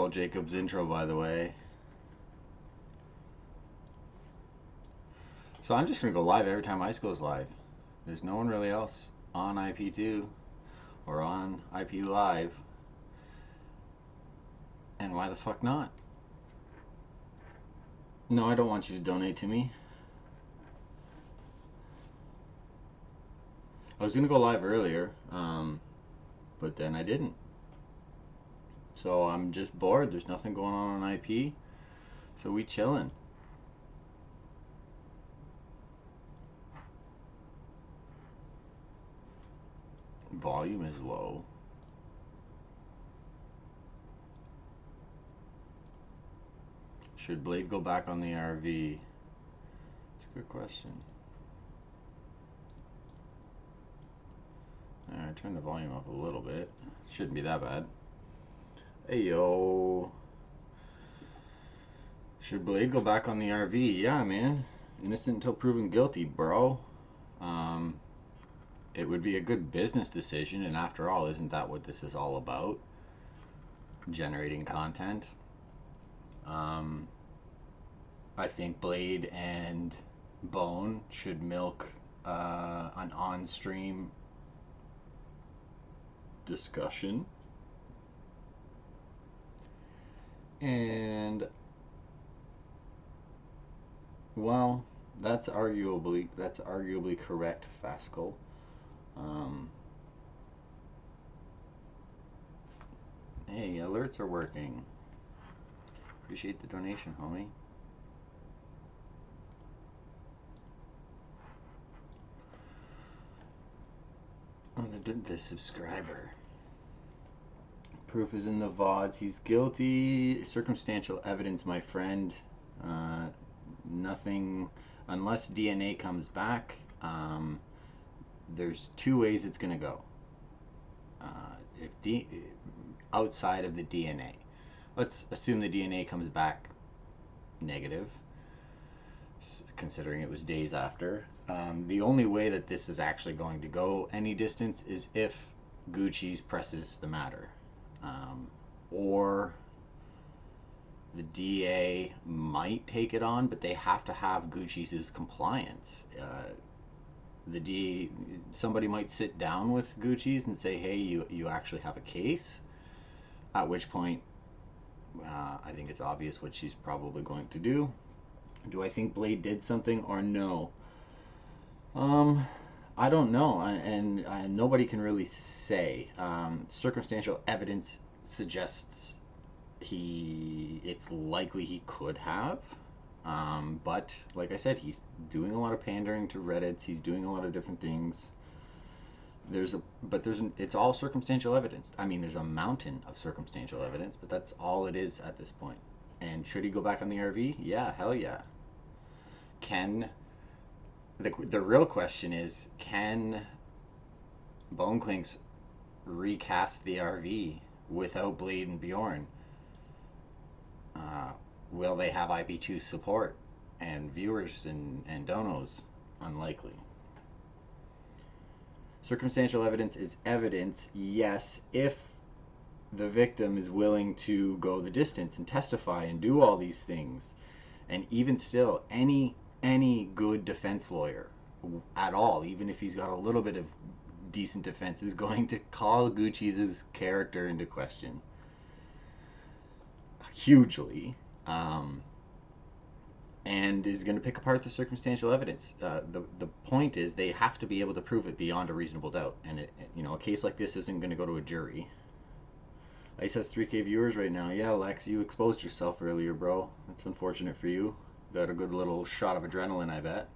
Carl Jacobs intro, by the way. So I'm just going to go live every time Ice goes live. There's no one really else on IP2 or on IP Live. And why the fuck not? No, I don't want you to donate to me. I was going to go live earlier, but then I didn't. So I'm just bored. There's nothing going on IP. So we chillin'. Volume is low. Should Blade go back on the RV? It's a good question. Alright, turn the volume up a little bit. Shouldn't be that bad. Hey yo. Should Blade go back on the RV? Yeah, man. Innocent until proven guilty, bro. It would be a good business decision, and after all, isn't that what this is all about? Generating content. I think Blade and Bone should milk an on-stream discussion. And well, that's arguably correct, Fascal. Hey, alerts are working. Appreciate the donation, homie. Oh, the subscriber. Proof is in the VODs. He's guilty. Circumstantial evidence, my friend. Nothing, unless DNA comes back. There's two ways it's going to go. Outside of the DNA. Let's assume the DNA comes back negative, considering it was days after. The only way that this is actually going to go any distance is if Gucci's presses the matter. Or the DA might take it on, but they have to have Gucci's compliance. The DA, somebody might sit down with Gucci's and say, hey, you actually have a case, at which point I think it's obvious what she's probably going to do. Do I think Blade did something or no? I don't know, and nobody can really say. Circumstantial evidence suggests it's likely he could have, but like I said, he's doing a lot of pandering to Reddit. He's doing a lot of different things. It's all circumstantial evidence. I mean, there's a mountain of circumstantial evidence, but that's all it is at this point. And should he go back on the RV? Yeah, hell yeah. The real question is, can Bone Clinks recast the RV without Blade and Bjorn? Will they have IP2 support and viewers and donos? Unlikely. Circumstantial evidence is evidence, yes, if the victim is willing to go the distance and testify and do all these things. And even still, any good defense lawyer at all, even if he's got a little bit of decent defense, is going to call Gucci's character into question hugely, and is going to pick apart the circumstantial evidence. The point is, they have to be able to prove it beyond a reasonable doubt, and a case like this isn't going to go to a jury. Ice has 3K viewers right now. Yeah, Lex, you exposed yourself earlier, bro. That's unfortunate for you. Got a good little shot of adrenaline, I bet.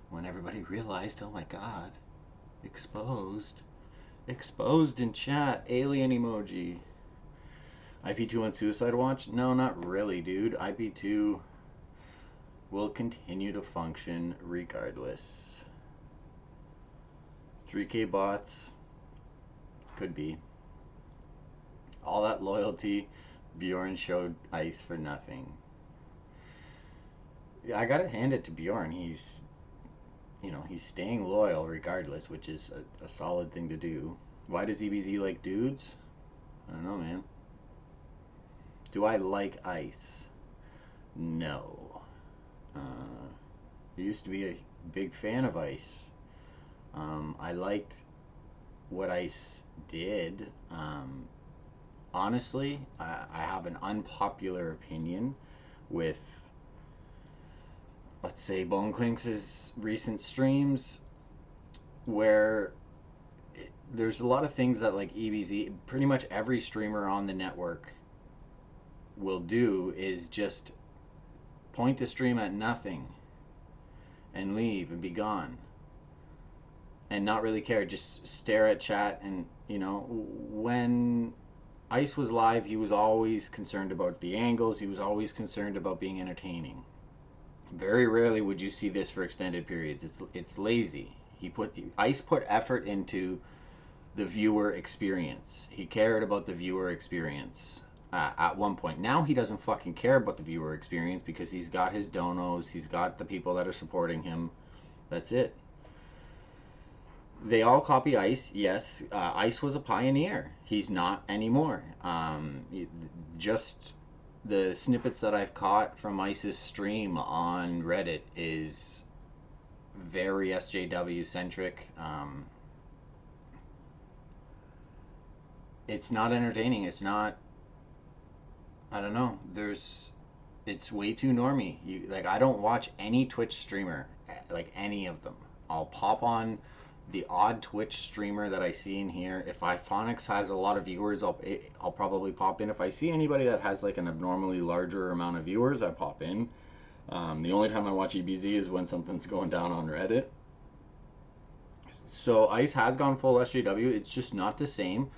When everybody realized, oh my god, exposed in chat, alien emoji. IP2 on Suicide Watch? No, not really, dude. IP2 will continue to function regardless. 3K bots? Could be. All that loyalty Bjorn showed Ice for nothing. I gotta hand it to Bjorn. He's staying loyal regardless, which is a solid thing to do. Why does EBZ like dudes? I don't know, man. Do I like Ice? No. I used to be a big fan of Ice. I liked what Ice did. Honestly, I have an unpopular opinion with, let's say, Bone Clinks' recent streams, where there's a lot of things that, like, EBZ, pretty much every streamer on the network will do is just point the stream at nothing and leave and be gone and not really care, just stare at chat. And when Ice was live, he was always concerned about the angles, he was always concerned about being entertaining. Very rarely would you see this for extended periods. It's lazy. Ice put effort into the viewer experience. He cared about the viewer experience at one point. Now he doesn't fucking care about the viewer experience because he's got his donos, he's got the people that are supporting him. That's it. They all copy Ice, yes. Ice was a pioneer. He's not anymore. Just the snippets that I've caught from Ice's stream on Reddit is very SJW centric. It's not entertaining. It's not. I don't know. It's way too normie. I don't watch any Twitch streamer, like any of them. I'll pop on the odd Twitch streamer that I see in here. If Iphonics has a lot of viewers, I'll probably pop in. If I see anybody that has like an abnormally larger amount of viewers, I pop in. The only time I watch EBZ is when something's going down on Reddit. So Ice has gone full SJW. It's just not the same.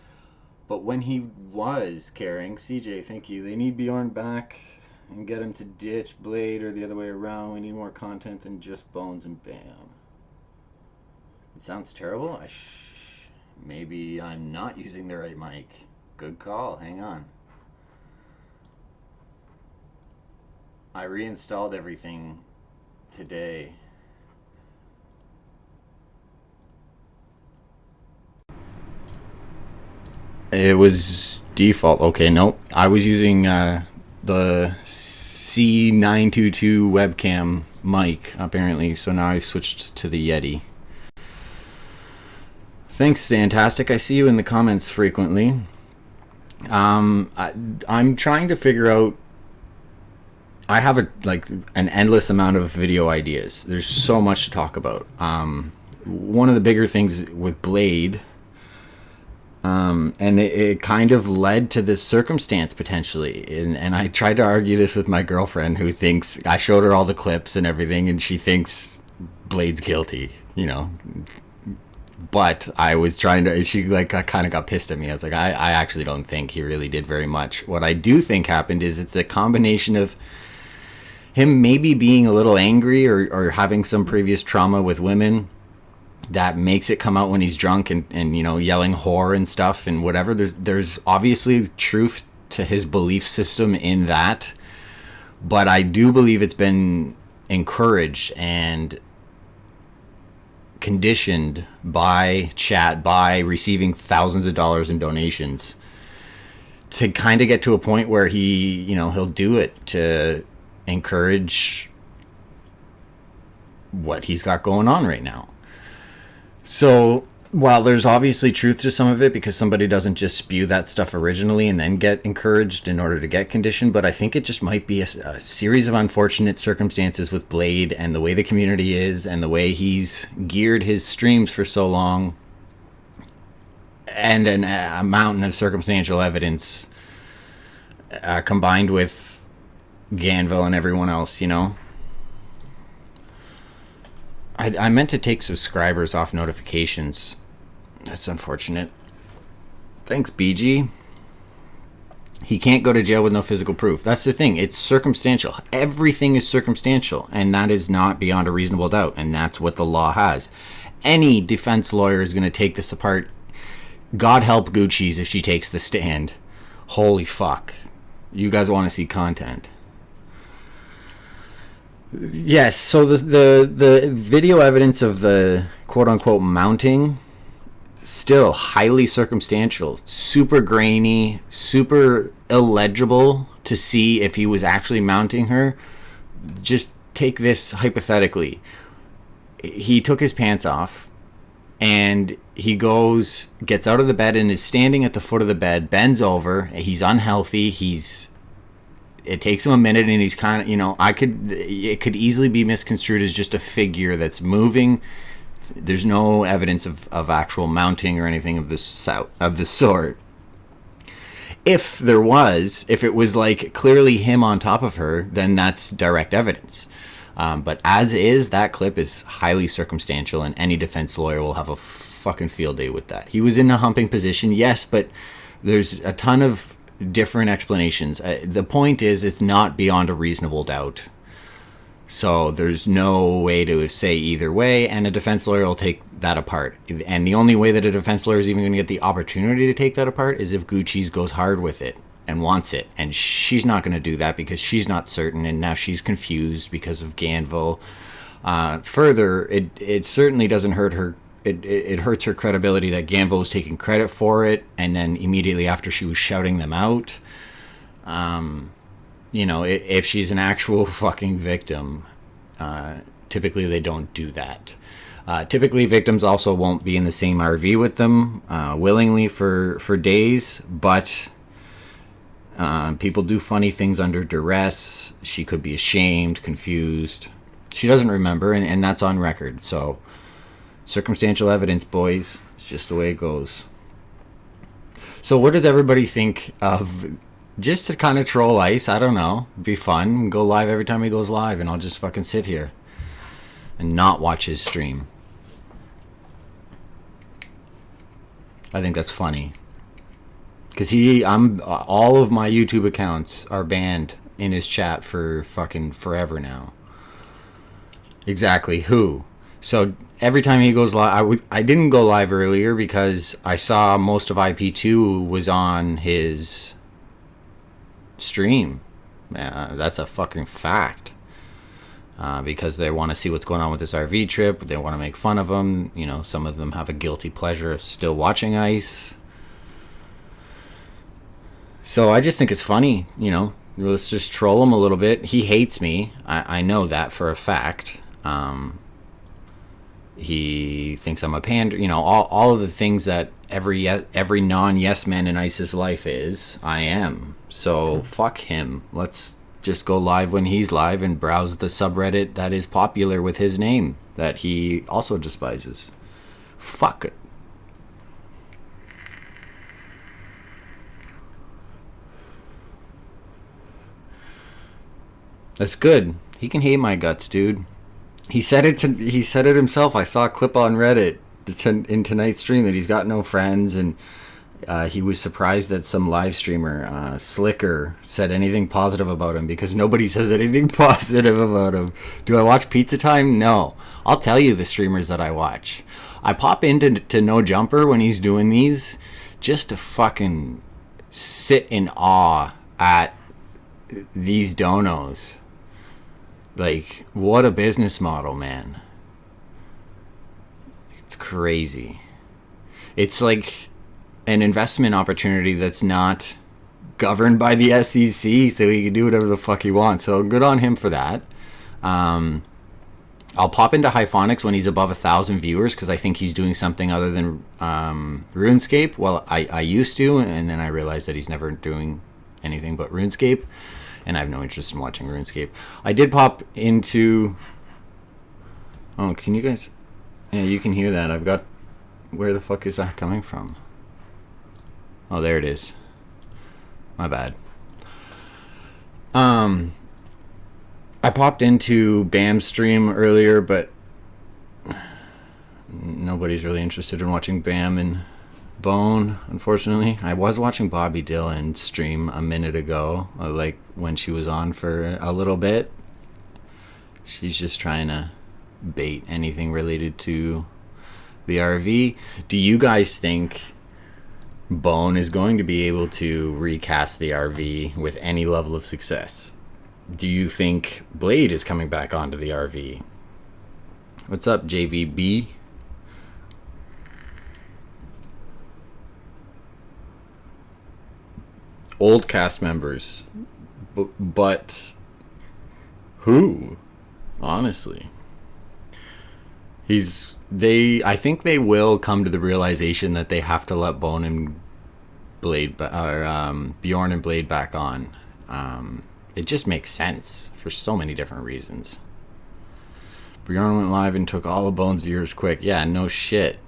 But when he was caring, CJ, thank you. They need Bjorn back and get him to ditch Blade, or the other way around. We need more content than just Bones and Bam. It sounds terrible. Maybe I'm not using the right mic. Good call. Hang on. I reinstalled everything today. It was default. Okay, nope. I was using the C922 webcam mic, apparently, so now I switched to the Yeti. Thanks, Fantastic. I see you in the comments frequently. I'm trying to figure out. I have an endless amount of video ideas. There's so much to talk about. One of the bigger things with Blade, and it kind of led to this circumstance potentially. And I tried to argue this with my girlfriend, who thinks I showed her all the clips and everything, and she thinks Blade's guilty, But I was trying to, she kind of got pissed at me. I was like, I actually don't think he really did very much. What I do think happened is it's a combination of him maybe being a little angry or having some previous trauma with women that makes it come out when he's drunk and yelling whore and stuff and whatever. There's obviously truth to his belief system in that, but I do believe it's been encouraged and conditioned by chat, by receiving thousands of dollars in donations, to kind of get to a point where he'll do it to encourage what he's got going on right now. So while there's obviously truth to some of it, because somebody doesn't just spew that stuff originally and then get encouraged in order to get conditioned, but I think it just might be a series of unfortunate circumstances with Blade and the way the community is and the way he's geared his streams for so long, and a mountain of circumstantial evidence combined with Ganville and everyone else, I meant to take subscribers off notifications. That's unfortunate. Thanks, BG. He can't go to jail with no physical proof. That's the thing. It's circumstantial. Everything is circumstantial, and that is not beyond a reasonable doubt, and that's what the law has. Any defense lawyer is going to take this apart. God help Gucci's if she takes the stand. Holy fuck. You guys want to see content. Yes, so the video evidence of the quote-unquote mounting, still highly circumstantial, super grainy, super illegible to see if he was actually mounting her. Just take this hypothetically. He took his pants off and he gets out of the bed and is standing at the foot of the bed, bends over. He's unhealthy. It takes him a minute, and he's kind of, it could easily be misconstrued as just a figure that's moving. There's no evidence of actual mounting or anything of the sort. If it was like clearly him on top of her, then that's direct evidence. But as is, that clip is highly circumstantial, and any defense lawyer will have a fucking field day with that. He was in a humping position, yes, but there's a ton of different explanations. The point is, it's not beyond a reasonable doubt. So there's no way to say either way, and a defense lawyer will take that apart. And the only way that a defense lawyer is even going to get the opportunity to take that apart is if Gucci's goes hard with it and wants it. And she's not going to do that because she's not certain, and now she's confused because of Ganville. Further, it certainly doesn't hurt her. It hurts her credibility that Ganville was taking credit for it, and then immediately after she was shouting them out. If she's an actual fucking victim, typically they don't do that. Typically victims also won't be in the same RV with them willingly for days, but people do funny things under duress. She could be ashamed, confused. She doesn't remember, and that's on record. So circumstantial evidence, boys. It's just the way it goes. So what does everybody think of, just to kind of troll Ice? I don't know. It'd be fun. Go live every time he goes live, and I'll just fucking sit here and not watch his stream. I think that's funny. Because all of my YouTube accounts are banned in his chat for fucking forever now. Exactly. Who? So every time he goes live, I didn't go live earlier because I saw most of IP2 was on his stream. That's a fucking fact. Because they want to see what's going on with this RV trip. They want to make fun of him. Some of them have a guilty pleasure of still watching Ice. So I just think it's funny, let's just troll him a little bit. He hates me. I know that for a fact. He thinks I'm a pander. All of the things that every non-yes man in Ice's life is, I am. So fuck him. Let's just go live when he's live and browse the subreddit that is popular with his name that he also despises. Fuck it. That's good. He can hate my guts, dude. He said it himself. I saw a clip on Reddit in tonight's stream that he's got no friends, and he was surprised that some live streamer, Slicker, said anything positive about him because nobody says anything positive about him. Do I watch Pizza Time? No. I'll tell you the streamers that I watch. I pop into No Jumper when he's doing these just to fucking sit in awe at these donos. Like, what a business model, man. It's crazy. It's like an investment opportunity that's not governed by the SEC, so he can do whatever the fuck he wants. So good on him for that. I'll pop into Hyphonics when he's above 1,000 viewers because I think he's doing something other than RuneScape. Well, I used to, and then I realized that he's never doing anything but RuneScape. And I have no interest in watching RuneScape. I did pop into... Oh, can you guys... Yeah, you can hear that. I've got... Where the fuck is that coming from? Oh, there it is. My bad. I popped into Bam's stream earlier, but... Nobody's really interested in watching Bam and Bone, unfortunately. I was watching Bobby Dylan stream a minute ago, like when she was on for a little bit. She's just trying to bait anything related to the RV. Do you guys think Bone is going to be able to recast the RV with any level of success? Do you think Blade is coming back onto the RV? What's up, JVB? Old cast members. But who? Honestly. I think they will come to the realization that they have to let Bone and Bjorn and Blade back on. It just makes sense for so many different reasons. Bjorn went live and took all of Bone's viewers quick. Yeah, no shit.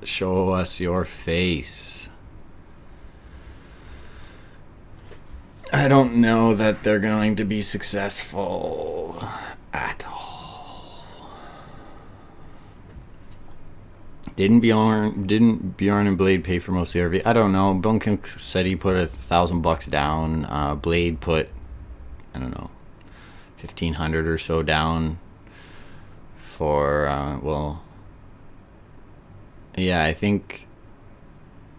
Show us your face. I don't know that they're going to be successful at all. Didn't Bjorn and Blade pay for most of the RV? I don't know. Bunkin said he put $1,000 down. Blade put, I don't know, 1,500 or so down for yeah, I think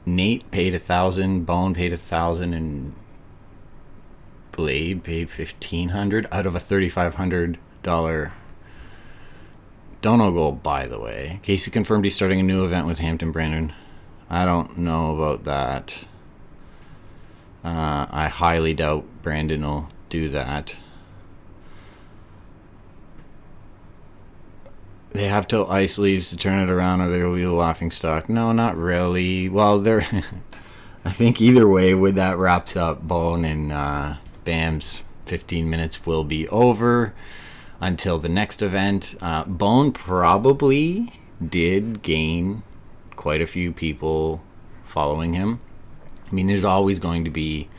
Nate paid 1,000, Bone paid 1,000, and Blade paid 1,500 out of a $3,500 dono goal, by the way. Casey confirmed he's starting a new event with Hampton Brandon. I don't know about that. I highly doubt Brandon will do that. They have till Ice leaves to turn it around, or there will be a laughing stock. No, not really. Well, I think either way, when that wraps up, Bone and Bam's 15 minutes will be over until the next event. Bone probably did gain quite a few people following him. I mean, there's always going to be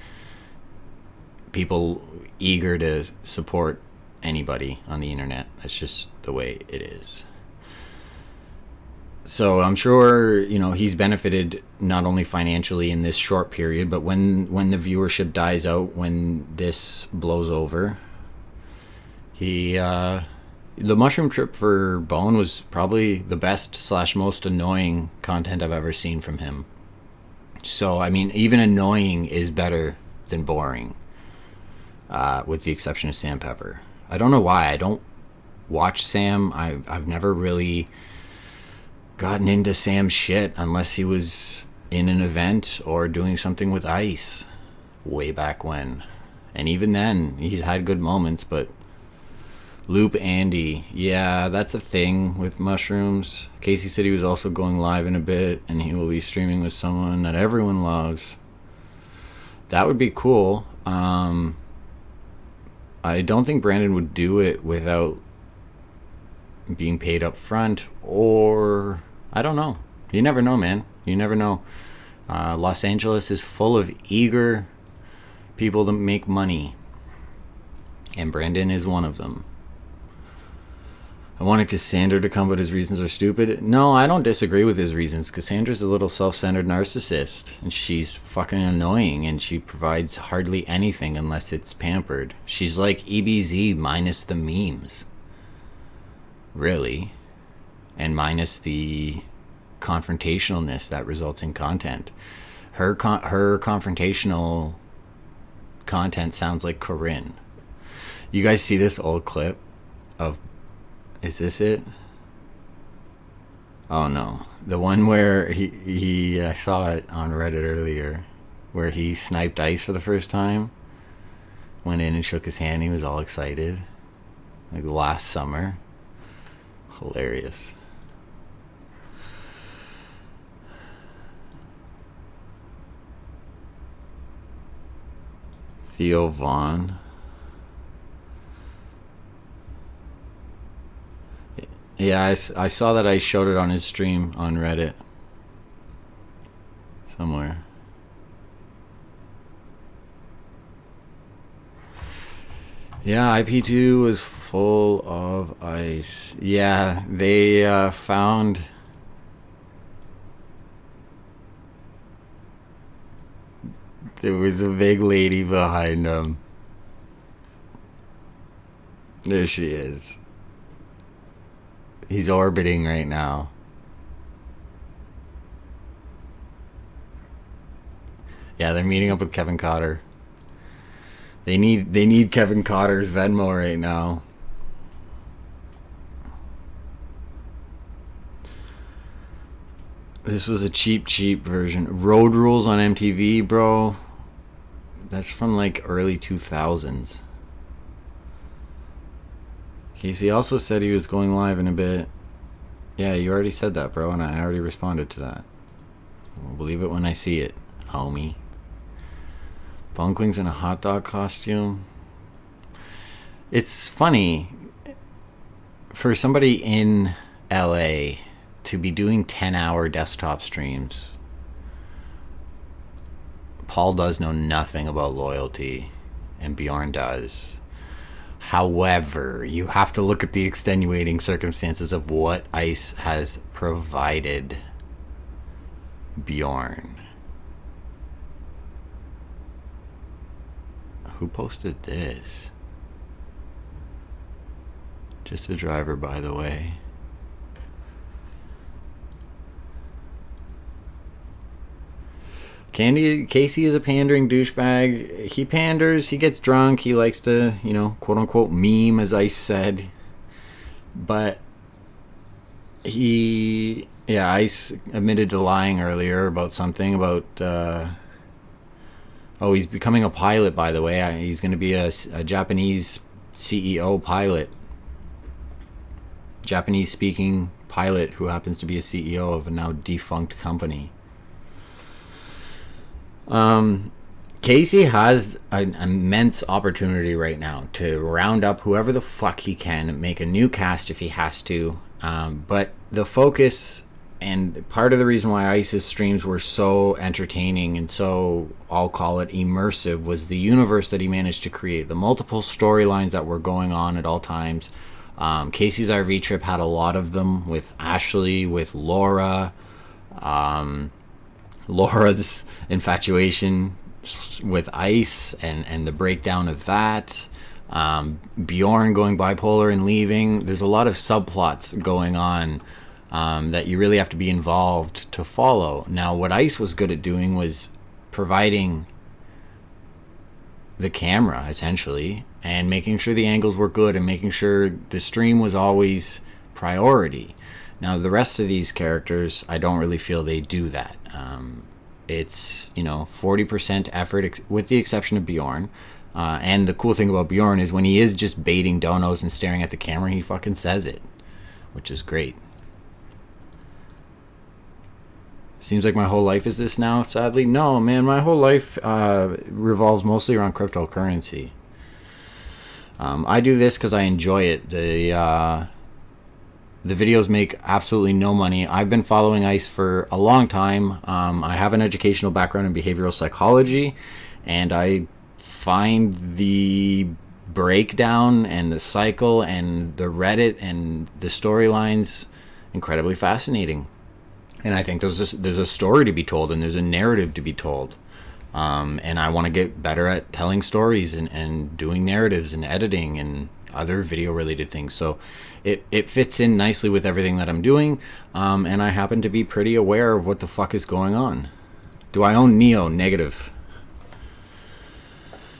people eager to support anybody on the internet. That's just the way it is. So I'm sure, he's benefited not only financially in this short period, but when the viewership dies out, when this blows over, the mushroom trip for Bone was probably the best / most annoying content I've ever seen from him. So, I mean, even annoying is better than boring, with the exception of Sam Pepper. I don't know why. I don't watch Sam. I've never really gotten into Sam's shit unless he was in an event or doing something with Ice way back when. And even then, he's had good moments, but Loop Andy, yeah, that's a thing with mushrooms. Casey said he was also going live in a bit, and he will be streaming with someone that everyone loves. That would be cool. I don't think Brandon would do it without being paid up front, or I don't know. You never know, man. You never know. Los Angeles is full of eager people to make money, and Brandon is one of them. I wanted Cassandra to come, but his reasons are stupid. No, I don't disagree with his reasons. Cassandra's a little self-centered narcissist, and she's fucking annoying, and she provides hardly anything unless it's pampered. She's like EBZ minus the memes. Really. And minus the confrontationalness that results in content. Her confrontational content sounds like Corinne. You guys see this old clip of... Is this it? Oh no. The one where he I saw it on Reddit earlier, where he sniped Ice for the first time. Went in and shook his hand. He was all excited. Like last summer. Hilarious. Theo Vaughn. Yeah, I saw that. I showed it on his stream on Reddit. Somewhere. Yeah, IP2 was full of ice. Yeah, they found... There was a big lady behind him. There she is. He's orbiting right now. Yeah, they're meeting up with Kevin Cotter. They need Kevin Cotter's Venmo right now. This was a cheap version. Road Rules on MTV, bro. That's from like early 2000s. Casey also said he was going live in a bit. Yeah, you already said that, bro, and I already responded to that. I'll believe it when I see it, homie. Bunkling's in a hot dog costume. It's funny for somebody in LA to be doing 10-hour desktop streams. Paul does know nothing about loyalty, and Bjorn does. However, you have to look at the extenuating circumstances of what Ice has provided Bjorn. Who posted this? Just a driver, by the way. Casey is a pandering douchebag. He panders, he gets drunk, he likes to, quote unquote meme, as Ice said. But Ice admitted to lying earlier about something about, he's becoming a pilot, by the way. He's going to be a Japanese CEO pilot. Japanese speaking pilot who happens to be a CEO of a now defunct company. Casey has an immense opportunity right now to round up whoever the fuck he can, make a new cast if he has to. But the focus and part of the reason why Ice's streams were so entertaining and so, I'll call it, immersive was the universe that he managed to create, the multiple storylines that were going on at all times. Casey's RV trip had a lot of them with Ashley, with Laura, Laura's infatuation with Ice and the breakdown of that, Bjorn going bipolar and leaving. There's a lot of subplots going on that you really have to be involved to follow. Now, what Ice was good at doing was providing the camera, essentially, and making sure the angles were good and making sure the stream was always priority. Now, the rest of these characters, I don't really feel they do that. It's, 40% effort, with the exception of Bjorn. And the cool thing about Bjorn is when he is just baiting donos and staring at the camera, he fucking says it, which is great. Seems like my whole life is this now, sadly. No, man, my whole life revolves mostly around cryptocurrency. I do this because I enjoy it. The videos make absolutely no money. I've been following Ice for a long time. I have an educational background in behavioral psychology, and I find the breakdown and the cycle and the Reddit and the storylines incredibly fascinating. And I think there's a story to be told and there's a narrative to be told. And I want to get better at telling stories and doing narratives and editing and other video related things. So it fits in nicely with everything that I'm doing. And I happen to be pretty aware of what the fuck is going on. Do I own Neo? Negative.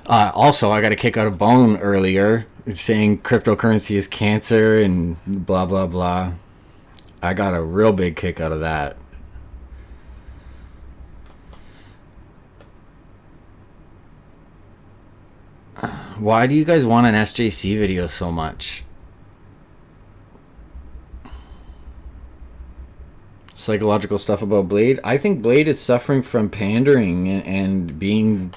Also, I got a kick out of Bone earlier saying cryptocurrency is cancer and blah, blah, blah. I got a real big kick out of that. Why do you guys want an SJC video so much? Psychological stuff about Blade. I think Blade is suffering from pandering and being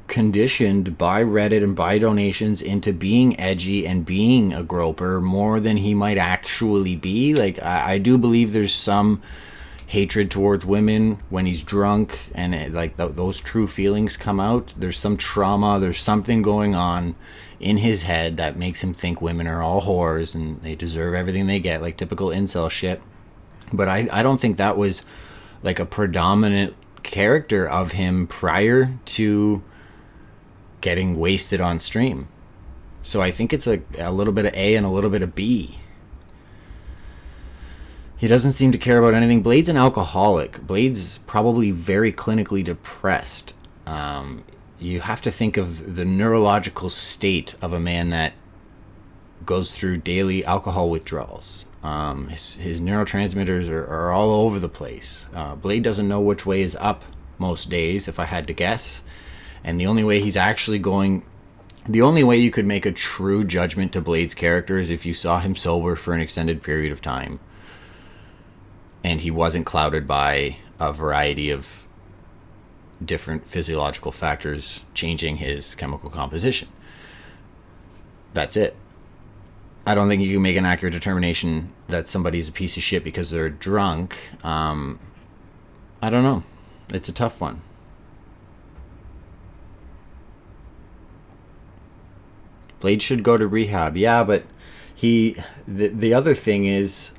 conditioned by Reddit and by donations into being edgy and being a groper more than he might actually be. Like, I do believe there's some hatred towards women when he's drunk and those true feelings come out. There's some trauma, there's something going on in his head that makes him think women are all whores and they deserve everything they get, like typical incel shit. But I don't think that was like a predominant character of him prior to getting wasted on stream. So I think it's a little bit of A and a little bit of B. He doesn't seem to care about anything. Blade's an alcoholic. Blade's probably very clinically depressed. You have to think of the neurological state of a man that goes through daily alcohol withdrawals. His neurotransmitters are all over the place. Blade doesn't know which way is up most days, if I had to guess. And the only way you could make a true judgment to Blade's character is if you saw him sober for an extended period of time and he wasn't clouded by a variety of different physiological factors changing his chemical composition. That's it. I don't think you can make an accurate determination that somebody's a piece of shit because they're drunk. I don't know. It's a tough one. Blade should go to rehab. Yeah, but the other thing is,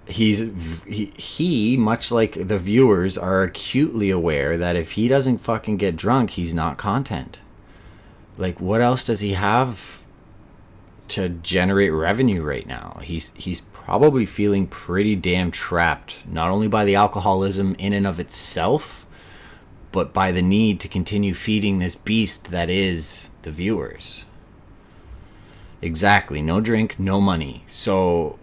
he much like the viewers are acutely aware that if he doesn't fucking get drunk, he's not content. Like, what else does he have to generate revenue right now? He's probably feeling pretty damn trapped, not only by the alcoholism in and of itself, but by the need to continue feeding this beast that is the viewers. Exactly. No drink, no money. So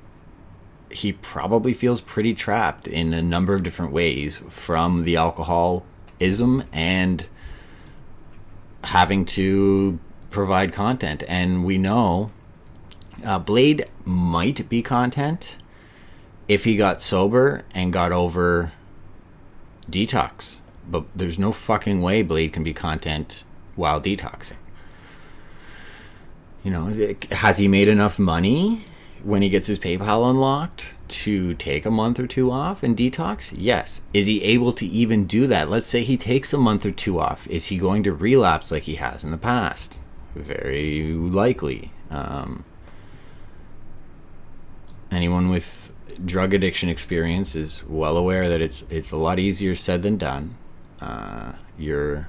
he probably feels pretty trapped in a number of different ways from the alcoholism and having to provide content. And we know Blade might be content if he got sober and got over detox. But there's no fucking way Blade can be content while detoxing. You know, has he made enough money when he gets his PayPal unlocked to take a month or two off and detox? Yes. Is he able to even do that? Let's say he takes a month or two off. Is he going to relapse like he has in the past? Very likely. Anyone with drug addiction experience is well aware that it's a lot easier said than done. Your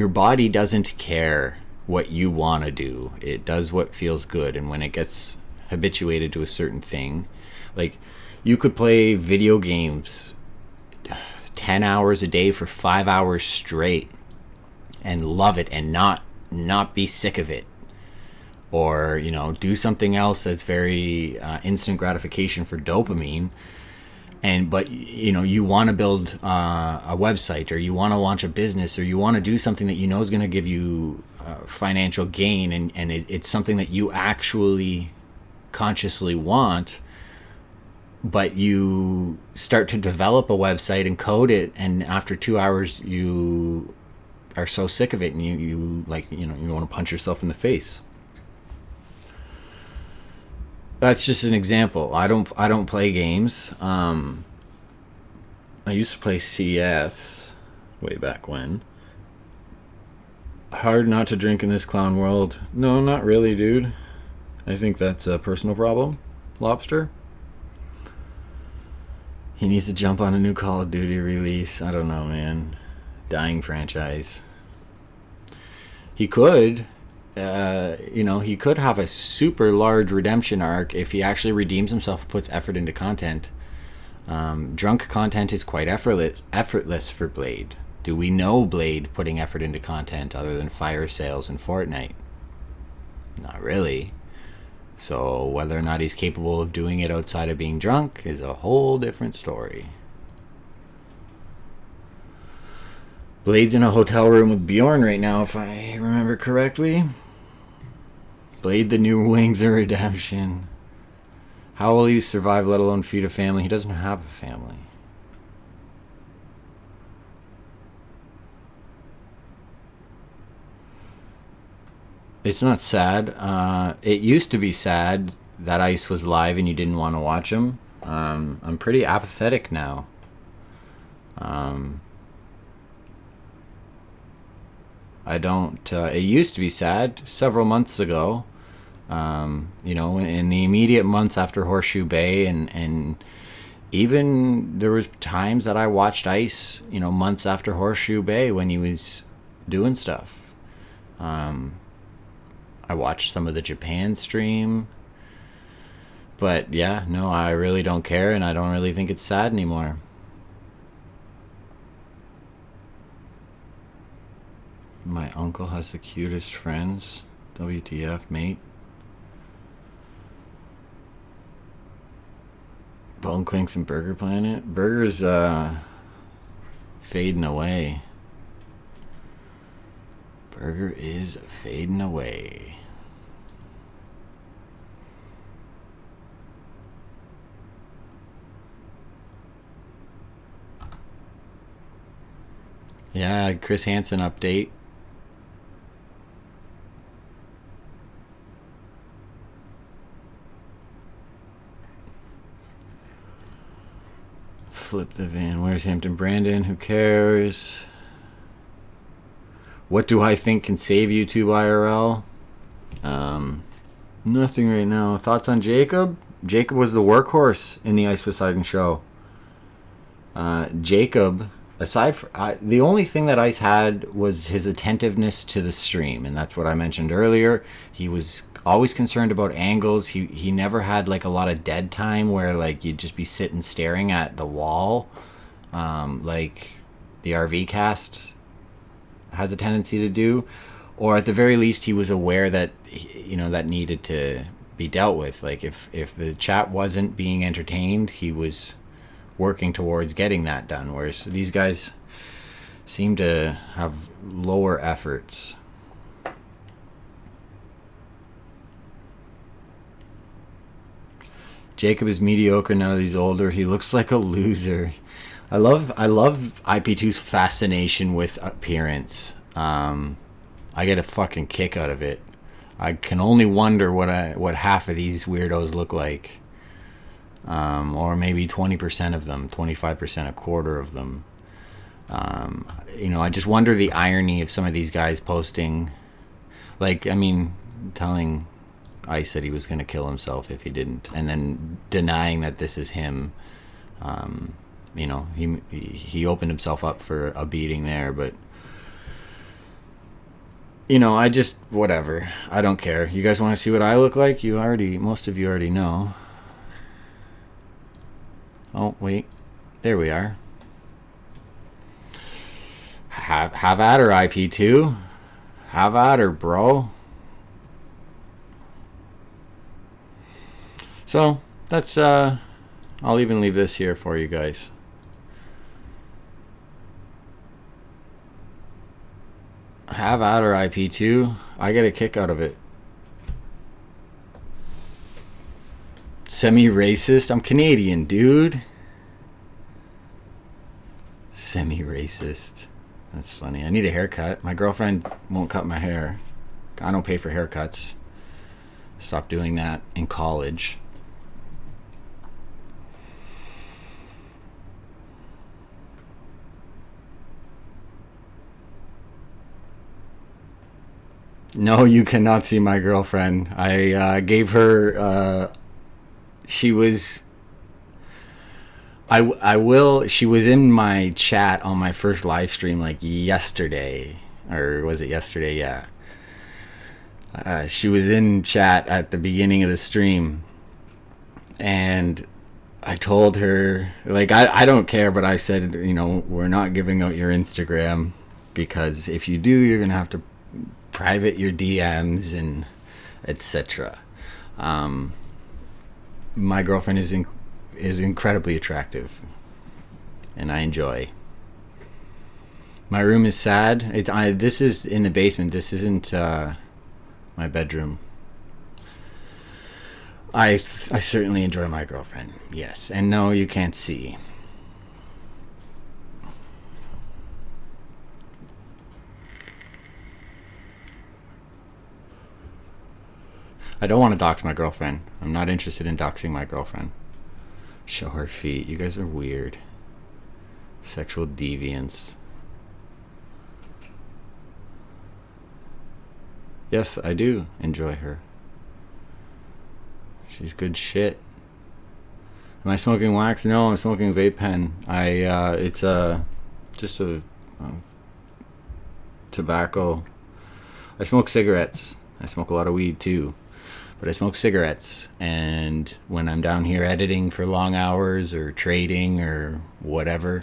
body doesn't care what you want to do. It does what feels good, and when it gets habituated to a certain thing, like you could play video games 10 hours a day for 5 hours straight and love it and not be sick of it, or you know, do something else that's very instant gratification for dopamine. But you know, you want to build a website, or you want to launch a business, or you want to do something that you know is going to give you financial gain, and it's something that you actually consciously want. But you start to develop a website and code it, and after 2 hours you are so sick of it, and you like, you know, you want to punch yourself in the face. That's just an example. I don't play games. I used to play CS way back when. Hard not to drink in this clown world. No, not really, dude. I think that's a personal problem. Lobster. He needs to jump on a new Call of Duty release. I don't know, man. Dying franchise. He could. He could have a super large redemption arc if he actually redeems himself, puts effort into content. Drunk content is quite effortless for Blade. Do we know Blade putting effort into content other than fire sales and Fortnite? Not really. So whether or not he's capable of doing it outside of being drunk is a whole different story. Blade's in a hotel room with Bjorn right now, if I remember correctly. Blade, the new Wings of Redemption. How will he survive, let alone feed a family? He doesn't have a family. It's not sad. It used to be sad that Ice was live and you didn't want to watch him. I'm pretty apathetic now. I don't... it used to be sad several months ago. In the immediate months after Horseshoe Bay, and even there was times that I watched Ice, months after Horseshoe Bay when he was doing stuff. I watched some of the Japan stream. But yeah, no, I really don't care, and I don't really think it's sad anymore. My uncle has the cutest friends. WTF, mate. Bone Clinks and Burger Planet. Burger's fading away. Burger is fading away. Yeah, Chris Hansen update. Flip the van. Where's Hampton Brandon? Who cares? What do I think can save YouTube IRL? Nothing right now. Thoughts on Jacob? Jacob was the workhorse in the Ice Poseidon show. Jacob, aside from the only thing that Ice had was his attentiveness to the stream, and that's what I mentioned earlier. He was always concerned about angles. He never had like a lot of dead time where like you'd just be sitting staring at the wall, like the RV cast has a tendency to do, or at the very least he was aware that that needed to be dealt with. Like if the chat wasn't being entertained, he was working towards getting that done, whereas these guys seem to have lower efforts. Jacob is mediocre now that he's older. He looks like a loser. I love IP2's fascination with appearance. I get a fucking kick out of it. I can only wonder what half of these weirdos look like. Or maybe 20% of them, 25%, a quarter of them. I just wonder the irony of some of these guys posting, telling Ice that he was going to kill himself if he didn't, and then denying that this is him. He opened himself up for a beating there, but I just, whatever. I don't care. You guys want to see what I look like? Most of you already know. Oh, wait. There we are. Have at her, IP2. Have at her, bro. So, that's, I'll even leave this here for you guys. Have at her, IP2. I get a kick out of it. Semi-racist? I'm Canadian, dude. Semi-racist. That's funny. I need a haircut. My girlfriend won't cut my hair. I don't pay for haircuts. Stopped doing that in college. No, you cannot see my girlfriend. I gave her... she was... I will... She was in my chat on my first live stream like yesterday. Or was it yesterday? Yeah. She was in chat at the beginning of the stream. And I told her... I don't care, but I said, we're not giving out your Instagram. Because if you do, you're going to have to private your DMs and etc. My girlfriend is incredibly attractive, and I enjoy. My room is sad. This is in the basement. This isn't my bedroom. I certainly enjoy my girlfriend. Yes, and no, you can't see. I don't want to dox my girlfriend. I'm not interested in doxing my girlfriend. Show her feet. You guys are weird. Sexual deviants. Yes, I do enjoy her. She's good shit. Am I smoking wax? No, I'm smoking vape pen. It's just a tobacco. I smoke cigarettes. I smoke a lot of weed too. But I smoke cigarettes, and when I'm down here editing for long hours or trading or whatever,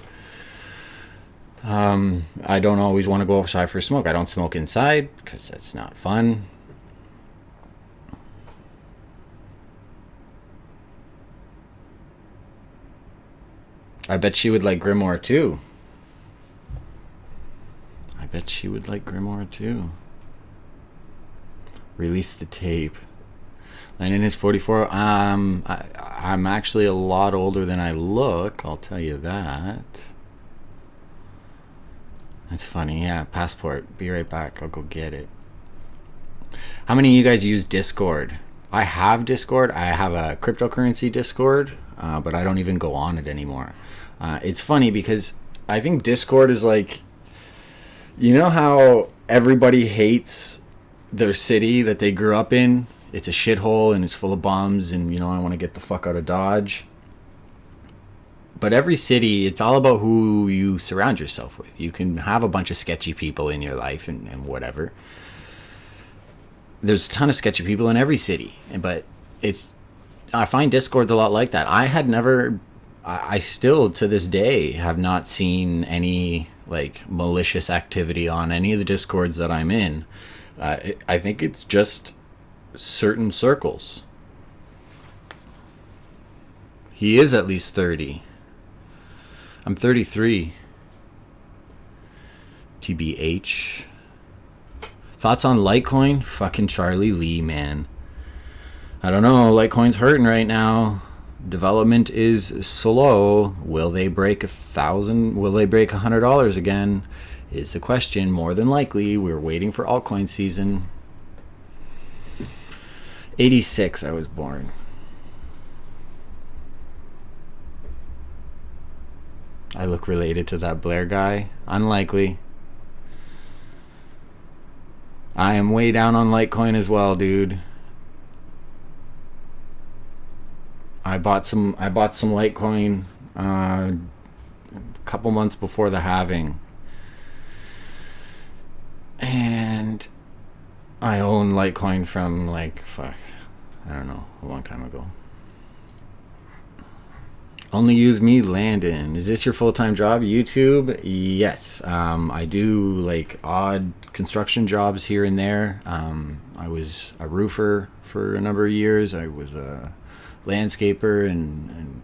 I don't always want to go outside for a smoke. I don't smoke inside because that's not fun. I bet she would like Grimoire too. I bet she would like Grimoire too. Release the tape. Landon is 44. I'm actually a lot older than I look. I'll tell you that. That's funny. Yeah, passport. Be right back. I'll go get it. How many of you guys use Discord? I have Discord. I have a cryptocurrency Discord, but I don't even go on it anymore. It's funny because I think Discord is like, you know how everybody hates their city that they grew up in? It's a shithole and it's full of bums and, you know, I want to get the fuck out of Dodge. But every city, it's all about who you surround yourself with. You can have a bunch of sketchy people in your life and whatever. There's a ton of sketchy people in every city, but I find Discord's a lot like that. I still to this day have not seen any like malicious activity on any of the Discords that I'm in. I think it's just certain circles. He is at least 30. I'm 33. TBH. Thoughts on Litecoin? Fucking Charlie Lee, man. I don't know. Litecoin's hurting right now. Development is slow. Will they break 1,000? Will they break $100 again? Is the question. More than likely. We're waiting for altcoin season. 86, I was born. I look related to that Blair guy. Unlikely. I am way down on Litecoin as well, dude. I bought some Litecoin a couple months before the halving. And I own Litecoin from like, I don't know, a long time ago. Only use me, Landon. Is this your full-time job? YouTube? Yes. I do like odd construction jobs here and there. I was a roofer for a number of years. I was a landscaper and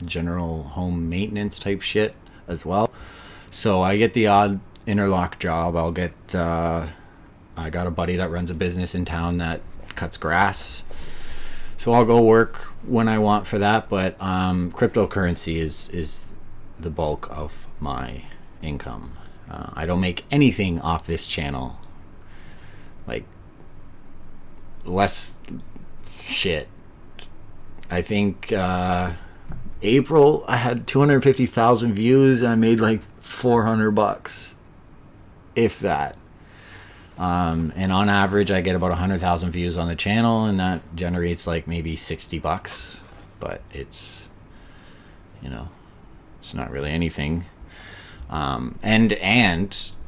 general home maintenance type shit as well. So I get the odd interlock job. I got a buddy that runs a business in town that cuts grass. So I'll go work when I want for that, but cryptocurrency is the bulk of my income. I don't make anything off this channel. Like, less shit. I think April I had 250,000 views and I made like $400, if that. And on average I get about 100,000 views on the channel, and that generates like maybe $60, but it's, you know, it's not really anything. And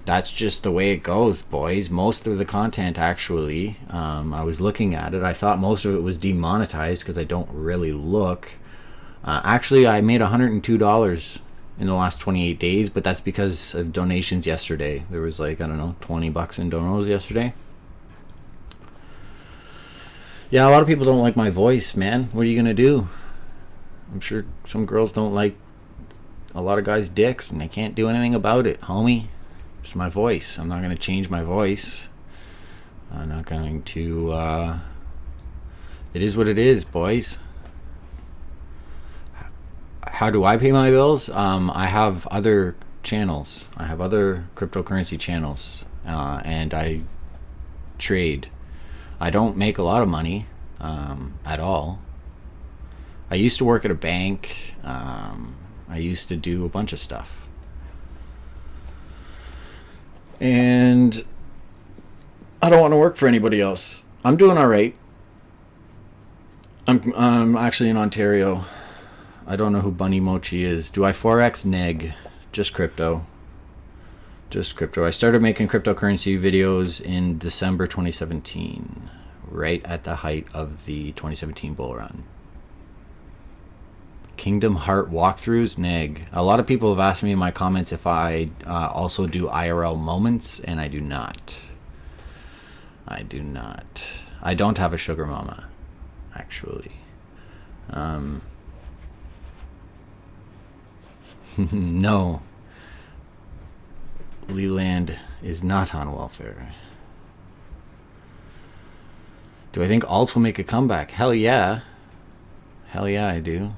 that's just the way it goes, boys. Most of the content actually, I was looking at it, I thought most of it was demonetized because I don't really look. Actually I made $102 in the last 28 days, but that's because of donations yesterday. There was like, I don't know, $20 in donos yesterday. Yeah, a lot of people don't like my voice, man. What are you gonna do? I'm sure some girls don't like a lot of guys' dicks and they can't do anything about it, homie. It's my voice. I'm not gonna change my voice. I'm not going to it is what it is, boys. How do I pay my bills? I have other channels. I have other cryptocurrency channels, and I trade. I don't make a lot of money at all. I used to work at a bank. I used to do a bunch of stuff. And I don't want to work for anybody else. I'm doing all right. I'm actually in Ontario. I don't know who Bunny Mochi is. Do I Forex? Neg. Just crypto. Just crypto. I started making cryptocurrency videos in December 2017, right at the height of the 2017 bull run. Kingdom Heart walkthroughs? Neg. A lot of people have asked me in my comments if I also do IRL moments, and I do not. I do not. I don't have a sugar mama, actually. No. Leland is not on welfare. Do I think alts will make a comeback? Hell yeah. Hell yeah, I do.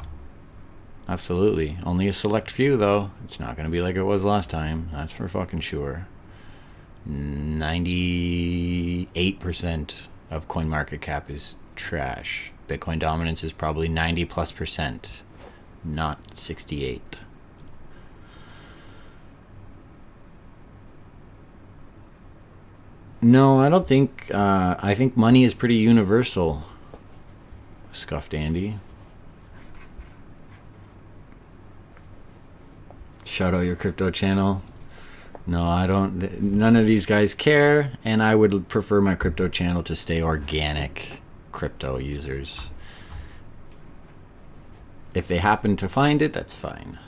Absolutely. Only a select few, though. It's not going to be like it was last time. That's for fucking sure. 98% of CoinMarketCap is trash. Bitcoin dominance is probably 90+%, not 68. No, I don't think. I think money is pretty universal. Scuffed Andy. Shout out your crypto channel. No, I don't. None of these guys care, and I would prefer my crypto channel to stay organic crypto users. If they happen to find it, that's fine.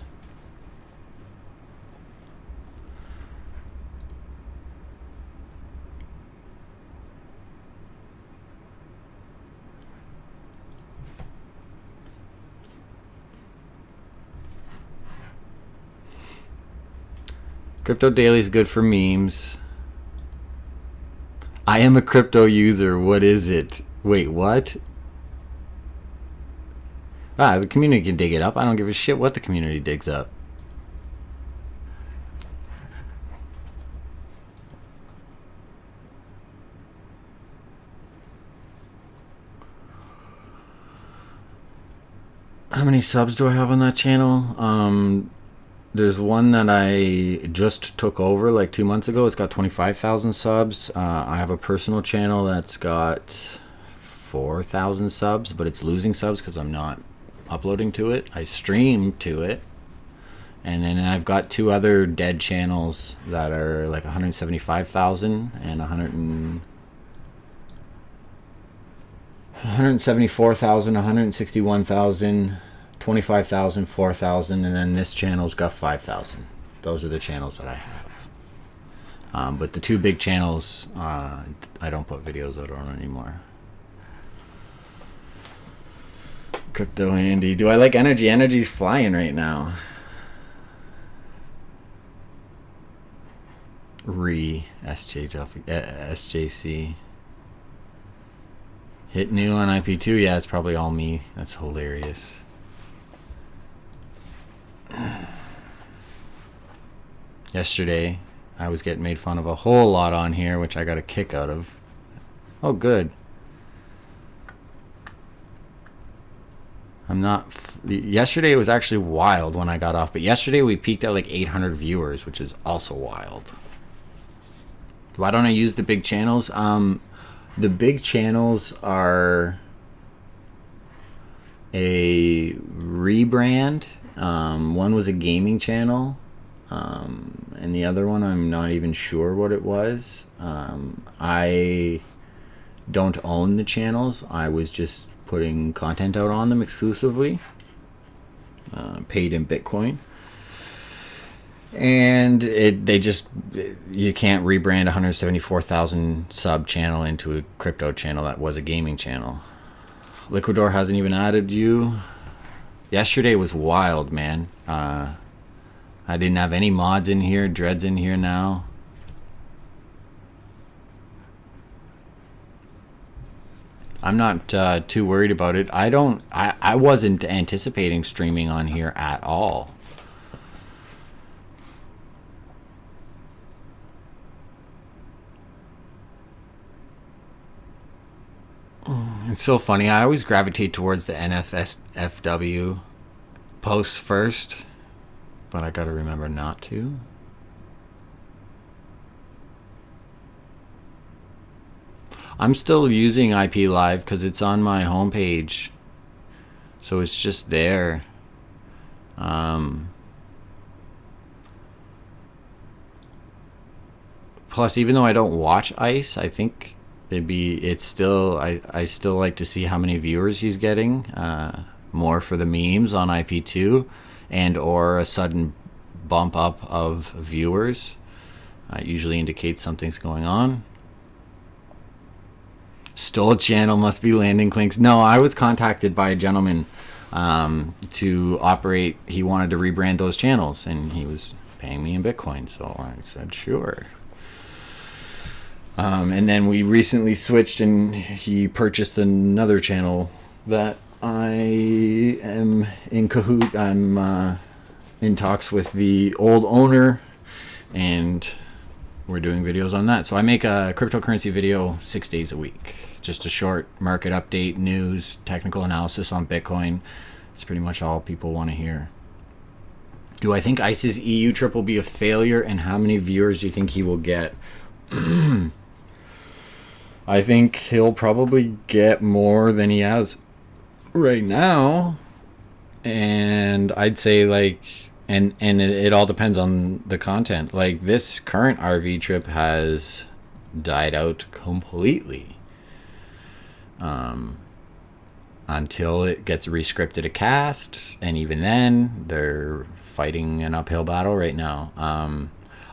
Crypto Daily is good for memes. I am a crypto user. What is it? Wait, what? The community can dig it up. I don't give a shit what the community digs up. How many subs do I have on that channel? There's one that I just took over like 2 months ago. It's got 25,000 subs. I have a personal channel that's got 4,000 subs, but it's losing subs because I'm not uploading to it. I stream to it. And then I've got 2 other dead channels that are like 175,000 and 174,000, 161,000, 25,000, 4,000, and then this channel's got 5,000. Those are the channels that I have. But the 2 big channels, I don't put videos out on anymore. Crypto Andy. Do I like energy? Energy's flying right now. SJC. Hit new on IP2. Yeah, it's probably all me. That's hilarious. Yesterday, I was getting made fun of a whole lot on here, which I got a kick out of. Oh, good. I'm not... Yesterday was actually wild when I got off, but yesterday we peaked at like 800 viewers, which is also wild. Why don't I use the big channels? The big channels are a rebrand. One was a gaming channel, and the other one I'm not even sure what it was. I don't own the channels. I was just putting content out on them exclusively, paid in Bitcoin. And you can't rebrand 174,000 sub channel into a crypto channel that was a gaming channel. Liquidor hasn't even added you. Yesterday was wild, man. I didn't have any mods in here. Dread's in here now. I'm not too worried about it. I wasn't anticipating streaming on here at all. It's so funny. I always gravitate towards the NFSFW posts first, but I gotta remember not to. I'm still using IP Live because it's on my homepage, so it's just there. Plus, even though I don't watch Ice, I think I still like to see how many viewers he's getting, more for the memes on IP2, and or a sudden bump up of viewers. It usually indicates something's going on. Stole channel must be landing clinks. No, I was contacted by a gentleman to operate. He wanted to rebrand those channels, and he was paying me in Bitcoin, so I said sure. And then we recently switched, and he purchased another channel that I am in cahoot. I'm in talks with the old owner, and we're doing videos on that. So I make a cryptocurrency video 6 days a week. Just a short market update, news, technical analysis on Bitcoin. It's pretty much all people want to hear. Do I think Ice's EU trip will be a failure, and how many viewers do you think he will get? I think he'll probably get more than he has right now. And I'd say like, and it all depends on the content. Like this current RV trip has died out completely. Until it gets rescripted a cast, and even then they're fighting an uphill battle right now.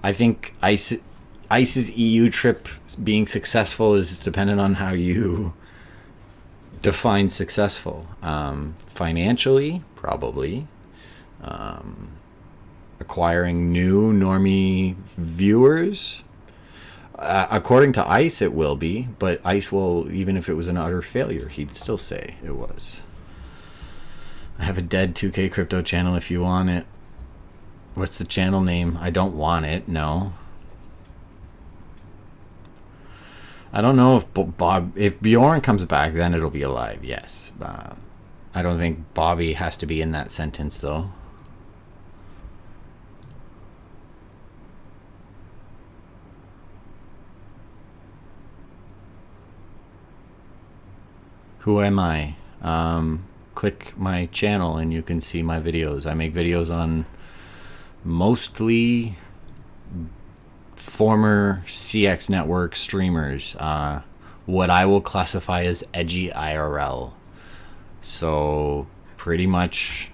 I think Ice's EU trip being successful is dependent on how you define successful. Financially, probably. Acquiring new normie viewers. According to Ice, it will be, but Ice will, even if it was an utter failure, he'd still say it was. I have a dead 2K crypto channel if you want it. What's the channel name? I don't want it, no. I don't know if Bjorn comes back, then it'll be alive, yes. I don't think Bobby has to be in that sentence, though. Who am I? Click my channel and you can see my videos. I make videos on mostly former CX network streamers. What I will classify as edgy IRL. So pretty much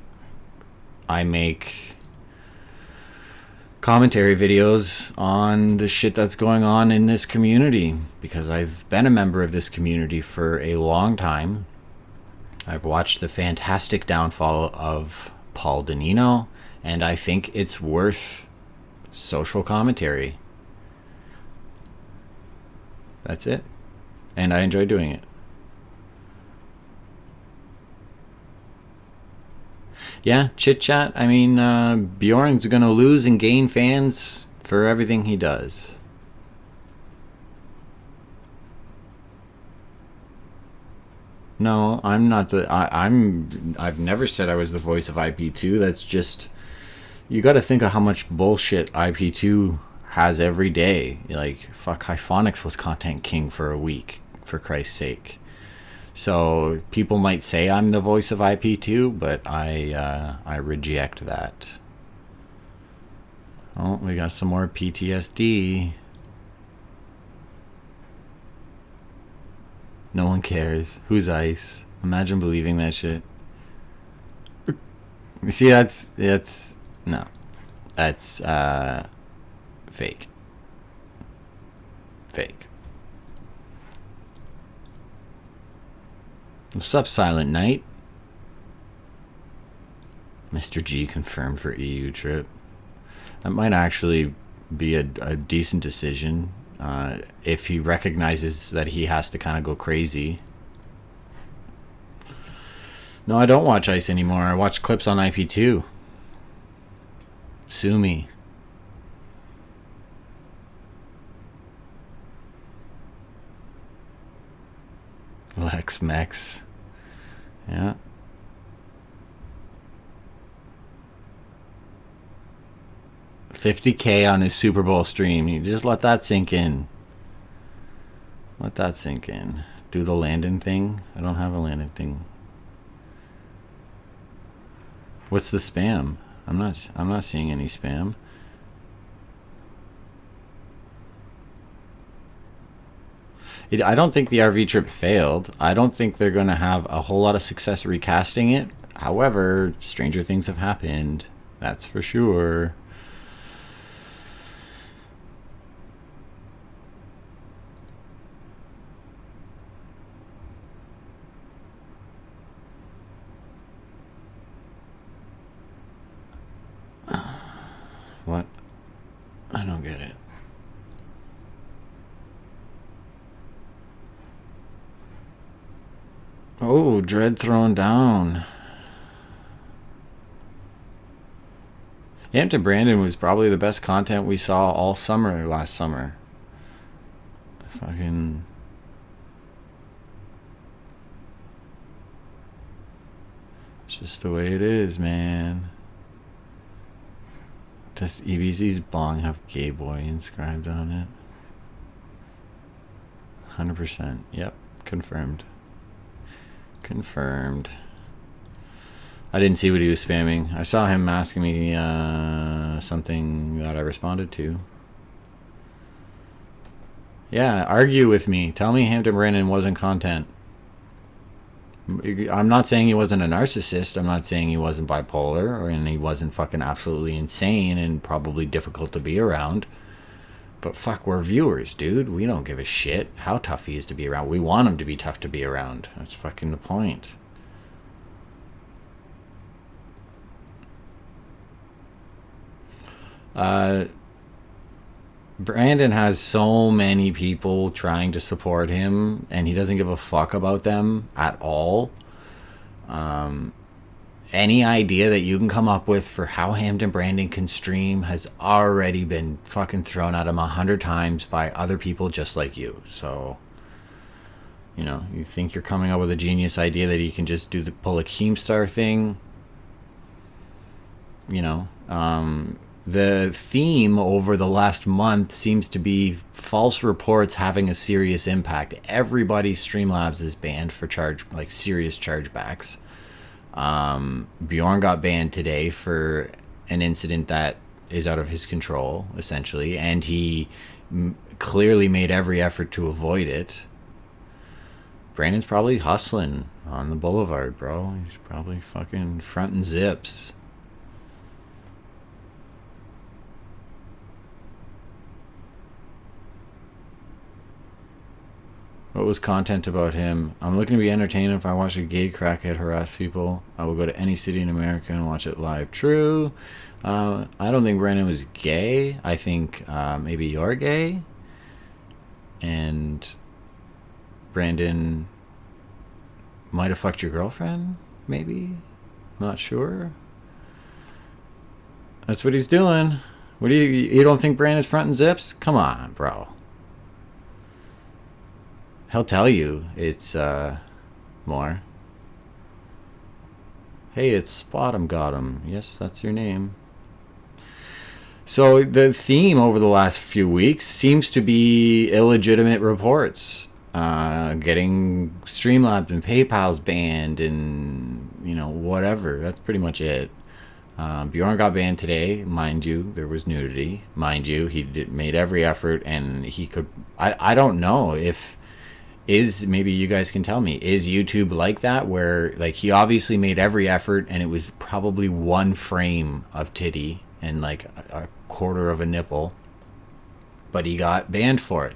I make commentary videos on the shit that's going on in this community, because I've been a member of this community for a long time. I've watched the fantastic downfall of Paul Danino, and I think it's worth social commentary. That's it. And I enjoy doing it. Yeah, chit chat. I mean, Bjorn's gonna lose and gain fans for everything he does. No, I'm not the. I've never said I was the voice of IP2. That's just. You got to think of how much bullshit IP2 has every day. Like, fuck, Hyphonics was content king for a week, for Christ's sake. So people might say I'm the voice of IP2, but I reject that. Oh, we got some more PTSD. No one cares. Who's Ice? Imagine believing that shit. You see, that's no, that's fake. Fake. What's up, Silent Knight? Mr. G confirmed for EU trip. That might actually be a decent decision if he recognizes that he has to kind of go crazy. No, I don't watch Ice anymore. I watch clips on IP2. Sue me. Lex Mex. Yeah. $50K on his Super Bowl stream. You just let that sink in. Let that sink in. Do the Landon thing. I don't have a Landon thing. What's the spam? I'm not seeing any spam. I don't think the RV trip failed. I don't think they're going to have a whole lot of success recasting it. However, stranger things have happened. That's for sure. What? I don't get it. Oh, Dread thrown down. Hampton Brandon was probably the best content we saw all summer last summer. Fucking... It's just the way it is, man. Does EBZ's bong have gay boy inscribed on it? 100%. Yep. Confirmed. Confirmed. I didn't see what he was spamming. I saw him asking me something that I responded to. Yeah, argue with me. Tell me Hampton Brandon wasn't content. I'm not saying he wasn't a narcissist. I'm not saying he wasn't bipolar and he wasn't fucking absolutely insane and probably difficult to be around. But fuck, we're viewers, dude. We don't give a shit how tough he is to be around. We want him to be tough to be around. That's fucking the point. Brandon has so many people trying to support him, and he doesn't give a fuck about them at all. Any idea that you can come up with for how Hampton Brandon can stream has already been fucking thrown at him 100 times by other people just like you. So, you know, you think you're coming up with a genius idea that he can just pull a Keemstar thing? You know, the theme over the last month seems to be false reports having a serious impact. Everybody's Streamlabs is banned for serious chargebacks. Bjorn got banned today for an incident that is out of his control, essentially, and he clearly made every effort to avoid it. Brandon's probably hustling on the boulevard, bro. He's probably fucking fronting zips. What was content about him? I'm looking to be entertained. If I watch a gay crackhead harass people, I will go to any city in America and watch it live. True. I don't think Brandon was gay. I think maybe you're gay. And Brandon might have fucked your girlfriend, maybe? I'm not sure. That's what he's doing. What do you don't think Brandon's fronting zips? Come on, bro. He'll tell you it's more. Hey, it's Spot'em Got 'em. Yes, that's your name. So the theme over the last few weeks seems to be illegitimate reports. Getting Streamlabs and PayPal's banned and, you know, whatever. That's pretty much it. Bjorn got banned today. Mind you, there was nudity. Mind you, he made every effort and he could... I don't know if... maybe you guys can tell me, is YouTube like that, where like he obviously made every effort and it was probably one frame of titty and like a quarter of a nipple, but he got banned for it?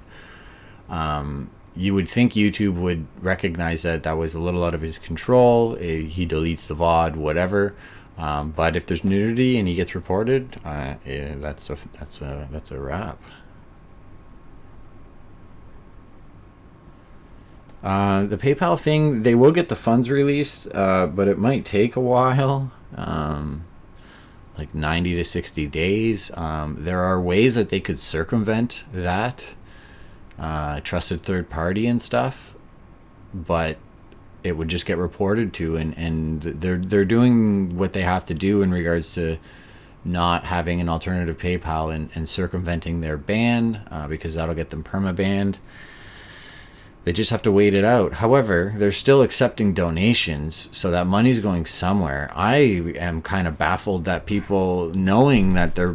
You would think YouTube would recognize that was a little out of his control. He deletes the VOD, whatever. But if there's nudity and he gets reported, that's a wrap. The PayPal thing, they will get the funds released, but it might take a while, like 90 to 60 days. There are ways that they could circumvent that, trusted third party and stuff, but it would just get reported to, and they're doing what they have to do in regards to not having an alternative PayPal and circumventing their ban, because that'll get them perma-banned. They just have to wait it out. However, they're still accepting donations, so that money's going somewhere. I am kind of baffled that people, knowing that their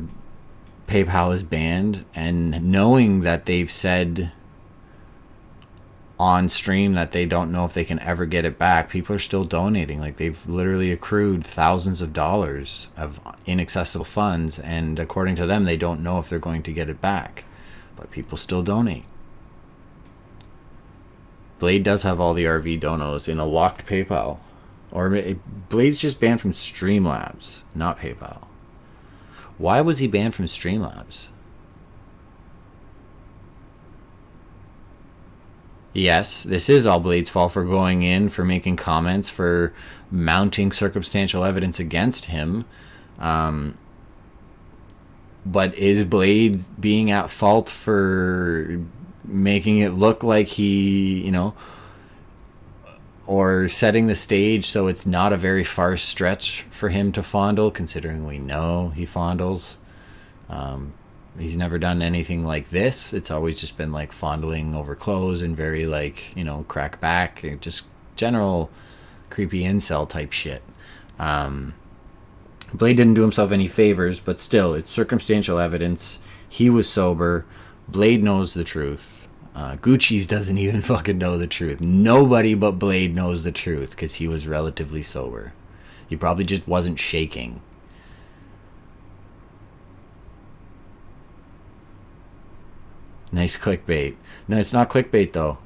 PayPal is banned and knowing that they've said on stream that they don't know if they can ever get it back, people are still donating. Like, they've literally accrued thousands of dollars of inaccessible funds, and according to them, they don't know if they're going to get it back. But people still donate. Blade does have all the RV donos in a locked PayPal. Or Blade's just banned from Streamlabs, not PayPal. Why was he banned from Streamlabs? Yes, this is all Blade's fault for going in, for making comments, for mounting circumstantial evidence against him. But is Blade being at fault for making it look like he, or setting the stage so it's not a very far stretch for him to fondle, considering we know he fondles? He's never done anything like this. It's always just been like fondling over clothes and very like, crack back, just general creepy incel type shit. Blade didn't do himself any favors, but still, it's circumstantial evidence. He was sober. Blade knows the truth. Gucci's doesn't even fucking know the truth. Nobody but Blade knows the truth because he was relatively sober. He probably just wasn't shaking. Nice clickbait. No, it's not clickbait though.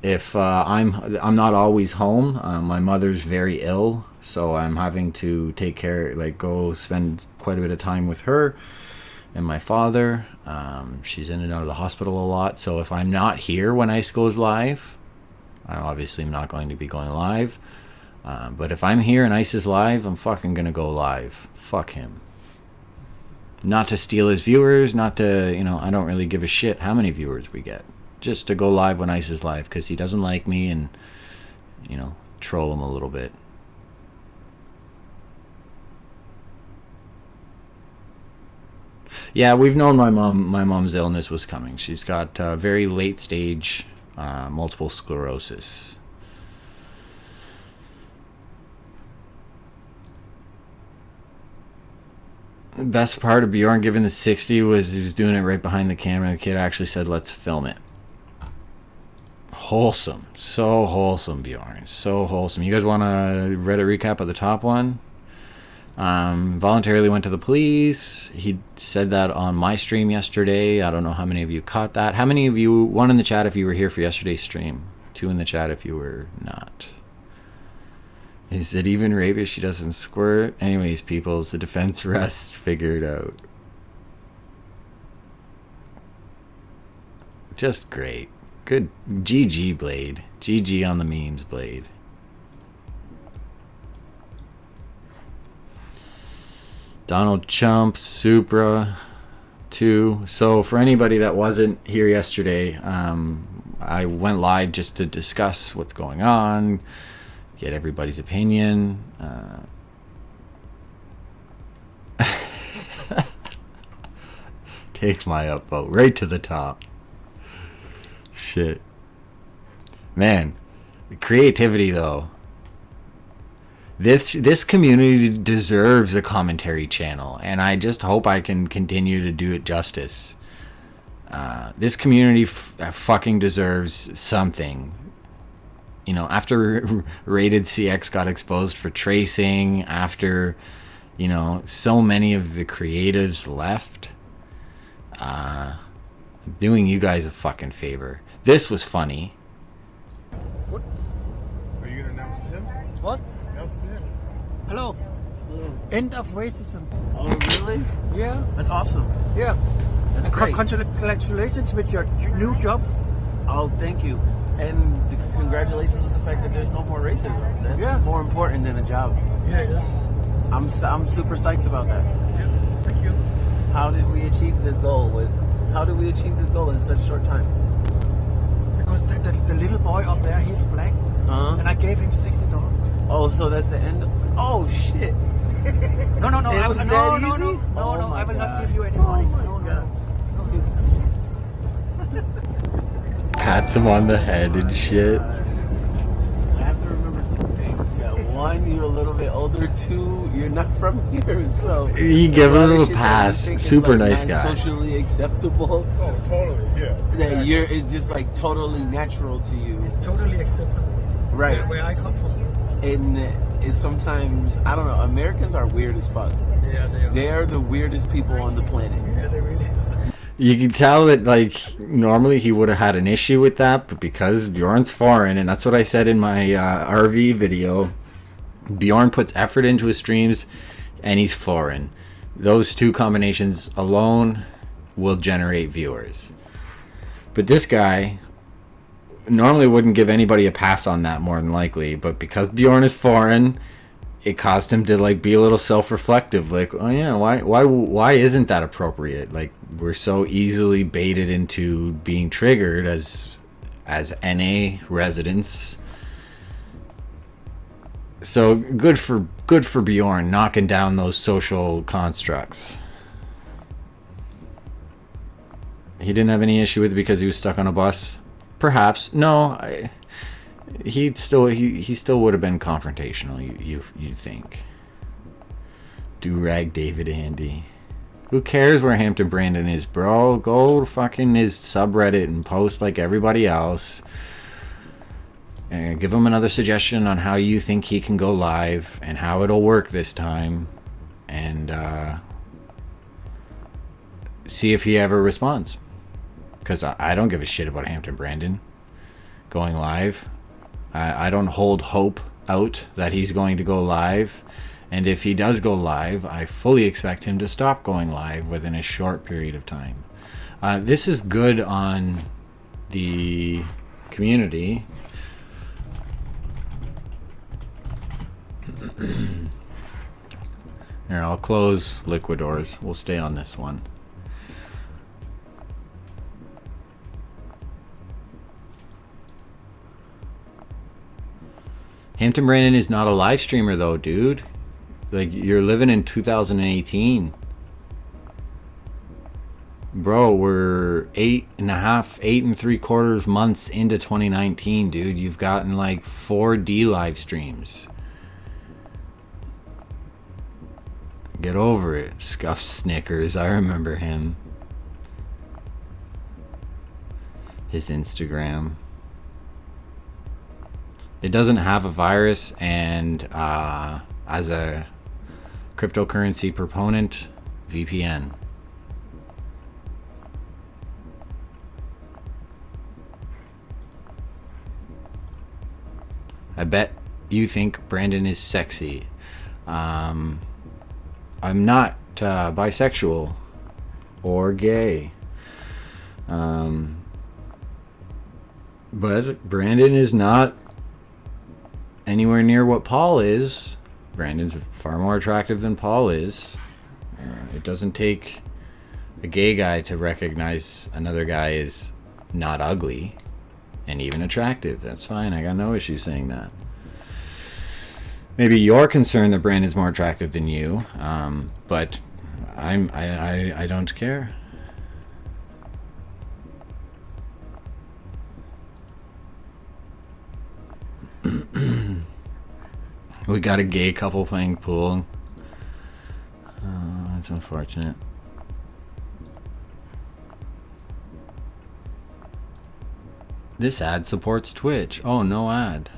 If I'm not always home, my mother's very ill, so I'm having to take care, like go spend quite a bit of time with her and my father. She's in and out of the hospital a lot, so if I'm not here when Ice goes live, I obviously am not going to be going live. But if I'm here and Ice is live, I'm fucking gonna go live. Fuck him. Not to steal his viewers, not to, I don't really give a shit how many viewers we get. Just to go live when Ice is live, because he doesn't like me, and, troll him a little bit. Yeah, we've known my mom's illness was coming. She's got very late stage multiple sclerosis. The best part of Bjorn giving the 60 was he was doing it right behind the camera. The kid actually said, "Let's film it." Wholesome. So wholesome, Bjorn. So wholesome. You guys want a Reddit recap of the top one? Voluntarily went to the police. He said that on my stream yesterday. I don't know how many of you caught that. How many of you, one in the chat if you were here for yesterday's stream, two in the chat if you were not. Is it even rape if she doesn't squirt? Anyways, peoples, the defense rests. Figure it out. Just great. Good. GG, Blade. GG on the memes, Blade. Donald Chump, Supra, 2. So for anybody that wasn't here yesterday, I went live just to discuss what's going on, get everybody's opinion. Take my upvote right to the top. Shit. Man, the creativity though. This community deserves a commentary channel, and I just hope I can continue to do it justice. This community fucking deserves something. After Rated CX got exposed for tracing, after, so many of the creatives left, doing you guys a fucking favor. This was funny. What? Are you gonna announce to him? What? Announce to him. Hello. End of racism. Oh, really? Yeah. That's awesome. Yeah. That's great. Congratulations with your new job. Oh, thank you. And congratulations on the fact that there's no more racism. That's more important than a job. Yeah. I'm super psyched about that. Yeah. Thank you. How did we achieve this goal? How did we achieve this goal in such a short time? Because the little boy up there, he's black, and I gave him $60. Oh, so that's the end. Oh shit! No. It was that easy? No. Oh my I will not God. give you any money. Oh my No. Pats him on the head and shit. I have to remember two things. Yeah, one, you're a little bit older. Two, you're not from here, so He gave a lot him of a shit that pass. you think is, Super like, nice not guy. Socially acceptable. Oh, totally. Yeah. That it's just like totally natural to you, It's totally acceptable. right? Where I come from. And it's sometimes, I don't know. Americans are weird as fuck. Yeah, they are. They are the weirdest people on the planet. Yeah, they really are. You can tell that, like, normally he would have had an issue with that, but because Bjorn's foreign, and that's what I said in my RV video, Bjorn puts effort into his streams, and he's foreign. Those two combinations alone will generate viewers. But this guy normally wouldn't give anybody a pass on that, more than likely. But because Bjorn is foreign, it caused him to like be a little self-reflective. Like, oh yeah, why isn't that appropriate? Like, we're so easily baited into being triggered as NA residents. So good for Bjorn knocking down those social constructs. He didn't have any issue with it because he was stuck on a bus. Perhaps no. He still would have been confrontational. You think? Do-rag David Andy. Who cares where Hampton Brandon is, bro? Go fucking his subreddit and post like everybody else. And give him another suggestion on how you think he can go live and how it'll work this time. And see if he ever responds. Because I don't give a shit about Hampton Brandon going live. I don't hold hope out that he's going to go live. And if he does go live, I fully expect him to stop going live within a short period of time. This is good on the community. Here, I'll close Liquidors. We'll stay on this one. Hampton Brandon is not a live streamer though, dude. Like, you're living in 2018. Bro, we're 8 3/4 months into 2019, dude. You've gotten like 4D live streams. Get over it. Scuff Snickers. I remember him. His Instagram. It doesn't have a virus, and as a cryptocurrency proponent, VPN. I bet you think Brandon is sexy. I'm not bisexual or gay. But Brandon is not anywhere near what Paul is. Brandon's far more attractive than Paul is. It doesn't take a gay guy to recognize another guy is not ugly and even attractive. That's fine. I got no issue saying that. Maybe you're concerned that Brandon's more attractive than you, but I don't care. We got a gay couple playing pool. That's unfortunate. This ad supports Twitch. Oh, no ad.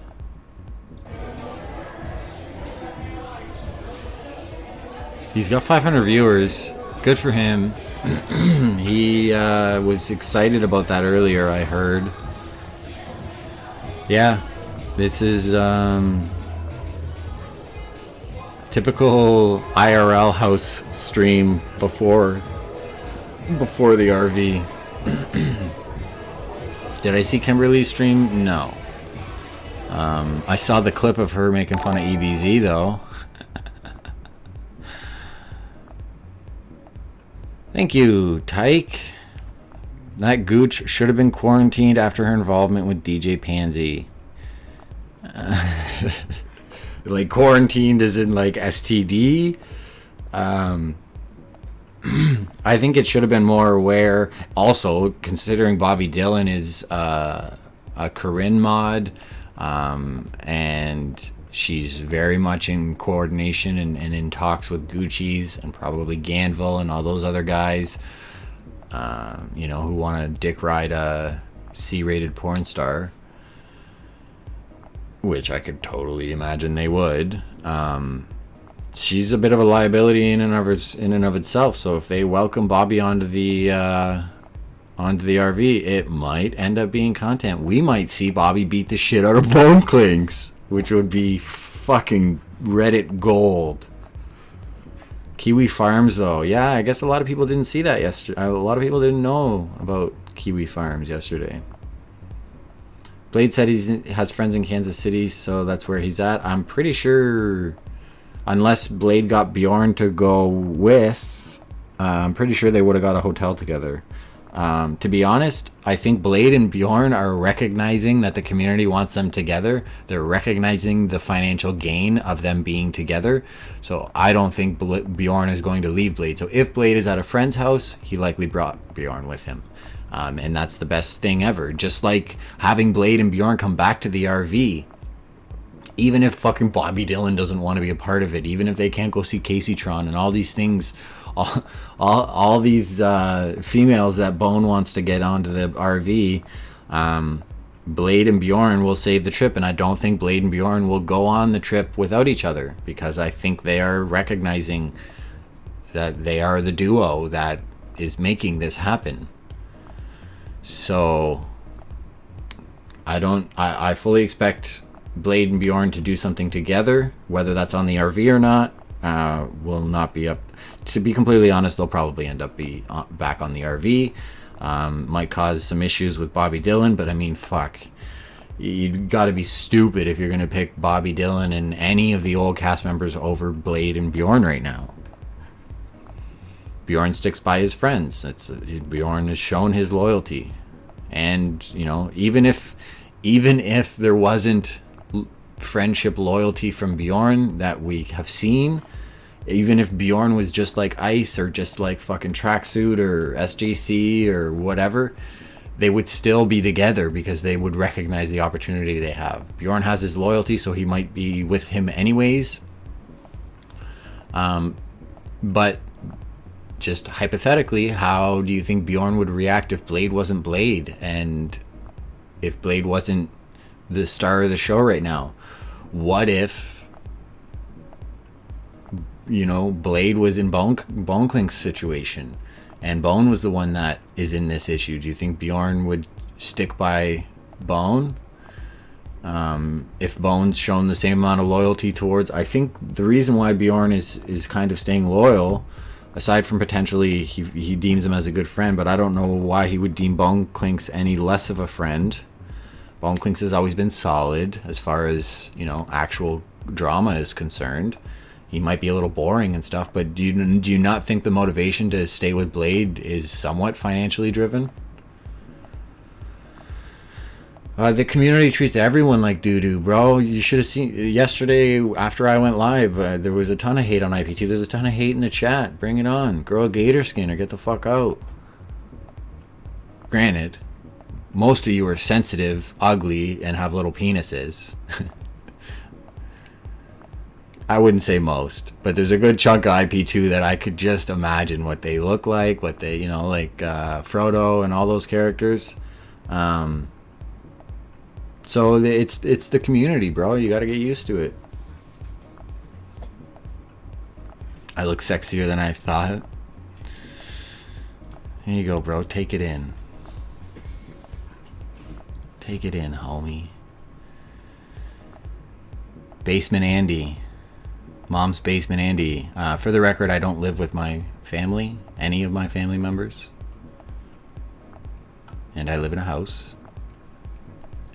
He's got 500 viewers. Good for him. He was excited about that earlier, I heard. Yeah, this is typical IRL house stream before the RV. Did I see Kimberly's stream? No. I saw the clip of her making fun of EBZ though. Thank you, Tyke. That gooch should have been quarantined after her involvement with DJ Pansy. Like quarantined as in like STD. I think it should have been more aware. Also, considering Bobby Dillon is a Corinne mod, and she's very much in coordination and in talks with Gucci's and probably Ganville and all those other guys, who want to dick ride a C-rated porn star, which I could totally imagine they would. She's a bit of a liability in and of itself. So if they welcome Bobby onto the RV, it might end up being content. We might see Bobby beat the shit out of Bone Clings, which would be fucking Reddit gold. Kiwi Farms, though. Yeah, I guess a lot of people didn't see that yesterday. A lot of people didn't know about Kiwi Farms yesterday. Blade said he has friends in Kansas City, so that's where he's at. I'm pretty sure, unless Blade got Bjorn to go with, I'm pretty sure they would have got a hotel together. To be honest, I think Blade and Bjorn are recognizing that the community wants them together. They're recognizing the financial gain of them being together. So I don't think Bjorn is going to leave Blade. So if Blade is at a friend's house, he likely brought Bjorn with him. And that's the best thing ever. Just like having Blade and Bjorn come back to the RV. Even if fucking Bobby Dylan doesn't want to be a part of it. Even if they can't go see Casey Tron and all these things. All these females that Bone wants to get onto the RV. Blade and Bjorn will save the trip. And I don't think Blade and Bjorn will go on the trip without each other. Because I think they are recognizing that they are the duo that is making this happen. So I fully expect Blade and Bjorn to do something together. Whether that's on the RV or not will not be up. To be completely honest, they'll probably end up back on the RV. Might cause some issues with Bobby Dylan, but I mean, fuck, you gotta be stupid if you're gonna pick Bobby Dylan and any of the old cast members over Blade and Bjorn right now. Bjorn sticks by his friends. Bjorn has shown his loyalty, and you know, even if there wasn't friendship loyalty from Bjorn that we have seen, even if Bjorn was just like Ice or just like fucking Tracksuit or SJC or whatever, they would still be together because they would recognize the opportunity they have. Bjorn has his loyalty, so he might be with him anyways. But just hypothetically, how do you think Bjorn would react if Blade wasn't Blade and if Blade wasn't the star of the show right now? What if, you know, Blade was in Bone Klink's situation and Bone was the one that is in this issue? Do you think Bjorn would stick by Bone? If Bone's shown the same amount of loyalty towards, I think the reason why Bjorn is kind of staying loyal, aside from potentially he deems him as a good friend, but I don't know why he would deem Bone Klinks any less of a friend. Bone Klinks has always been solid as far as, you know, actual drama is concerned. He might be a little boring and stuff, but do you not think the motivation to stay with Blade is somewhat financially driven? The community treats everyone like doo-doo, bro. You should have seen yesterday after I went live. There was a ton of hate on IP2. There's a ton of hate in the chat. Bring it on. Grow a gator skin or get the fuck out. Granted, most of you are sensitive, ugly, and have little penises. I wouldn't say most, but there's a good chunk of IP2 that I could just imagine what they look like, what they, you know, like Frodo and all those characters. So it's the community, bro. You got to get used to it. I look sexier than I thought. Here you go, bro. Take it in. Take it in, homie. Basement Andy. Mom's Basement Andy. For the record, I don't live with my family, any of my family members. And I live in a house.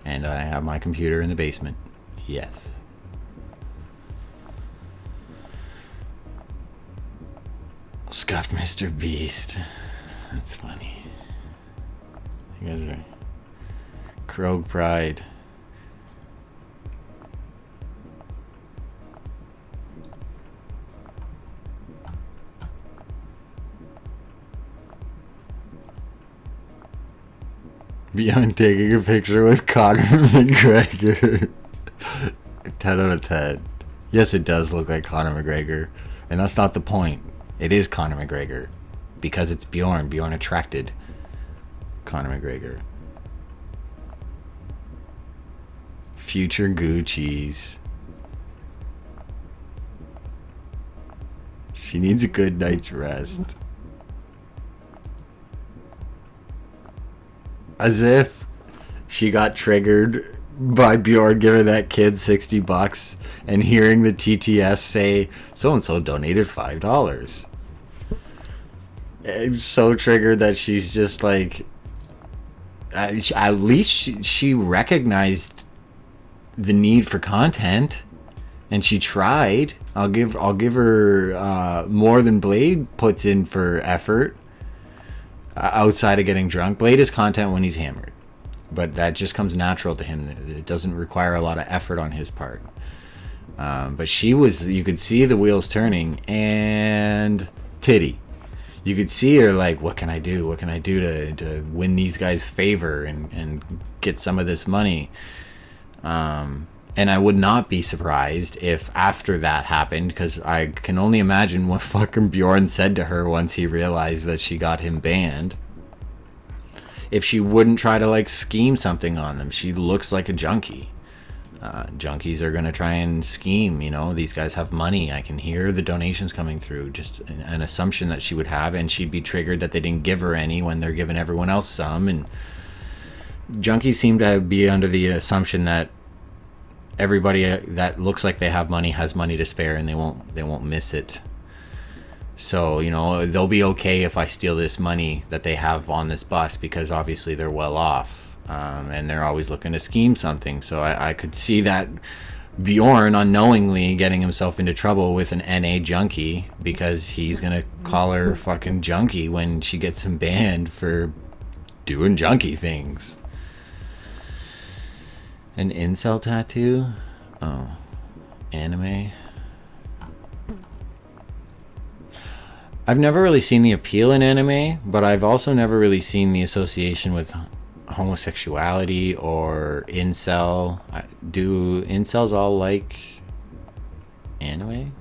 And I have my computer in the basement. Yes. Scuffed Mr. Beast. That's funny. You guys are... Krog Pride. Beyond taking a picture with Conor McGregor. 10 out of 10. Yes, it does look like Conor McGregor. And that's not the point. It is Conor McGregor. Because it's Bjorn. Bjorn attracted Conor McGregor. Future Gucci's. She needs a good night's rest. As if she got triggered by Bjorn giving that kid $60 and hearing the TTS say, so-and-so donated $5. I'm so triggered that she's just like, at least she recognized the need for content, and she tried. I'll give her more than Blade puts in for effort outside of getting drunk. Blade is content when he's hammered, but that just comes natural to him. It doesn't require a lot of effort on his part. But she was, you could see the wheels turning, and titty. You could see her like, what can I do? What can I do to win these guys' favor and get some of this money? And I would not be surprised if after that happened, because I can only imagine what fucking Bjorn said to her once he realized that she got him banned. If she wouldn't try to like scheme something on them. She looks like a junkie. Junkies are going to try and scheme, you know, these guys have money. I can hear the donations coming through, just an assumption that she would have, and she'd be triggered that they didn't give her any when they're giving everyone else some. And junkies seem to be under the assumption that everybody that looks like they have money has money to spare, and they won't miss it. So, you know, they'll be okay if I steal this money that they have on this bus, because obviously they're well off. And they're always looking to scheme something. So I could see that Bjorn unknowingly getting himself into trouble with an NA junkie, because he's going to call her fucking junkie when she gets him banned for doing junkie things. An incel tattoo? Oh. Anime? I've never really seen the appeal in anime, but I've also never really seen the association with homosexuality or incel. Do incels all like anime?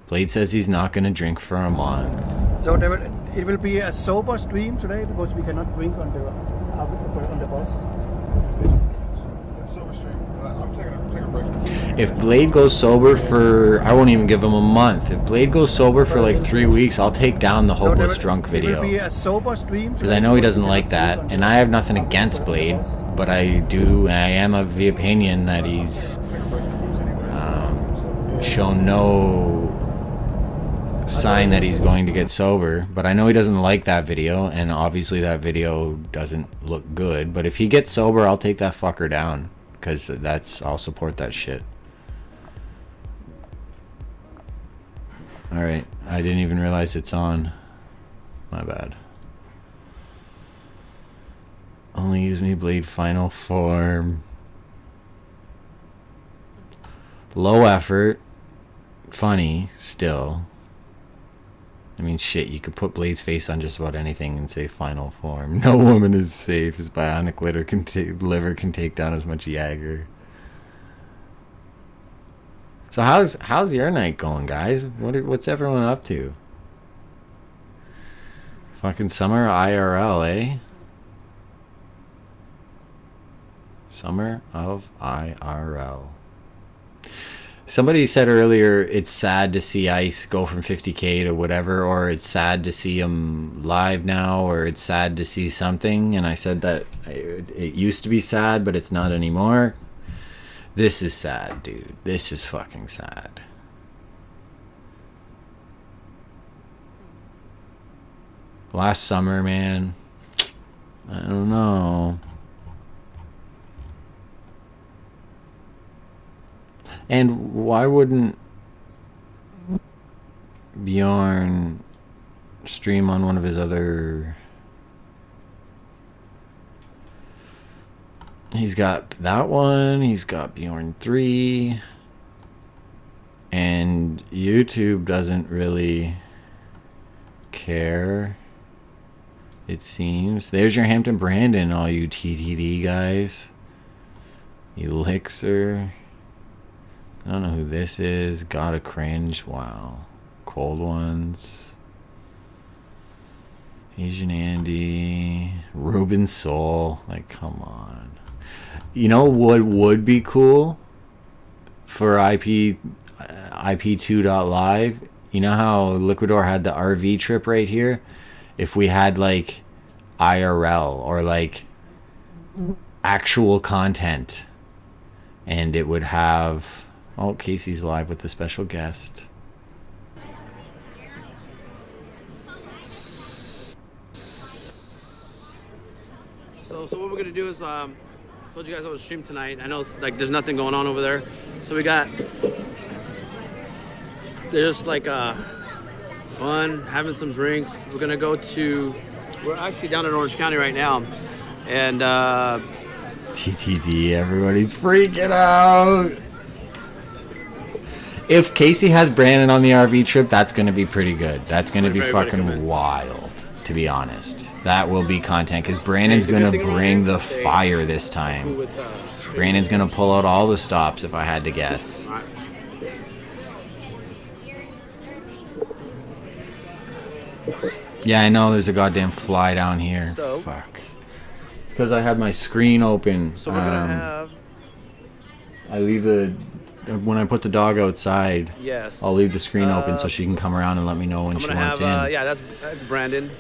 Blade says he's not going to drink for a month. So it will be a sober stream today, because we cannot drink on the bus. Sober stream. I'm taking a break. If Blade goes sober for, I won't even give him a month. If Blade goes sober for like 3 weeks, I'll take down the hopeless drunk video. Because I know he doesn't like that, and I have nothing against Blade, but I am of the opinion that he's shown no sign that he's going to get sober. But I know he doesn't like that video, and obviously that video doesn't look good. But if he gets sober, I'll take that fucker down, because I'll support that shit. Alright, I didn't even realize it's on. My bad. Only use me Blade final form. Low effort. Funny, still. I mean, shit, you could put Blade's face on just about anything and say final form. No woman is safe. His bionic liver can take down as much Jagger. So how's your night going, guys? What's everyone up to? Fucking summer IRL, eh? Summer of IRL. Somebody said earlier it's sad to see Ice go from 50K to whatever, or it's sad to see him live now, or it's sad to see something. And I said that it used to be sad, but it's not anymore. This is sad, dude. This is fucking sad. Last summer, man. I don't know. And why wouldn't Bjorn stream on one of his other... He's got that one, he's got Bjorn 3, and YouTube doesn't really care, it seems. There's your Hampton Brandon, all you TTD guys. Elixir. I don't know who this is. Gotta cringe. Wow. Cold ones. Asian Andy. Ruben Soul. Like, come on. You know what would be cool for IP2.live? You know how Liquidor had the RV trip right here? If we had like IRL or like actual content, and it would have... Oh, Casey's live with the special guest. So what we're gonna do is told you guys I was stream tonight. I know like there's nothing going on over there, so we got there's like fun having some drinks. We're gonna go to. We're actually down in Orange County right now, and TTD, everybody's freaking out. If Casey has Brandon on the RV trip, that's going to be pretty good. That's going to be fucking wild, to be honest. That will be content, because Brandon's going to bring the fire this time. Brandon's going to pull out all the stops, if I had to guess. Yeah, I know there's a goddamn fly down here. So, fuck. It's because I had my screen open. So we're going to have... I leave the... When I put the dog outside, yes, I'll leave the screen open so she can come around and let me know when she wants in. Yeah, that's Brandon.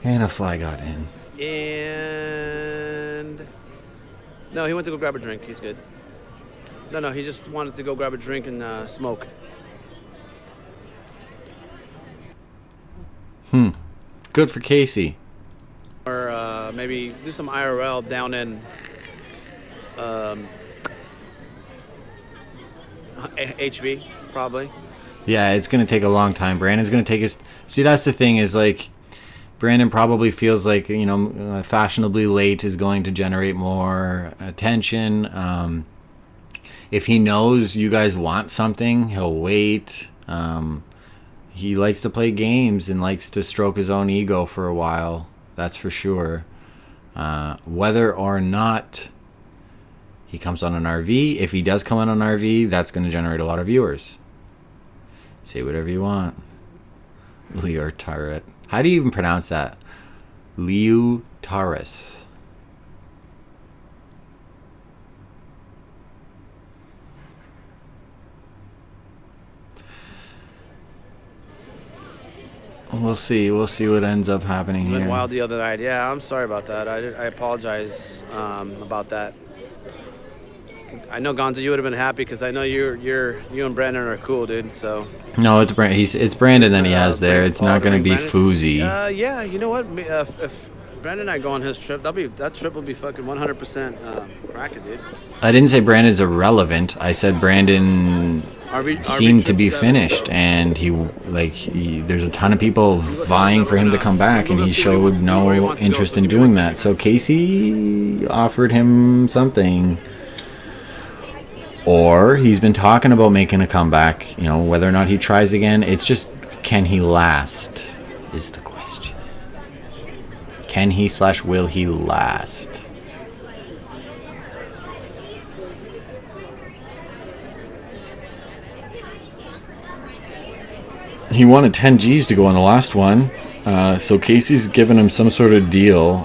And a fly got in. And... No, he went to go grab a drink. He's good. No, he just wanted to go grab a drink and smoke. Good for Casey. Or maybe do some IRL down in HB, probably. Yeah, it's going to take a long time. Brandon's going to take his... See, that's the thing is, like, Brandon probably feels like, you know, fashionably late is going to generate more attention. If he knows you guys want something, he'll wait. He likes to play games and likes to stroke his own ego for a while. That's for sure. Whether or not he comes on an RV, if he does come on an RV, that's going to generate a lot of viewers. Say whatever you want. Leotaris. How do you even pronounce that? Leotaris. We'll see. We'll see what ends up happening here. Went wild the other night. Yeah, I'm sorry about that. I apologize about that. I know Gonzo, you would have been happy because I know you and Brandon are cool, dude. So no, it's it's Brandon that he has there. It's not going to be Fousey. Yeah, you know what? If Brandon and I go on his trip, that trip will be fucking 100% cracking, dude. I didn't say Brandon's irrelevant. I said Brandon seemed to be finished, and there's a ton of people vying for him to come back, and he showed no interest in doing that. So Casey offered him something. Or he's been talking about making a comeback, you know, whether or not he tries again. It's just, can he last is the question. Can he / will he last? He wanted 10 G's to go on the last one. So Casey's given him some sort of deal.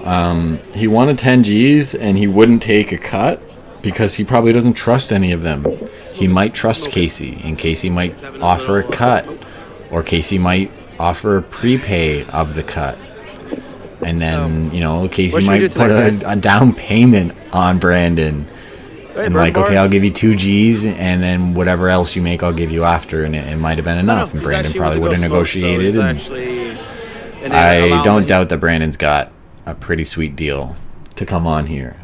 He wanted 10 G's and he wouldn't take a cut, because he probably doesn't trust any of them. He might trust Casey, and Casey might offer a cut, or Casey might offer a prepay of the cut. And then, you know, Casey might put a down payment on Brandon. And like, okay, I'll give you 2 G's, and then whatever else you make, I'll give you after. And it might have been enough. And Brandon probably would have negotiated. And I don't doubt that Brandon's got a pretty sweet deal to come on here.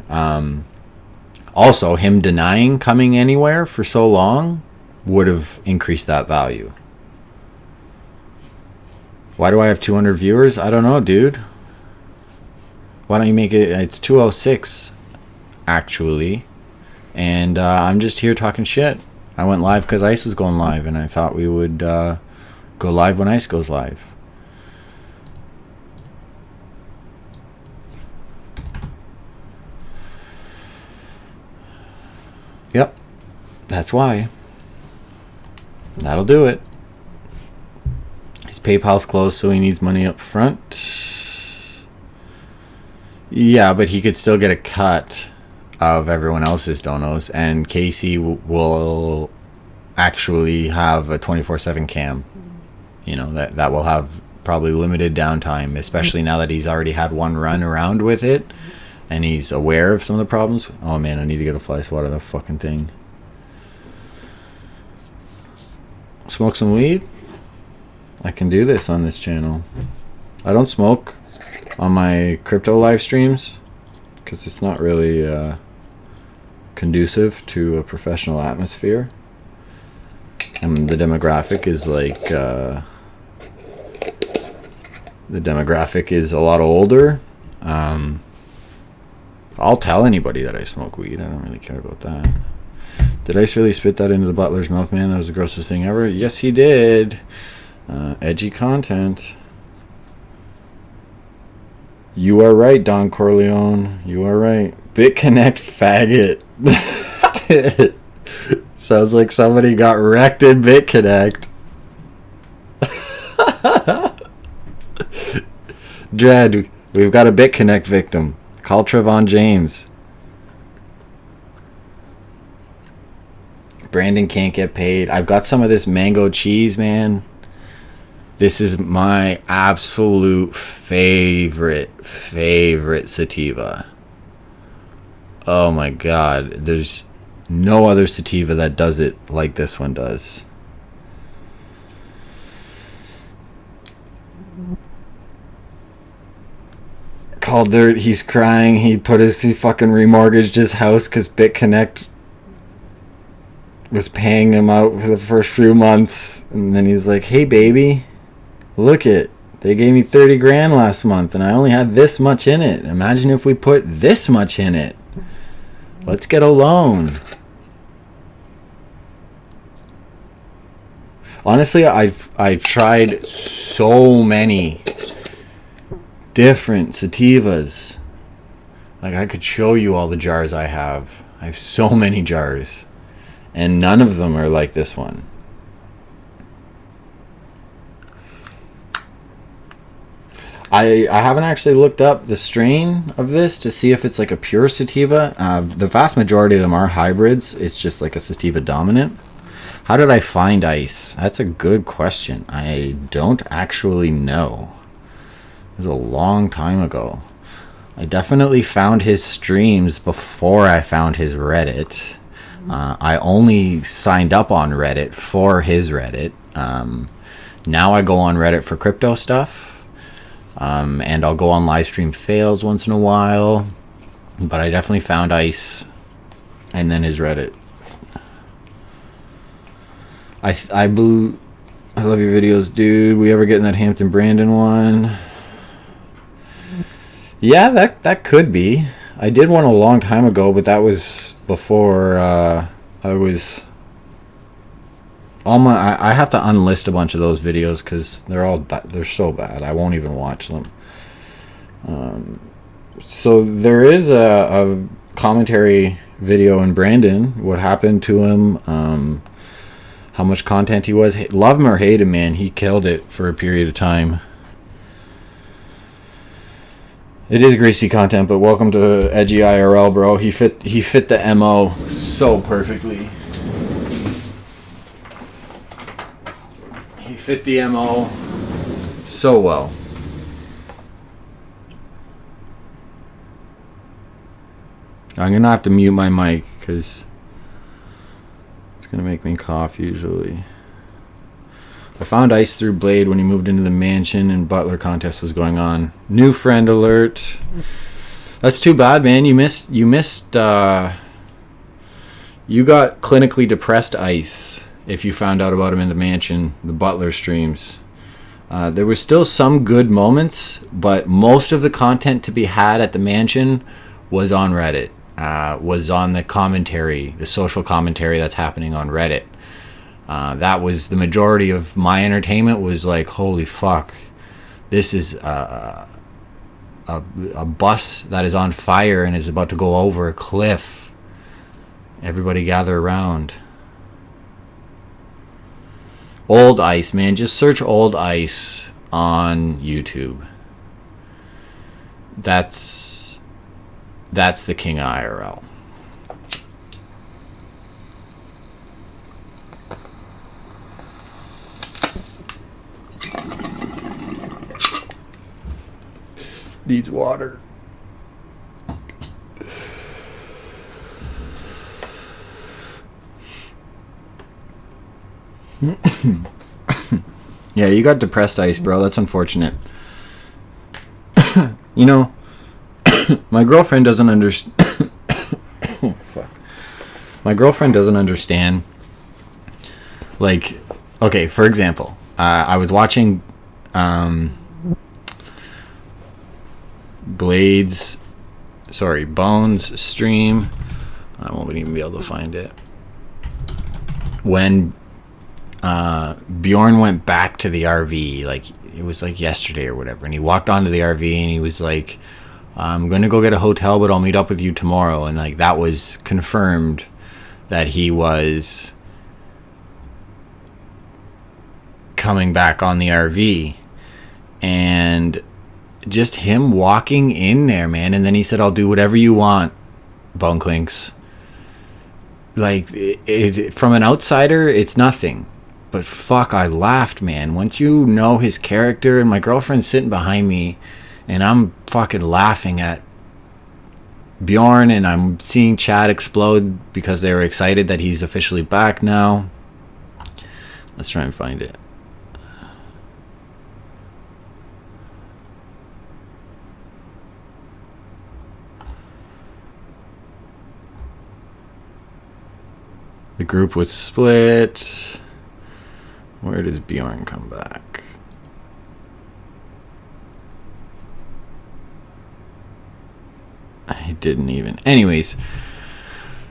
Also, him denying coming anywhere for so long would have increased that value. Why do I have 200 viewers? I don't know, dude. Why don't you make it... It's 206, actually. And I'm just here talking shit. I went live because Ice was going live, and I thought we would go live when Ice goes live. Yep, that's why. That'll do it. His PayPal's closed, so he needs money up front. Yeah, but he could still get a cut of everyone else's donos, and Casey will actually have a 24/7 cam. You know, that will have probably limited downtime, especially now that he's already had one run around with it. And he's aware of some of the problems. Oh man, I need to get a fly swatter the fucking thing. Smoke some weed? I can do this on this channel. I don't smoke on my crypto live streams because it's not really conducive to a professional atmosphere. And the demographic is like the demographic is a lot older. I'll tell anybody that I smoke weed. I don't really care about that. Did Ice really spit that into the butler's mouth, man? That was the grossest thing ever. Yes, he did. Edgy content. You are right, Don Corleone. You are right. BitConnect faggot. Sounds like somebody got wrecked in BitConnect. Dread, we've got a BitConnect victim. Call Trevon James. Brandon can't get paid. I've got some of this mango cheese, man. This is my absolute favorite sativa. Oh my god. There's no other sativa that does it like this one does. Called Dirt, he's crying. He fucking remortgaged his house because BitConnect was paying him out for the first few months. And then he's like, hey baby, look it. They gave me 30 grand last month and I only had this much in it. Imagine if we put this much in it. Let's get a loan. Honestly, I've tried so many different sativas. Like, I could show you all the jars I have. I have so many jars. And none of them are like this one. I haven't actually looked up the strain of this to see if it's like a pure sativa. The vast majority of them are hybrids. It's just like a sativa dominant. How did I find Ice? That's a good question. I don't actually know. It was a long time ago. I definitely found his streams before I found his Reddit. I only signed up on Reddit for his Reddit. Now I go on Reddit for crypto stuff. And I'll go on livestream fails once in a while. But I definitely found Ice and then his Reddit. I love your videos, dude. We ever getting that Hampton Brandon one? Yeah, that could be. I did one a long time ago, but that was before I was all my. I have to unlist a bunch of those videos because they're so bad. I won't even watch them. So there is a commentary video in Brandon. What happened to him? How much content he was. Love him or hate him, man. He killed it for a period of time. It is greasy content, but welcome to Edgy IRL, bro. He fit the MO so perfectly. He fit the MO so well. I'm gonna have to mute my mic because it's gonna make me cough usually. I found Ice through Blade when he moved into the mansion and Butler contest was going on. New friend alert. That's too bad, man. You got clinically depressed Ice if you found out about him in the mansion, the Butler streams. There was still some good moments, but most of the content to be had at the mansion was on Reddit. Was on the commentary, the social commentary that's happening on Reddit. That was the majority of my entertainment. Was like, holy fuck, this is a bus that is on fire and is about to go over a cliff. Everybody gather around. Old Ice, man. Just search Old Ice on YouTube. That's the king of IRL. Needs water. Yeah, you got depressed, Ice, bro. That's unfortunate. You know, my girlfriend doesn't understand. Oh, fuck. My girlfriend doesn't understand. Like, okay, for example, I was watching Bones stream. I won't even be able to find it. When Bjorn went back to the RV, like it was like yesterday or whatever, and he walked onto the RV and he was like, I'm gonna go get a hotel, but I'll meet up with you tomorrow. And like that was confirmed that he was coming back on the RV. And just him walking in there, man, and then he said, I'll do whatever you want, Boneklinks. Like from an outsider, it's nothing, but fuck, I laughed, man. Once you know his character, and my girlfriend's sitting behind me and I'm fucking laughing at Bjorn, and I'm seeing Chad explode because they were excited that he's officially back now. Let's try and find it. The group was split. Where does Bjorn come back? I didn't even. Anyways.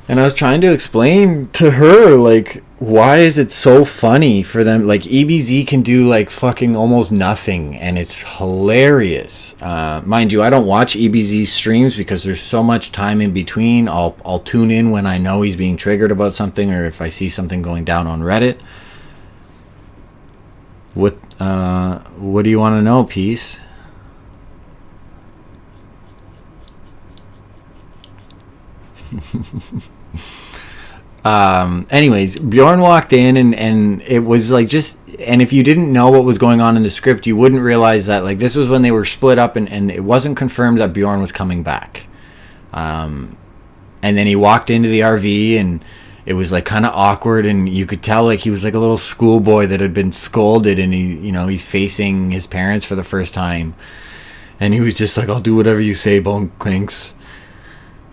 And I was trying to explain to her, like, why is it so funny for them? Like, EBZ can do, like, fucking almost nothing, and it's hilarious. Mind you, I don't watch EBZ streams because there's so much time in between. I'll tune in when I know he's being triggered about something, or if I see something going down on Reddit. What do you want to know, Peace? Anyways, Bjorn walked in and it was like just, and if you didn't know what was going on in the script, you wouldn't realize that, like, this was when they were split up and it wasn't confirmed that Bjorn was coming back. And then he walked into the RV and it was like kind of awkward, and you could tell like he was like a little schoolboy that had been scolded, and he's facing his parents for the first time, and he was just like, I'll do whatever you say, Boneklinks.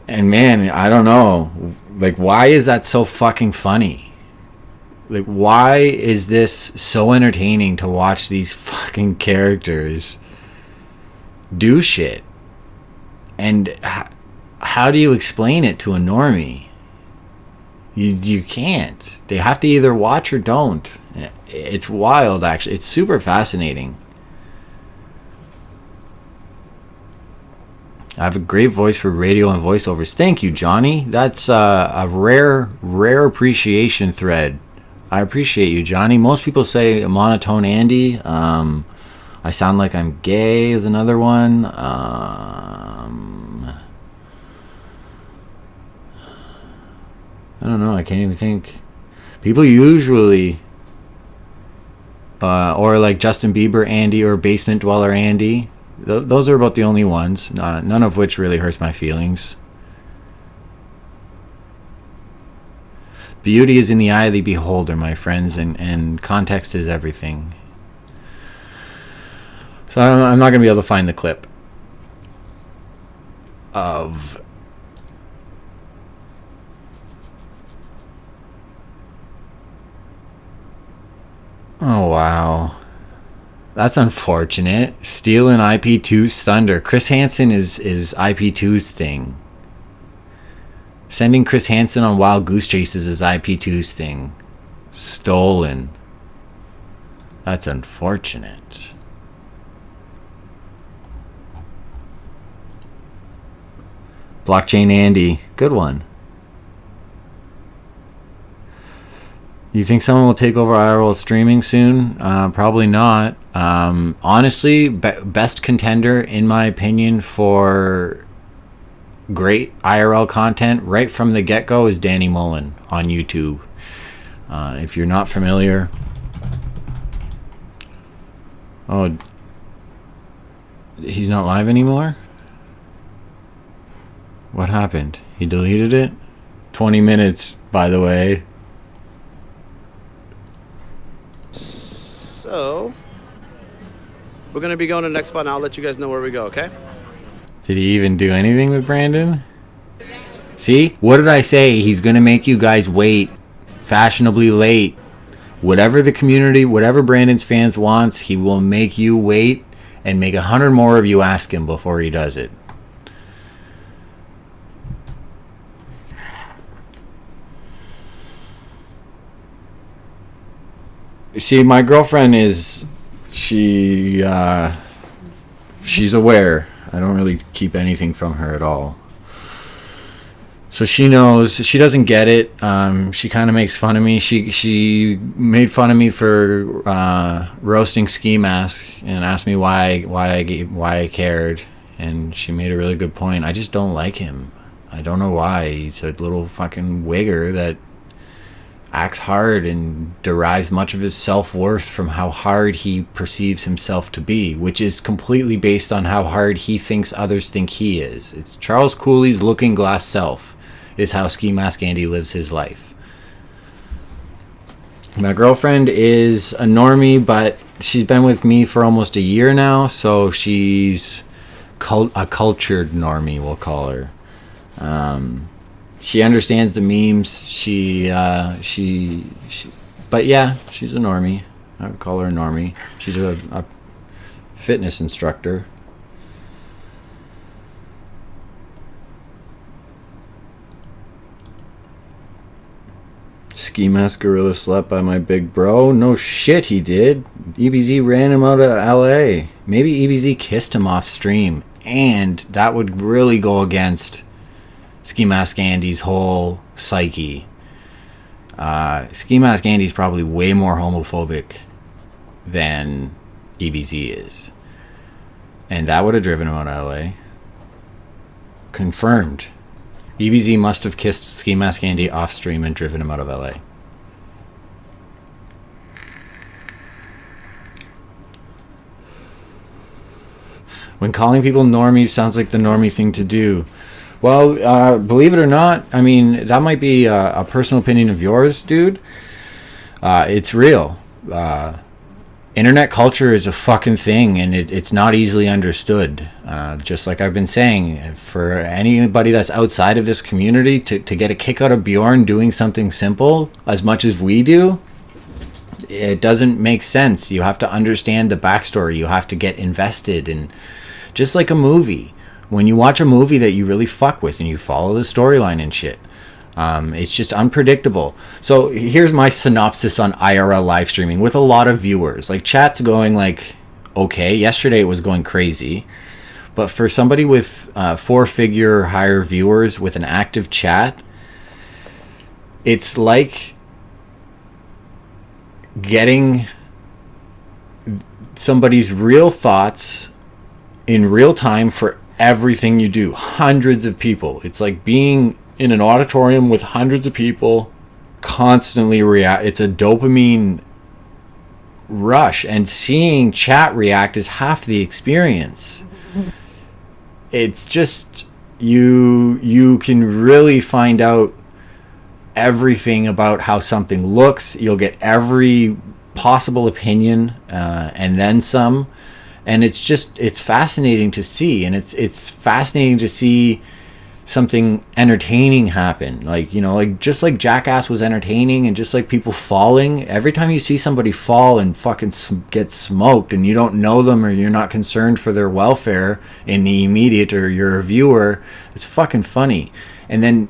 And man, I don't know, like, why is that so fucking funny? Like, why is this so entertaining to watch these fucking characters do shit? And how do you explain it to a normie? You can't. They have to either watch or don't. It's wild, actually. It's super fascinating. I have a great voice for radio and voiceovers. Thank you, Johnny. That's a rare appreciation thread. I appreciate you, Johnny. Most people say monotone Andy. I sound like I'm gay is another one. I don't know. I can't even think. People usually, or like Justin Bieber Andy or Basement Dweller Andy. Those are about the only ones. None of which really hurts my feelings. Beauty is in the eye of the beholder, my friends, and context is everything. So I'm not going to be able to find the clip of... Oh, wow. That's unfortunate. Stealing IP2's thunder. Chris Hansen is IP2's thing. Sending Chris Hansen on wild goose chases is IP2's thing. Stolen. That's unfortunate. Blockchain Andy. Good one. You think someone will take over IRL streaming soon? Probably not. Honestly, best contender, in my opinion, for great IRL content right from the get-go is Danny Mullen on YouTube. If you're not familiar... Oh, he's not live anymore? What happened? He deleted it? 20 minutes, by the way. So, we're going to be going to the next spot, and I'll let you guys know where we go, okay? Did he even do anything with Brandon? See? What did I say? He's going to make you guys wait. Fashionably late. Whatever the community, whatever Brandon's fans wants, he will make you wait and make 100 more of you ask him before he does it. See, my girlfriend is, she's aware. I don't really keep anything from her at all. So she knows. She doesn't get it. She kind of makes fun of me. She made fun of me for roasting Ski Mask and asked me why I cared. And she made a really good point. I just don't like him. I don't know why. He's a little fucking wigger that acts hard and derives much of his self-worth from how hard he perceives himself to be, which is completely based on how hard he thinks others think he is. It's Charles Cooley's looking glass self is how Ski Mask Andy lives his life. My girlfriend is a normie, but she's been with me for almost a year now, so she's a cultured normie, we'll call her. She understands the memes. But yeah, she's a normie. I would call her a normie. She's a fitness instructor. Ski Mask Gorilla slept by my big bro. No shit, he did. EBZ ran him out of LA. Maybe EBZ kissed him off stream, and that would really go against Ski Mask Andy's whole psyche. Ski Mask Andy's probably way more homophobic than EBZ is. And that would have driven him out of LA. Confirmed. EBZ must have kissed Ski Mask Andy off stream and driven him out of LA. When calling people normies sounds like the normie thing to do. Well, believe it or not, I mean, that might be a personal opinion of yours, dude. It's real. Internet culture is a fucking thing, and it's not easily understood. Just like I've been saying, for anybody that's outside of this community, to get a kick out of Bjorn doing something simple as much as we do, it doesn't make sense. You have to understand the backstory. You have to get invested in, just like a movie. When you watch a movie that you really fuck with and you follow the storyline and shit, it's just unpredictable. So here's my synopsis on IRL live streaming with a lot of viewers. Like, chat's going like, okay, yesterday it was going crazy. But for somebody with 4-figure higher viewers with an active chat, it's like getting somebody's real thoughts in real time for everything you do. Hundreds of people. It's like being in an auditorium with hundreds of people constantly react. It's a dopamine rush, and seeing chat react is half the experience. It's just you can really find out everything about how something looks. You'll get every possible opinion and then some. And it's fascinating to see, and it's fascinating to see something entertaining happen. Like, you know, like just like Jackass was entertaining, and just like people falling. Every time you see somebody fall and fucking get smoked, and you don't know them or you're not concerned for their welfare in the immediate, or you're a viewer, it's fucking funny. And then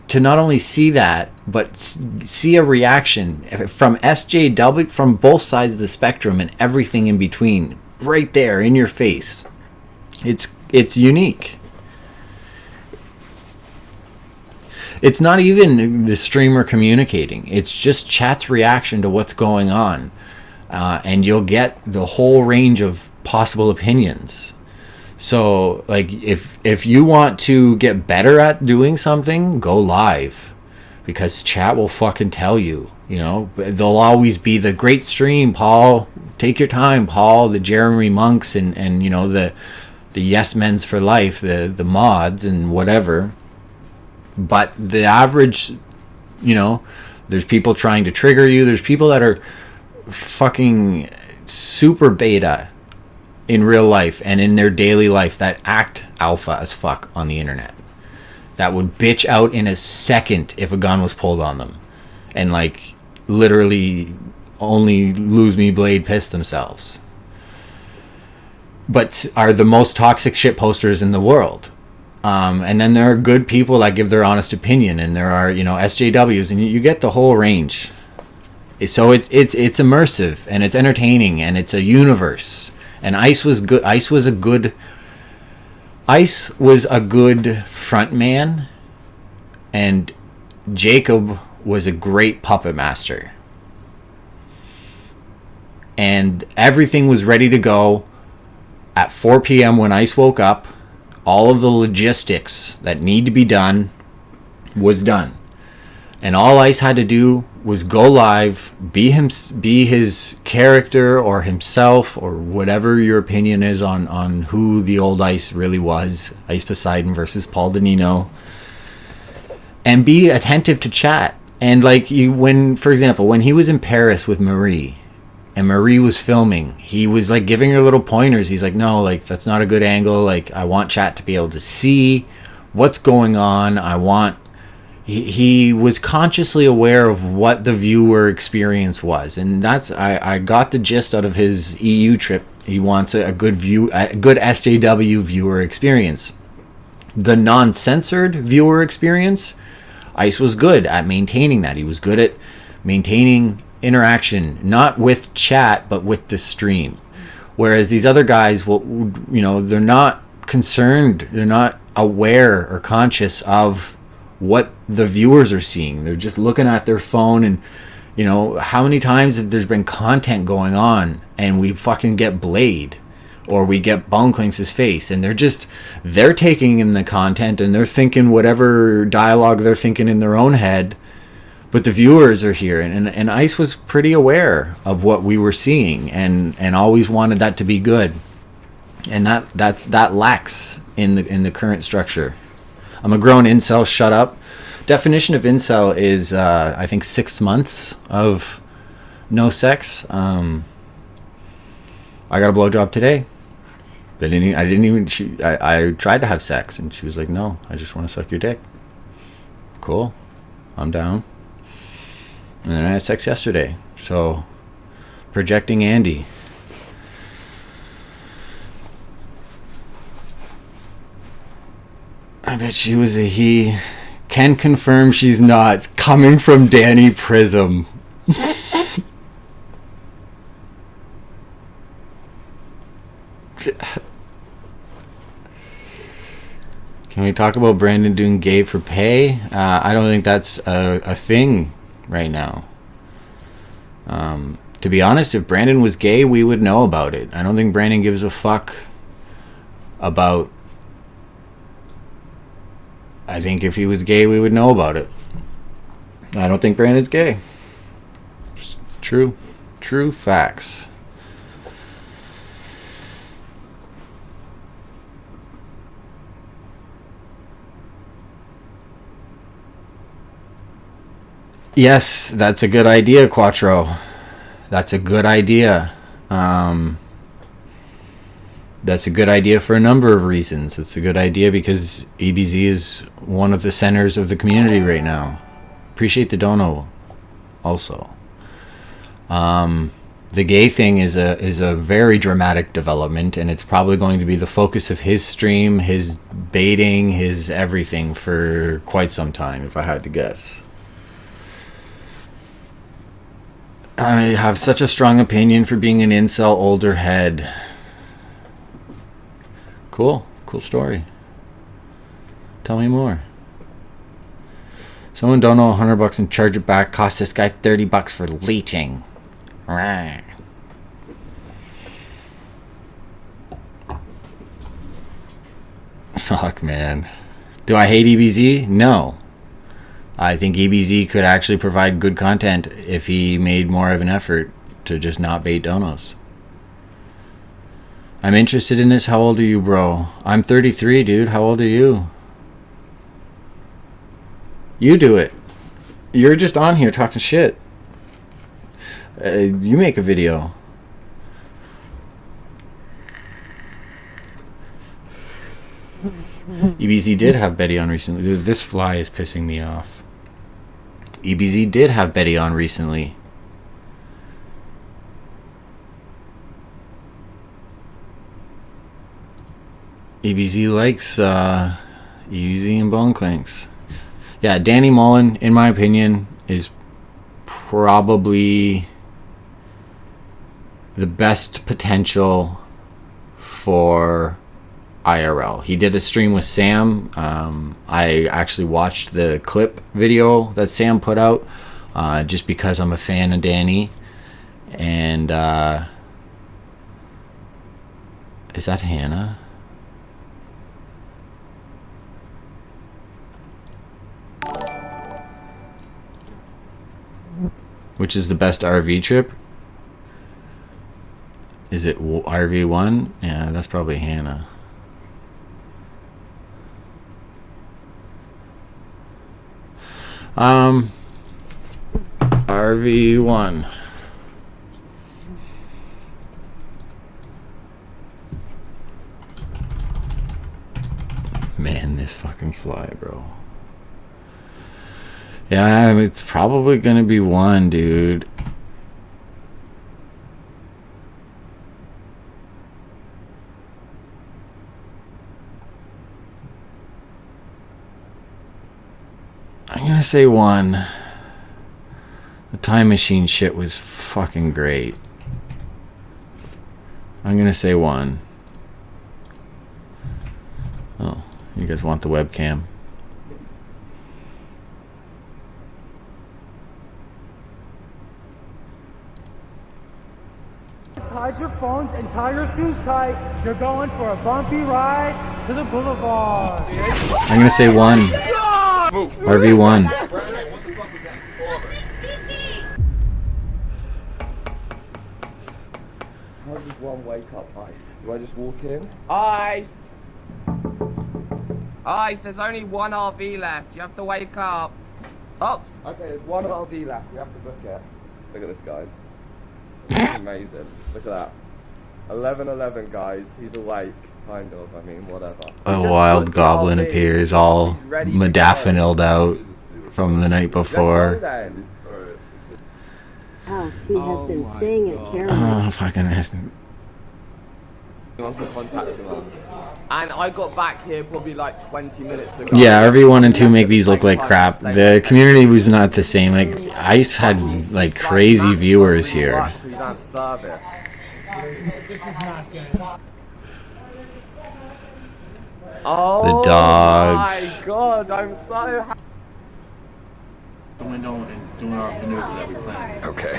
to not only see that, but see a reaction from SJW, from both sides of the spectrum and everything in between, right there in your face. It's unique. It's not even the streamer communicating. It's just chat's reaction to what's going on. And you'll get the whole range of possible opinions. So, like, if you want to get better at doing something, go live. Because chat will fucking tell you. You know, they'll always be the great stream, Paul. Take your time, Paul. The Jeremy Monks and you know, the yes men's for life, the mods and whatever. But the average, you know, there's people trying to trigger you. There's people that are fucking super beta in real life and in their daily life that act alpha as fuck on the internet, that would bitch out in a second if a gun was pulled on them, and like literally only lose me blade piss themselves, but are the most toxic shit posters in the world. And then there are good people that give their honest opinion, and there are, you know, SJWs, and you get the whole range. So it's immersive, and it's entertaining, and it's a universe. And Ice was good. Ice was a good front man, and Jacob was a great puppet master. And everything was ready to go at 4 p.m. when Ice woke up. All of the logistics that need to be done was done. And all Ice had to do was go live, be his character or himself or whatever your opinion is on who the old Ice really was, Ice Poseidon versus Paul Danino, and be attentive to chat. And like for example, when he was in Paris with Marie, and Marie was filming, he was like giving her little pointers. He's like, no, like that's not a good angle. Like I want chat to be able to see what's going on. He was consciously aware of what the viewer experience was. And that's, I got the gist out of his EU trip. He wants a good SJW viewer experience. The non-censored viewer experience, Ice was good at maintaining that. He was good at maintaining interaction, not with chat but with the stream, whereas these other guys will, you know, they're not concerned, they're not aware or conscious of what the viewers are seeing. They're just looking at their phone, and you know, how many times have there's been content going on and we fucking get Blade or we get Bone Clinks' face, and they're taking in the content and they're thinking whatever dialogue they're thinking in their own head, but the viewers are here, and Ice was pretty aware of what we were seeing, and always wanted that to be good, and that lacks in the current structure. I'm a grown incel. Shut up. Definition of incel is I think 6 months of no sex. I got a blowjob today. I tried to have sex, and she was like, "No, I just want to suck your dick." Cool, I'm down. And then I had sex yesterday. So, projecting Andy. I bet she was a he. Can confirm she's not. Coming from Danny Prism. Can we talk about Brandon doing gay for pay? I don't think that's a thing right now. To be honest, if Brandon was gay, we would know about it. I don't think Brandon gives a fuck about... I think if he was gay, we would know about it. I don't think Brandon's gay. Just true facts. Yes, that's a good idea, Quattro. That's a good idea. That's a good idea for a number of reasons. It's a good idea because EBZ is one of the centers of the community right now. Appreciate the dono also. The gay thing is a very dramatic development, and it's probably going to be the focus of his stream, his baiting, his everything for quite some time, if I had to guess. I have such a strong opinion for being an incel older head. Cool story. Tell me more. Someone don't know $100 and charge it back. Cost this guy $30 for leeching. Fuck, man. Do I hate EBZ? No. I think EBZ could actually provide good content if he made more of an effort to just not bait donos. I'm interested in this. How old are you, bro? I'm 33, dude. How old are you? You do it. You're just on here talking shit. You make a video. EBZ did have Betty on recently. Dude, this fly is pissing me off. EBZ did have Betty on recently. EBZ likes EBZ and Bone Clinks. Yeah, Danny Mullen, in my opinion, is probably the best potential for IRL. He did a stream with Sam. I actually watched the clip video that Sam put out just because I'm a fan of Danny. And is that Hannah? Which is the best RV trip? Is it RV1? Yeah, that's probably Hannah. RV1. Man, this fucking fly, bro. Yeah, it's probably gonna be 1, dude. I'm gonna say 1. The time machine shit was fucking great. I'm gonna say 1. Oh, you guys want the webcam? Hide your phones and tie your shoes tight. You're going for a bumpy ride to the boulevard. I'm gonna say 1. RV1. How does one wake up, Ice? Do I just walk in? Ice! Ice, there's only one RV left. You have to wake up. Oh! Okay, there's one RV left. We have to book it. Look at this, guys. This is amazing. Look at that. 11:11, guys. He's awake. Kind of, I mean, whatever. A wild goblin appears, all modafiniled out from the night before. House. He has been staying at Caroline. Oh, fucking. And I got back here probably like 20 minutes ago. Yeah, RV1 and 2 make these look like crap. The community was not the same. Like, Ice had like crazy viewers here. Oh, the dogs. my God, I'm so happy. The window and doing our maneuver that we planned. Okay.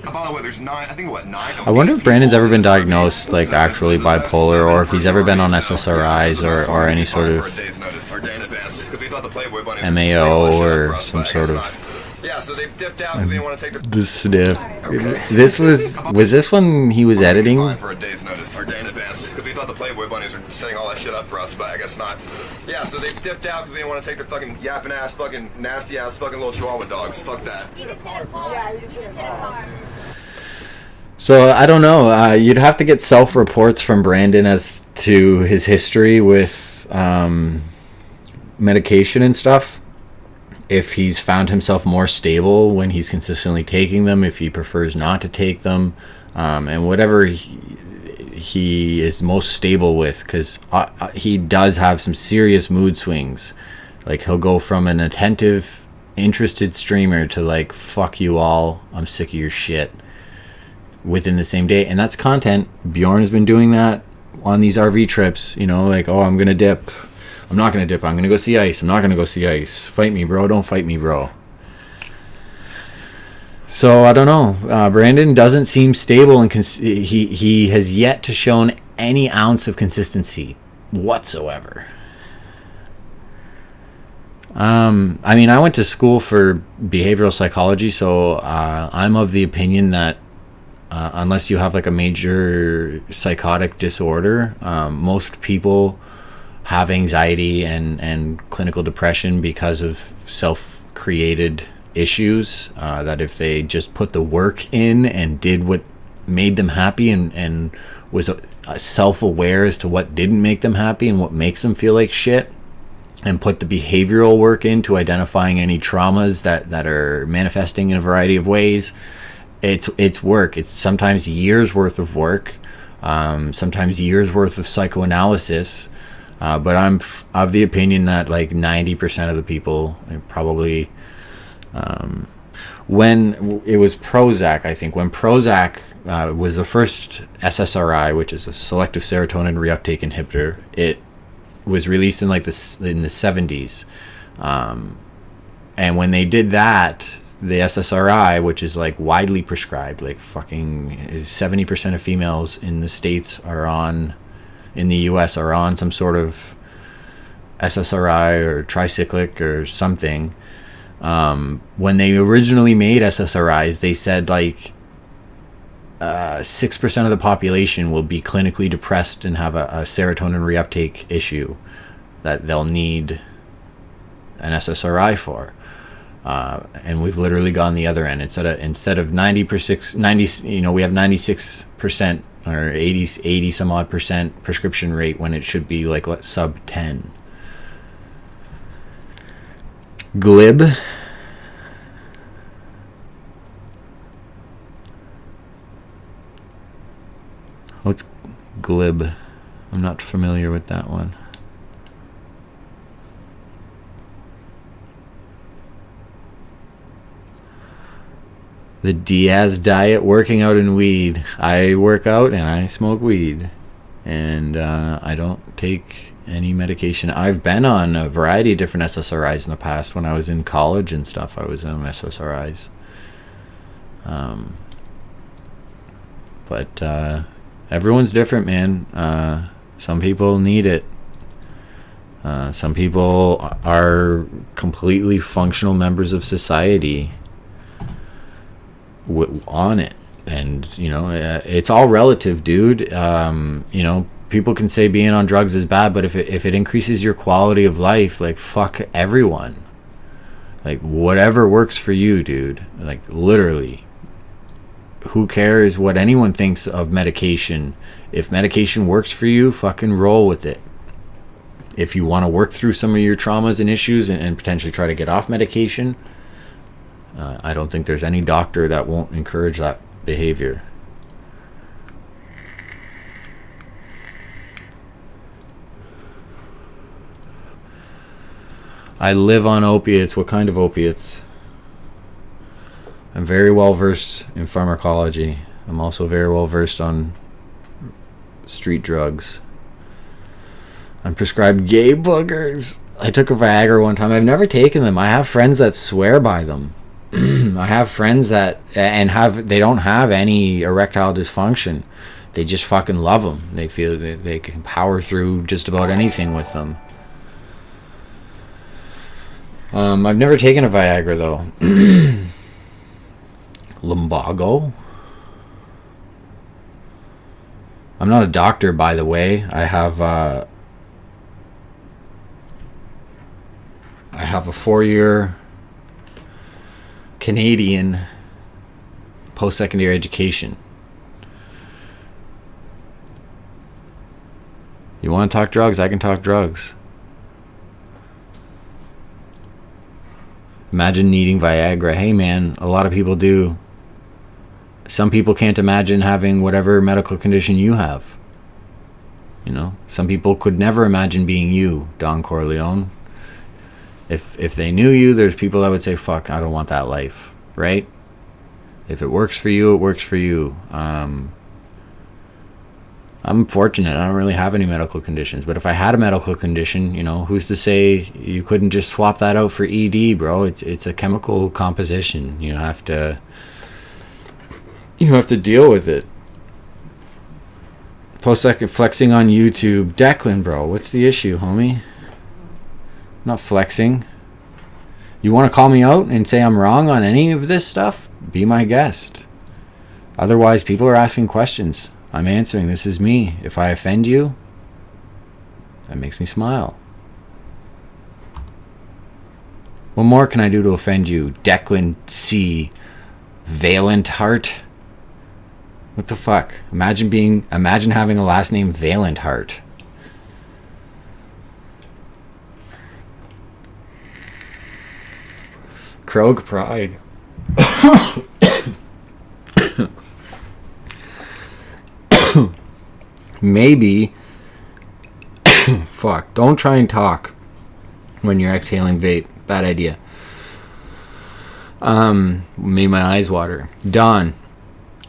By the way, there's 9. I think what 9. I wonder if Brandon's ever been diagnosed like actually bipolar, or if he's ever been on SSRIs or any sort of MAO or some sort of. Yeah, so they dipped out because they didn't want to take the sniff. Okay. This was this when he was editing? For a day's notice, or day in advance, because we thought the Playboy bunnies were setting all that shit up for us, but I guess not. Yeah, so they dipped out because they didn't want to take their fucking yapping ass, fucking nasty ass, fucking little Chihuahua dogs. Fuck that. So I don't know. You'd have to get self-reports from Brandon as to his history with medication and stuff. If he's found himself more stable when he's consistently taking them, if he prefers not to take them, and whatever he is most stable with, because he does have some serious mood swings. Like, he'll go from an attentive, interested streamer to like, fuck you all, I'm sick of your shit, within the same day. And that's content. Bjorn has been doing that on these RV trips, you know, like, oh, I'm gonna dip, I'm not going to dip. I'm going to go see Ice. I'm not going to go see Ice. Fight me, bro. Don't fight me, bro. So, I don't know. Brandon doesn't seem stable, and he has yet to show any ounce of consistency whatsoever. I mean, I went to school for behavioral psychology, so I'm of the opinion that unless you have like a major psychotic disorder, most people have anxiety and clinical depression because of self-created issues, that if they just put the work in and did what made them happy and was self-aware as to what didn't make them happy and what makes them feel like shit, and put the behavioral work into identifying any traumas that are manifesting in a variety of ways, it's work. It's sometimes years worth of work, sometimes years worth of psychoanalysis. But I'm of the opinion that like 90% of the people probably, when it was Prozac, I think when Prozac was the first SSRI, which is a selective serotonin reuptake inhibitor, it was released in like in the 70s, and when they did that, the SSRI, which is like widely prescribed, like fucking 70% of females in the States in the US are on some sort of SSRI or tricyclic or something. When they originally made SSRIs, they said like 6% of the population will be clinically depressed and have a serotonin reuptake issue that they'll need an SSRI for. And we've literally gone the other end. Instead of 90%, we have 96% or 80 some odd percent prescription rate when it should be like sub 10. Glib. What's glib? I'm not familiar with that one. The Diaz diet, working out and weed. I work out and I smoke weed. And I don't take any medication. I've been on a variety of different SSRIs in the past. When I was in college and stuff, I was on SSRIs. But everyone's different, man. Some people need it. Some people are completely functional members of society on it, and it's all relative, dude. People can say being on drugs is bad, but if it increases your quality of life, like, fuck everyone. Like, whatever works for you, dude. Like, literally, who cares what anyone thinks of medication? If medication works for you, fucking roll with it. If you want to work through some of your traumas and issues and potentially try to get off medication, I don't think there's any doctor that won't encourage that behavior. I live on opiates. What kind of opiates? I'm very well versed in pharmacology. I'm also very well versed on street drugs. I'm prescribed gay boogers. I took a Viagra one time. I've never taken them. I have friends that swear by them. I have friends that they don't have any erectile dysfunction. They just fucking love them. They feel that they can power through just about anything with them. I've never taken a Viagra though. Lumbago. I'm not a doctor, by the way. I have a 4-year Canadian post-secondary education. You want to talk drugs? I can talk drugs. Imagine needing Viagra. Hey man, a lot of people do. Some people can't imagine having whatever medical condition you have. Some people could never imagine being you, Don Corleone. If they knew you, there's people that would say, fuck, I don't want that life, right? If it works for you, it works for you. I'm fortunate. I don't really have any medical conditions. But if I had a medical condition, who's to say you couldn't just swap that out for ED, bro? It's a chemical composition. You have to deal with it. Post-second flexing on YouTube. Declan, bro, what's the issue, homie? Not flexing. You want to call me out and say I'm wrong on any of this stuff? Be my guest. Otherwise, people are asking questions. I'm answering. This is me. If I offend you, that makes me smile. What more can I do to offend you? Declan C. Valent Heart. What the fuck? Imagine having a last name Valentheart. Krog Pride. Maybe. Fuck. Don't try and talk when you're exhaling vape. Bad idea. Made my eyes water. Don,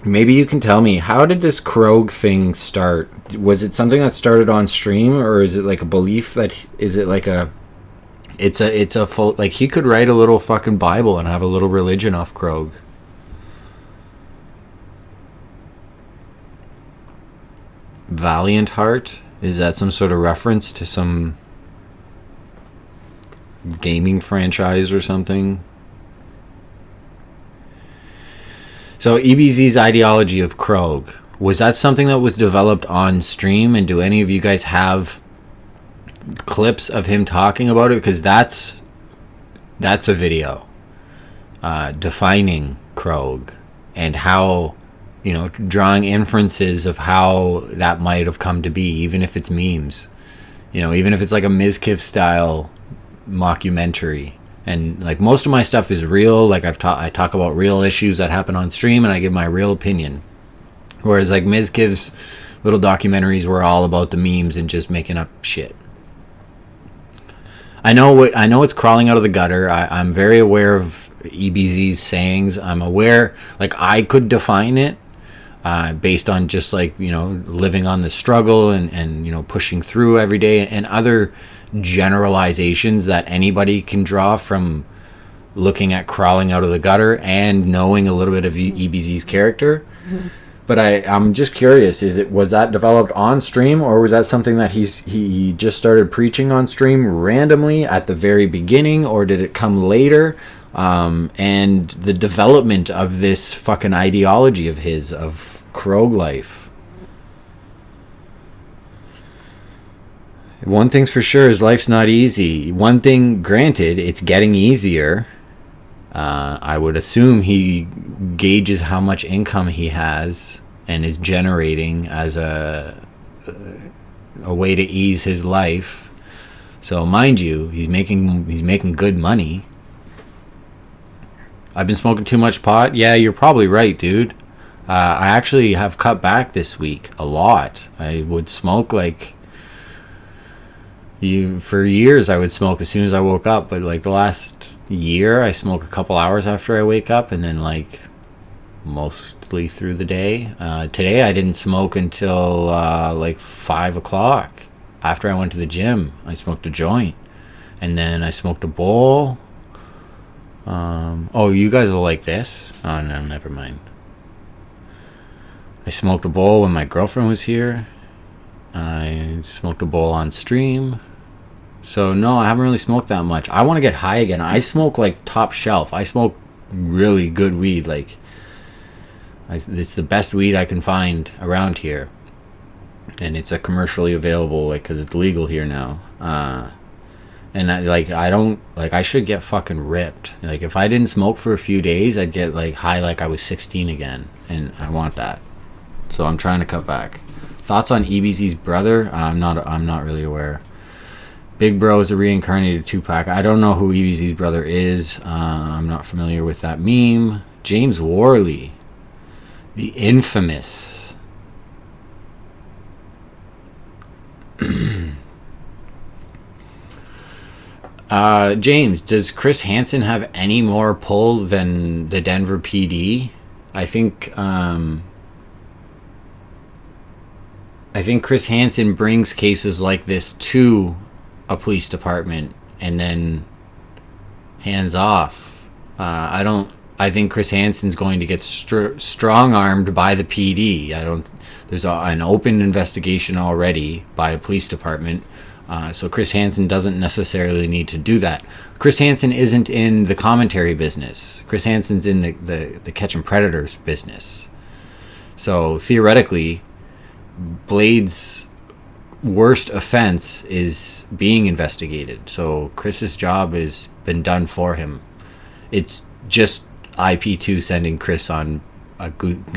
maybe you can tell me, how did this Krog thing start? Was it something that started on stream, or is it like a belief that, is it like a, it's a full, like he could write a little fucking Bible and have a little religion off Krog. Valiant Heart? Is that some sort of reference to some gaming franchise or something? So EBZ's ideology of Krog, was that something that was developed on stream? And do any of you guys have clips of him talking about it? Because that's a video defining Krog and how, you know, drawing inferences of how that might have come to be, even if it's memes, you know, even if it's like a Mizkiff style mockumentary. And like most of my stuff is real. Like I talk about real issues that happen on stream and I give my real opinion. Whereas like Mizkiv's little documentaries were all about the memes and just making up shit. I know it's crawling out of the gutter. I'm very aware of EBZ's sayings. I'm aware, like I could define it based on just like, you know, living on the struggle and you know, pushing through every day, and other generalizations that anybody can draw from looking at crawling out of the gutter and knowing a little bit of EBZ's character. But I'm just curious, was that developed on stream, or was that something that he just started preaching on stream randomly at the very beginning, or did it come later? And the development of this fucking ideology of his, of Krog life. One thing's for sure is life's not easy. One thing granted, it's getting easier. I would assume he gauges how much income he has and is generating as a way to ease his life. So mind you, he's making good money. I've been smoking too much pot. Yeah, you're probably right, dude. I actually have cut back this week a lot. I would smoke like for years. I would smoke as soon as I woke up, but like the last year I smoke a couple hours after I wake up, and then like mostly through the day. Today I didn't smoke until like 5 o'clock. After I went to the gym, I smoked a joint, and then I smoked a bowl. Oh, you guys will like this. Oh no, never mind. I smoked a bowl when my girlfriend was here. I smoked a bowl on stream. So no, I haven't really smoked that much. I want to get high again. I smoke like top shelf. I smoke really good weed. Like it's the best weed I can find around here, and it's a commercially available, like, because it's legal here now. And I should get fucking ripped. Like if I didn't smoke for a few days, I'd get like high like I was 16 again, and I want that. So I'm trying to cut back. Thoughts on EBZ's brother? I'm not really aware. Big Bro is a reincarnated Tupac. I don't know who EBZ's brother is. I'm not familiar with that meme. James Worley, the infamous. James, does Chris Hansen have any more pull than the Denver PD? I think Chris Hansen brings cases like this to a police department and then hands off. I think Chris Hansen's going to get strong-armed by the PD. There's an open investigation already by a police department. So Chris Hansen doesn't necessarily need to do that. Chris Hansen isn't in the commentary business. Chris Hansen's in the catching predators business. So theoretically, Blade's worst offense is being investigated. So Chris's job has been done for him. It's just IP2 sending Chris on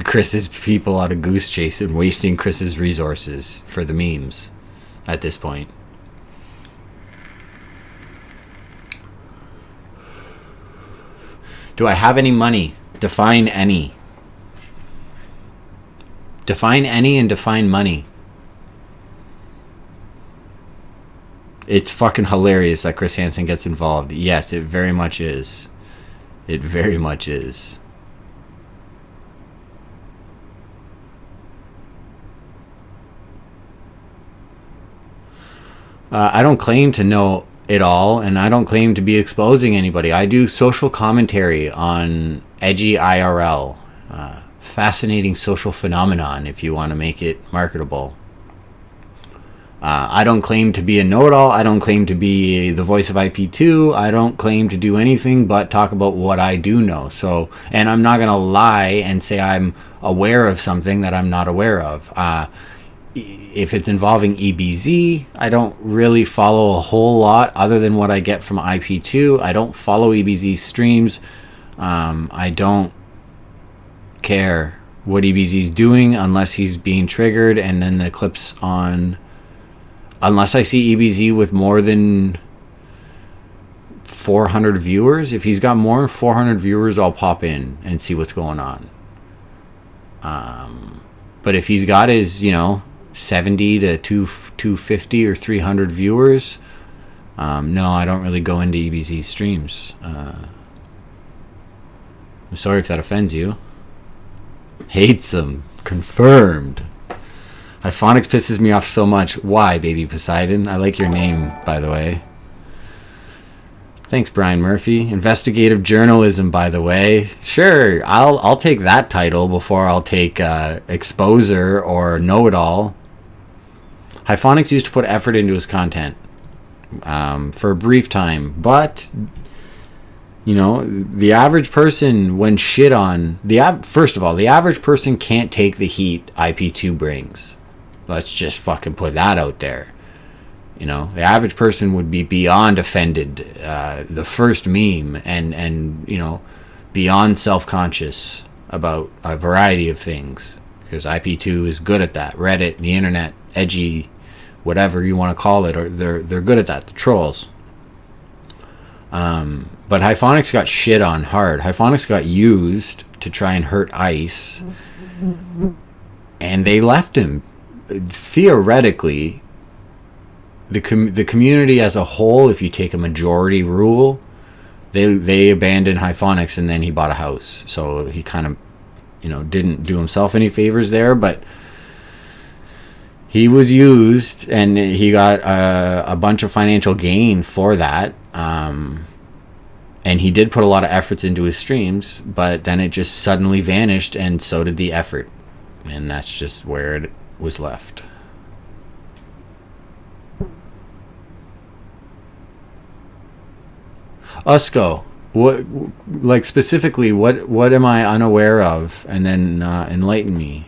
Chris's people on a goose chase and wasting Chris's resources for the memes at this point. Do I have any money? Define any. Define any and define money. It's fucking hilarious that Chris Hansen gets involved. Yes, it very much is. It very much is. I don't claim to know it all, and I don't claim to be exposing anybody. I do social commentary on edgy IRL. Fascinating social phenomenon, if you want to make it marketable. I don't claim to be a know-it-all. I don't claim to be the voice of IP2. I don't claim to do anything but talk about what I do know. So, and I'm not going to lie and say I'm aware of something that I'm not aware of. If it's involving EBZ, I don't really follow a whole lot other than what I get from IP2. I don't follow EBZ streams. I don't care what EBZ's doing unless he's being triggered, and then the clips on... Unless I see EBZ with more than 400 viewers. If he's got more than 400 viewers, I'll pop in and see what's going on. But if he's got his, 70 to 250 or 300 viewers, no, I don't really go into EBZ streams. I'm sorry if that offends you. Hates him. Confirmed. Iphonics pisses me off so much. Why, baby Poseidon? I like your name, by the way. Thanks, Brian Murphy. Investigative journalism, by the way. Sure, I'll take that title before I'll take exposer or know-it-all. Iphonics used to put effort into his content for a brief time, but the average person, when shit on first of all, the average person can't take the heat IP2 brings. Let's just fucking put that out there. The average person would be beyond offended. The first meme and beyond self-conscious about a variety of things, because IP2 is good at that. Reddit, the internet, edgy, whatever you want to call it, or they're good at that. The trolls. But Iphonics got shit on hard. Iphonics got used to try and hurt Ice, and they left him. Theoretically, the community as a whole, if you take a majority rule, they abandoned Iphonics, and then he bought a house. So he kind of, didn't do himself any favors there, but he was used, and he got a bunch of financial gain for that. And he did put a lot of efforts into his streams, but then it just suddenly vanished, and so did the effort. And that's just where it was left. Usko, what, specifically, what am I unaware of? And then enlighten me.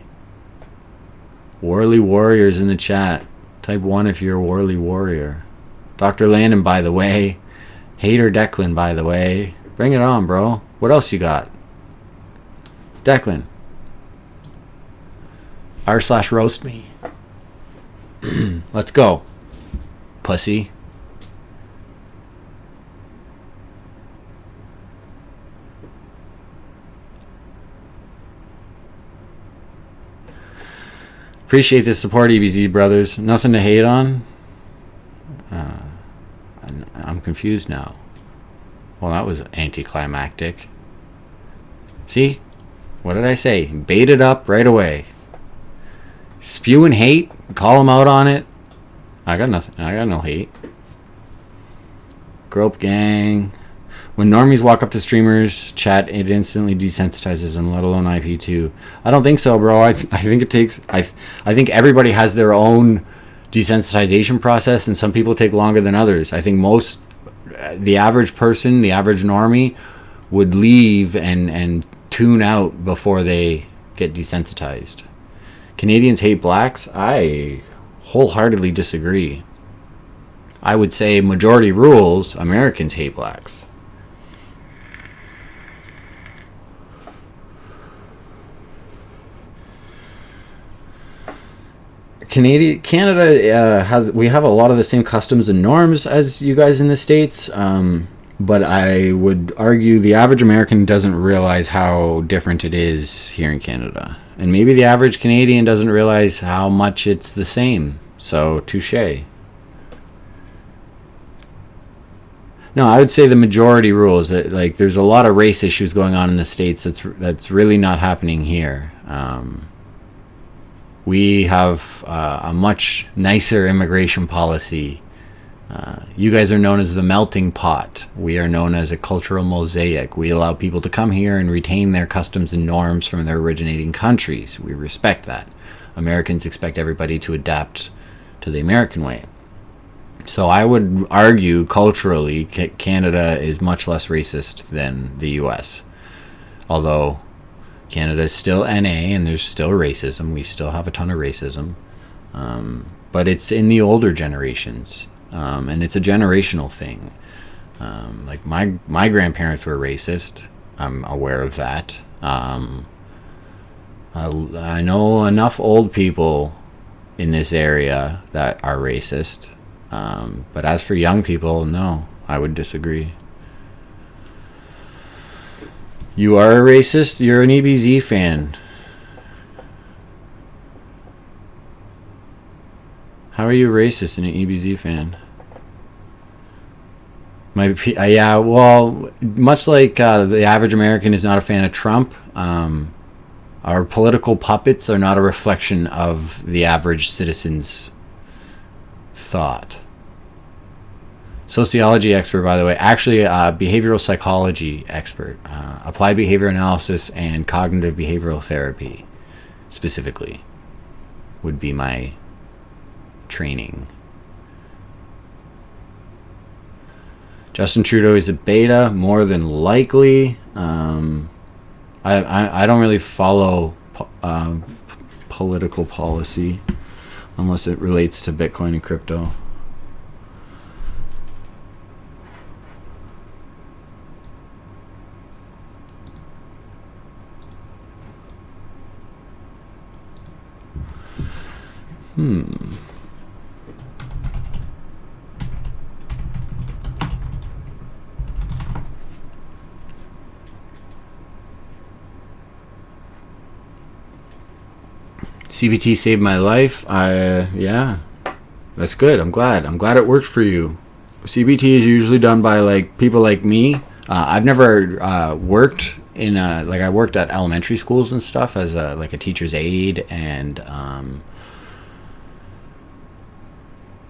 Warley Warriors in the chat. Type 1 if you're a Warley Warrior. Dr. Landon, by the way. Hater Declan, by the way. Bring it on, bro. What else you got? Declan. r/roast me. Let's go. Pussy. Appreciate the support, EBZ brothers. Nothing to hate on. I'm confused now. Well, that was anticlimactic. See? What did I say? Bait it up right away. Spewing hate. Call them out on it. I got nothing. I got no hate. Grope gang. When normies walk up to streamers chat, it instantly desensitizes them, let alone IP2. I don't think so, bro. I think it takes... I think everybody has their own desensitization process, and some people take longer than others. I think the average person, the average normie, would leave and tune out before they get desensitized. Canadians hate blacks? I wholeheartedly disagree. I would say majority rules, Americans hate blacks. Canada we have a lot of the same customs and norms as you guys in the States, but I would argue the average American doesn't realize how different it is here in Canada, and maybe the average Canadian doesn't realize how much it's the same. So touche. No, I would say the majority rule is that like there's a lot of race issues going on in the States that's really not happening here. We have a much nicer immigration policy. You guys are known as the melting pot. We are known as a cultural mosaic. We allow people to come here and retain their customs and norms from their originating countries. We respect that. Americans expect everybody to adapt to the American way. So I would argue culturally Canada is much less racist than the US. Although Canada is still NA and there's still racism. We still have a ton of racism. But it's in the older generations. And it's a generational thing. Like my grandparents were racist. I'm aware of that. I know enough old people in this area that are racist. But as for young people, no, I would disagree. You are a racist? You're an EBZ fan. How are you racist and an EBZ fan? Yeah, well, much like the average American is not a fan of Trump, our political puppets are not a reflection of the average citizen's thought. Sociology expert, by the way, actually a behavioral psychology expert, applied behavior analysis and cognitive behavioral therapy specifically would be my training. Justin Trudeau is a beta, more than likely. I don't really follow political policy unless it relates to Bitcoin and crypto. CBT saved my life. Yeah, that's good. I'm glad it worked for you. CBT is usually done by like people like me. I've never worked in I worked at elementary schools and stuff as a teacher's aide, and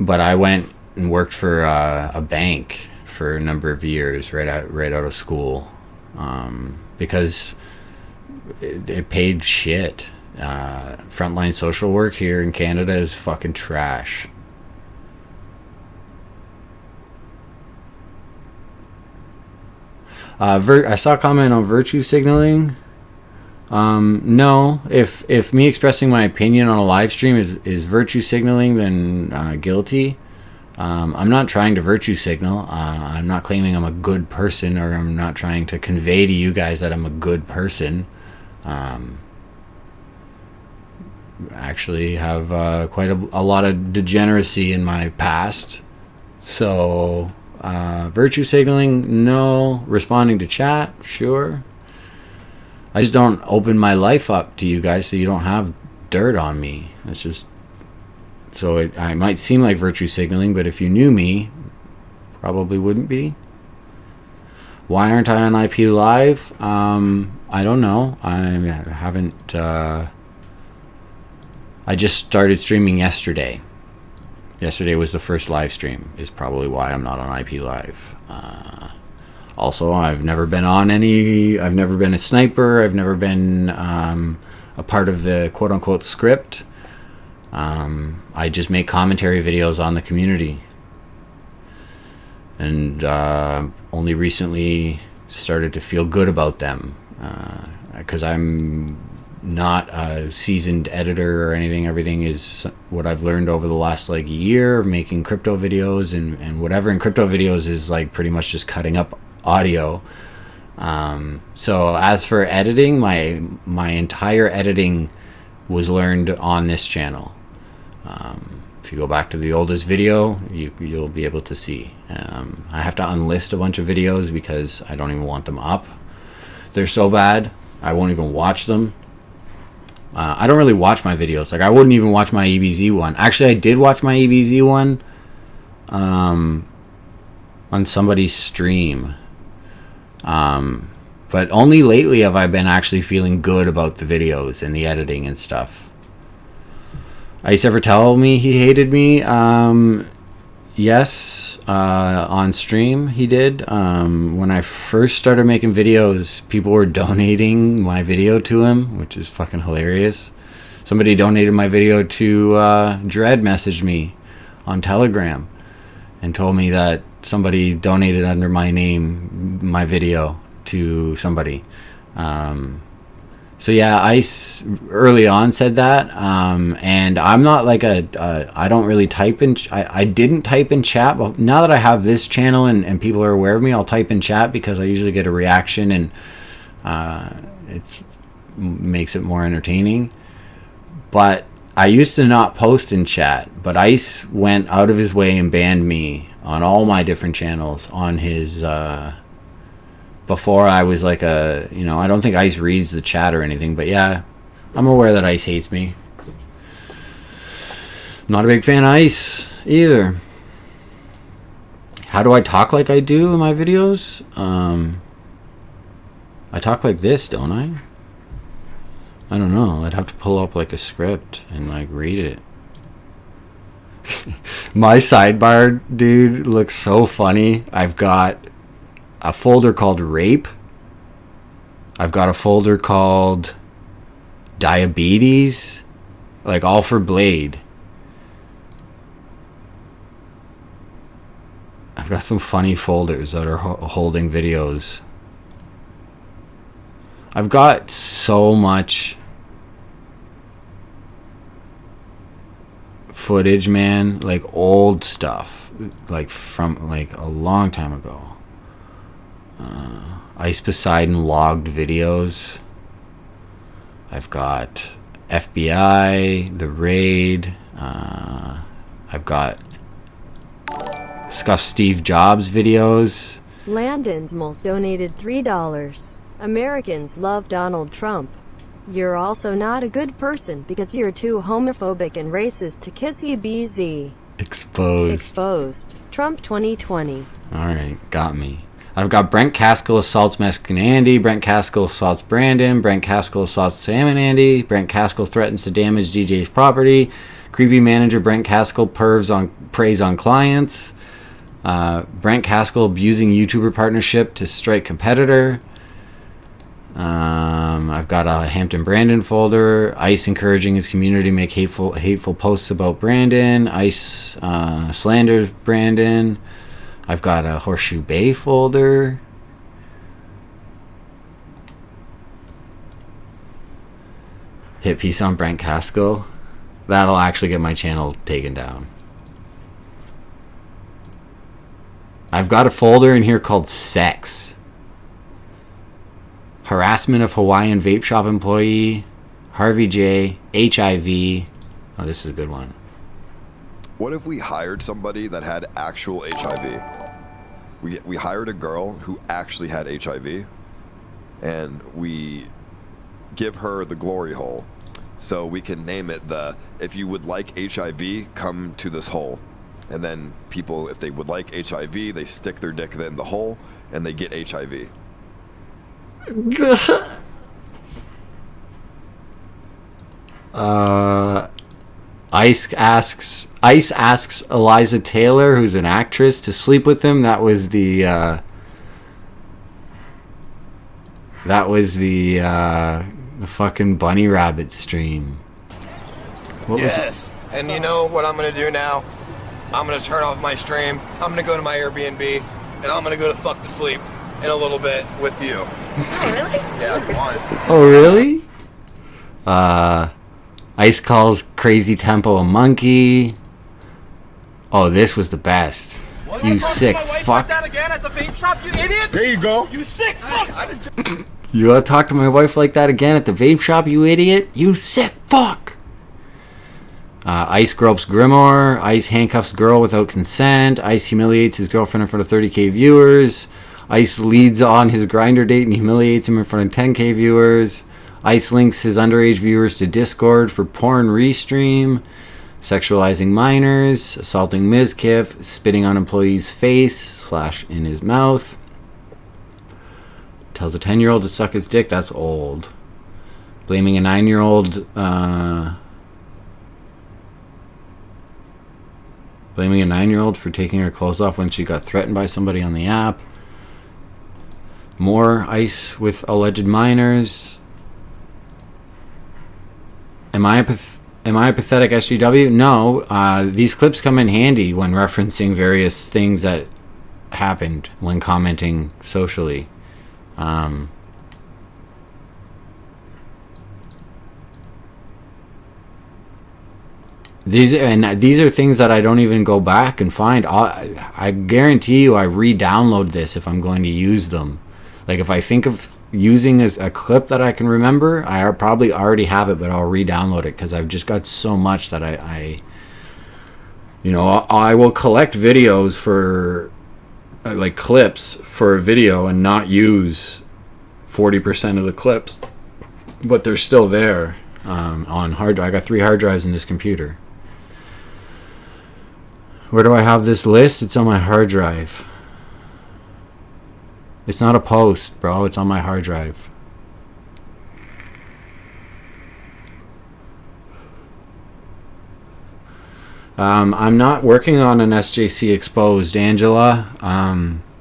but I went and worked for a bank for a number of years right out of school, because it paid shit. Frontline social work here in Canada is fucking trash. I saw a comment on virtue signaling. No, if me expressing my opinion on a live stream is virtue signaling, then guilty. I'm not trying to virtue signal. I'm not claiming I'm a good person, or I'm not trying to convey to you guys that I'm a good person. Actually have quite a lot of degeneracy in my past. So virtue signaling, no. Responding to chat, sure. I just don't open my life up to you guys so you don't have dirt on me. It's just so I might seem like virtue signaling, but if you knew me, probably wouldn't be. Why aren't I on IP Live? I don't know. I haven't. I just started streaming yesterday. Yesterday was the first live stream, is probably why I'm not on IP Live. Also, I've never been a sniper. I've never been a part of the quote-unquote script. I just make commentary videos on the community. And only recently started to feel good about them. Because I'm not a seasoned editor or anything. Everything is what I've learned over the last year of making crypto videos and whatever. And crypto videos is pretty much just cutting up audio. So as for editing, my entire editing was learned on this channel. If you go back to the oldest video, you'll be able to see. I have to unlist a bunch of videos because I don't even want them up. They're so bad, I won't even watch them. I don't really watch my videos. Like, I wouldn't even watch my EBZ one. Actually, I did watch my EBZ one on somebody's stream. But only lately have I been actually feeling good about the videos and the editing and stuff. Ice ever tell me he hated me? Yes, on stream he did. When I first started making videos, people were donating my video to him, which is fucking hilarious. Somebody donated my video to Dread messaged me on Telegram and told me that somebody donated under my name my video to somebody. So yeah, Ice early on said that, and I'm not like I don't really type in, I didn't type in chat, but now that I have this channel and people are aware of me, I'll type in chat because I usually get a reaction and it makes it more entertaining. But I used to not post in chat, but Ice went out of his way and banned me on all my different channels on his before I was like I don't think Ice reads the chat or anything, but yeah, I'm aware that Ice hates me. I'm not a big fan of Ice either. How do I talk like I do in my videos? I talk like this, don't I? I don't know. I'd have to pull up like a script and like read it. My sidebar, dude, looks so funny. I've got a folder called Rape. I've got a folder called Diabetes, like all for Blade. I've got some funny folders that are holding videos. I've got so much footage, man, like old stuff, like from like a long time ago. Ice Poseidon logged videos. I've got FBI, the raid. I've got Scuff Steve Jobs videos. Landon's Moles donated $3. Americans love Donald Trump. You're also not a good person because you're too homophobic and racist to kiss you, BZ. Exposed. Trump 2020. Alright, got me. I've got Brent Caskill assaults Mexican Andy, Brent Caskill assaults Brandon, Brent Caskill assaults Sam and Andy, Brent Caskill threatens to damage DJ's property, creepy manager Brent Caskill preys on clients, Brent Caskill abusing YouTuber partnership to strike competitor. I've got a Hampton Brandon folder, Ice encouraging his community to make hateful posts about Brandon, Ice slanders Brandon. I've got a Horseshoe Bay folder. Hit piece on Brent Caskill. That'll actually get my channel taken down. I've got a folder in here called Sex. Harassment of Hawaiian vape shop employee. Harvey J. HIV. Oh, this is a good one. What if we hired somebody that had actual HIV? We hired a girl who actually had HIV, and we give her the glory hole. So we can name it the, if you would like HIV, come to this hole. And then people, if they would like HIV, they stick their dick in the hole, and they get HIV. Ice asks Eliza Taylor, who's an actress, to sleep with him. That was the fucking bunny rabbit stream. Yes. And you know what I'm gonna do now? I'm gonna turn off my stream. I'm gonna go to my Airbnb, and I'm gonna go to fuck to sleep in a little bit with you. Oh, really? Yeah, if you want. Oh, really? Ice calls Crazy Tempo a monkey. Oh, this was the best. You sick fuck. That again at the vape shop, you idiot? There you go. You sick fuck. You gotta talk to my wife like that again at the vape shop, you idiot? You sick fuck. Ice gropes Grimoire. Ice handcuffs girl without consent. Ice humiliates his girlfriend in front of 30K viewers. Ice leads on his grinder date and humiliates him in front of 10K viewers. Ice links his underage viewers to Discord for porn restream. Sexualizing minors. Assaulting Mizkif. Spitting on employee's face / in his mouth. Tells a 10-year-old to suck his dick. That's old. Blaming a 9-year-old... Blaming a 9-year-old for taking her clothes off when she got threatened by somebody on the app. More Ice with alleged minors. Am I a pathetic SGW? No. These clips come in handy when referencing various things that happened when commenting socially. These are things that I don't even go back and find. I guarantee you I re-download this if I'm going to use them. Like if I think of using a clip that I can remember, I probably already have it, but I'll re-download it because I've just got so much that I will collect videos for like clips for a video and not use 40% of the clips, but they're still there on hard drive. I got 3 hard drives in this computer. Where do I have this list? It's on my hard drive. It's not a post, bro. It's on my hard drive. I'm not working on an SJC exposed, Angela.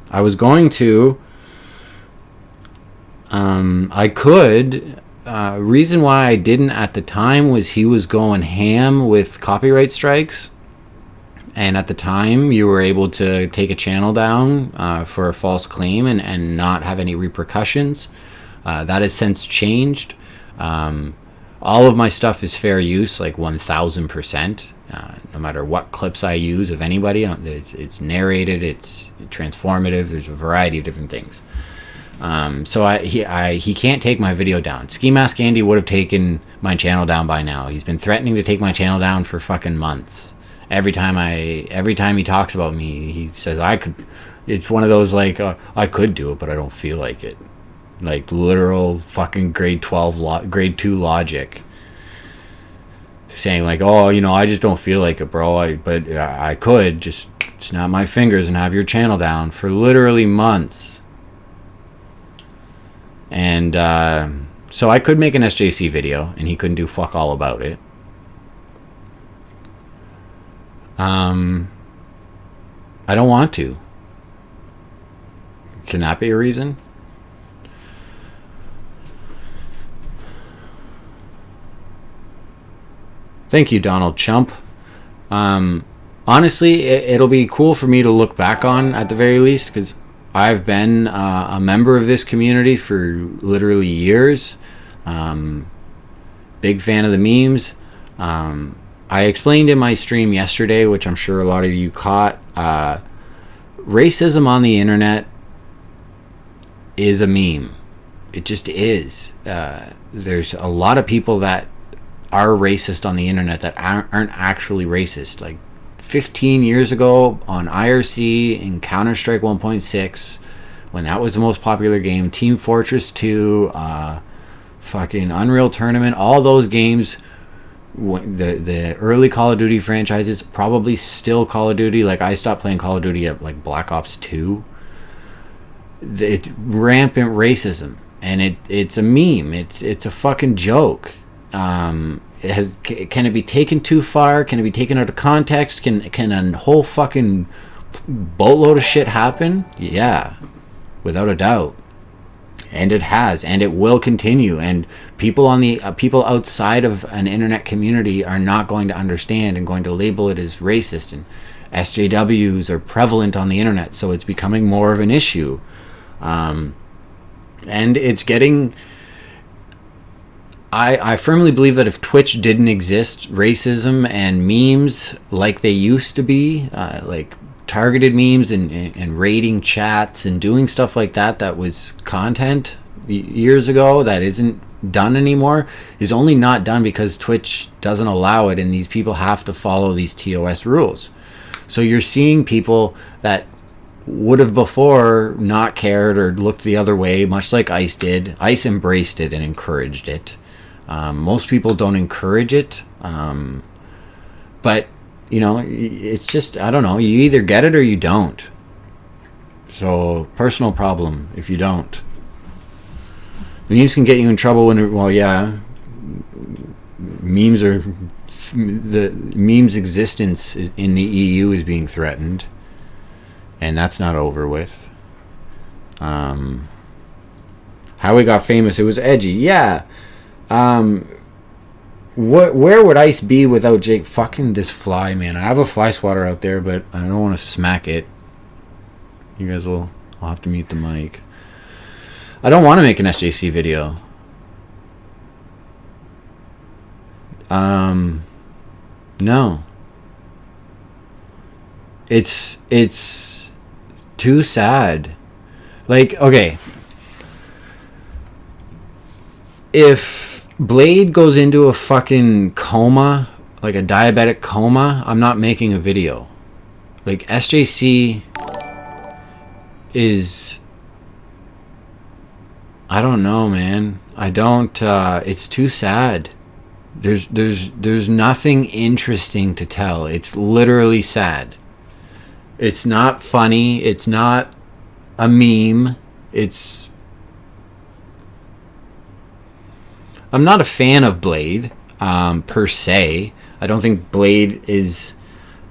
I was going to. I could. Reason why I didn't at the time was he was going ham with copyright strikes. And at the time, you were able to take a channel down for a false claim and not have any repercussions. That has since changed. All of my stuff is fair use, like 1,000%. No matter what clips I use of anybody, it's narrated, it's transformative. There's a variety of different things. So he can't take my video down. Ski Mask Andy would have taken my channel down by now. He's been threatening to take my channel down for fucking months. Every time he talks about me, he says I could. It's one of those like I could do it, but I don't feel like it. Like literal fucking grade 2 logic. Saying like, oh, I just don't feel like it, bro. But I could just snap my fingers and have your channel down for literally months. And so I could make an SJC video, and he couldn't do fuck all about it. I don't want to. Can that be a reason? Thank you, Donald Chump. Honestly, it'll be cool for me to look back on at the very least, because I've been a member of this community for literally years. Big fan of the memes. I explained in my stream yesterday, which I'm sure a lot of you caught, racism on the internet is a meme. It just is. There's a lot of people that are racist on the internet that aren't actually racist. Like 15 years ago on IRC in Counter-Strike 1.6, when that was the most popular game, Team Fortress 2, fucking Unreal Tournament, all those games, the early Call of Duty franchises, probably still Call of Duty. Like I stopped playing Call of Duty at like Black Ops 2. It's rampant racism, and it's a meme. It's a fucking joke. Can it be taken too far? Can it be taken out of context? Can a whole fucking boatload of shit happen? Yeah, without a doubt. And it has, and it will continue. And people people outside of an internet community are not going to understand and going to label it as racist. And SJWs are prevalent on the internet, so it's becoming more of an issue. And it's getting. I firmly believe that if Twitch didn't exist, racism and memes like they used to be, like targeted memes and raiding chats and doing stuff like that was content years ago that isn't done anymore is only not done because Twitch doesn't allow it, and these people have to follow these TOS rules. So you're seeing people that would have before not cared or looked the other way, much like Ice did. Ice embraced it and encouraged it. Most people don't encourage it, but you know, it's just, I don't know, you either get it or you don't. So personal problem if you don't. Memes can get you in trouble when, well, yeah, memes are, the memes existence in the EU is being threatened, and that's not over with. How we got famous, it was edgy, yeah. Where would Ice be without Jake? Fucking this fly, man. I have a fly swatter out there, but I don't want to smack it. You guys will, I'll have to mute the mic. I don't want to make an SJC video. No. It's too sad. Like, okay. If Blade goes into a fucking coma, like a diabetic coma, I'm not making a video. Like, SJC is, I don't know, man. I don't, it's too sad. There's nothing interesting to tell. It's literally sad. It's not funny. It's not a meme. It's, I'm not a fan of Blade, per se. I don't think Blade is,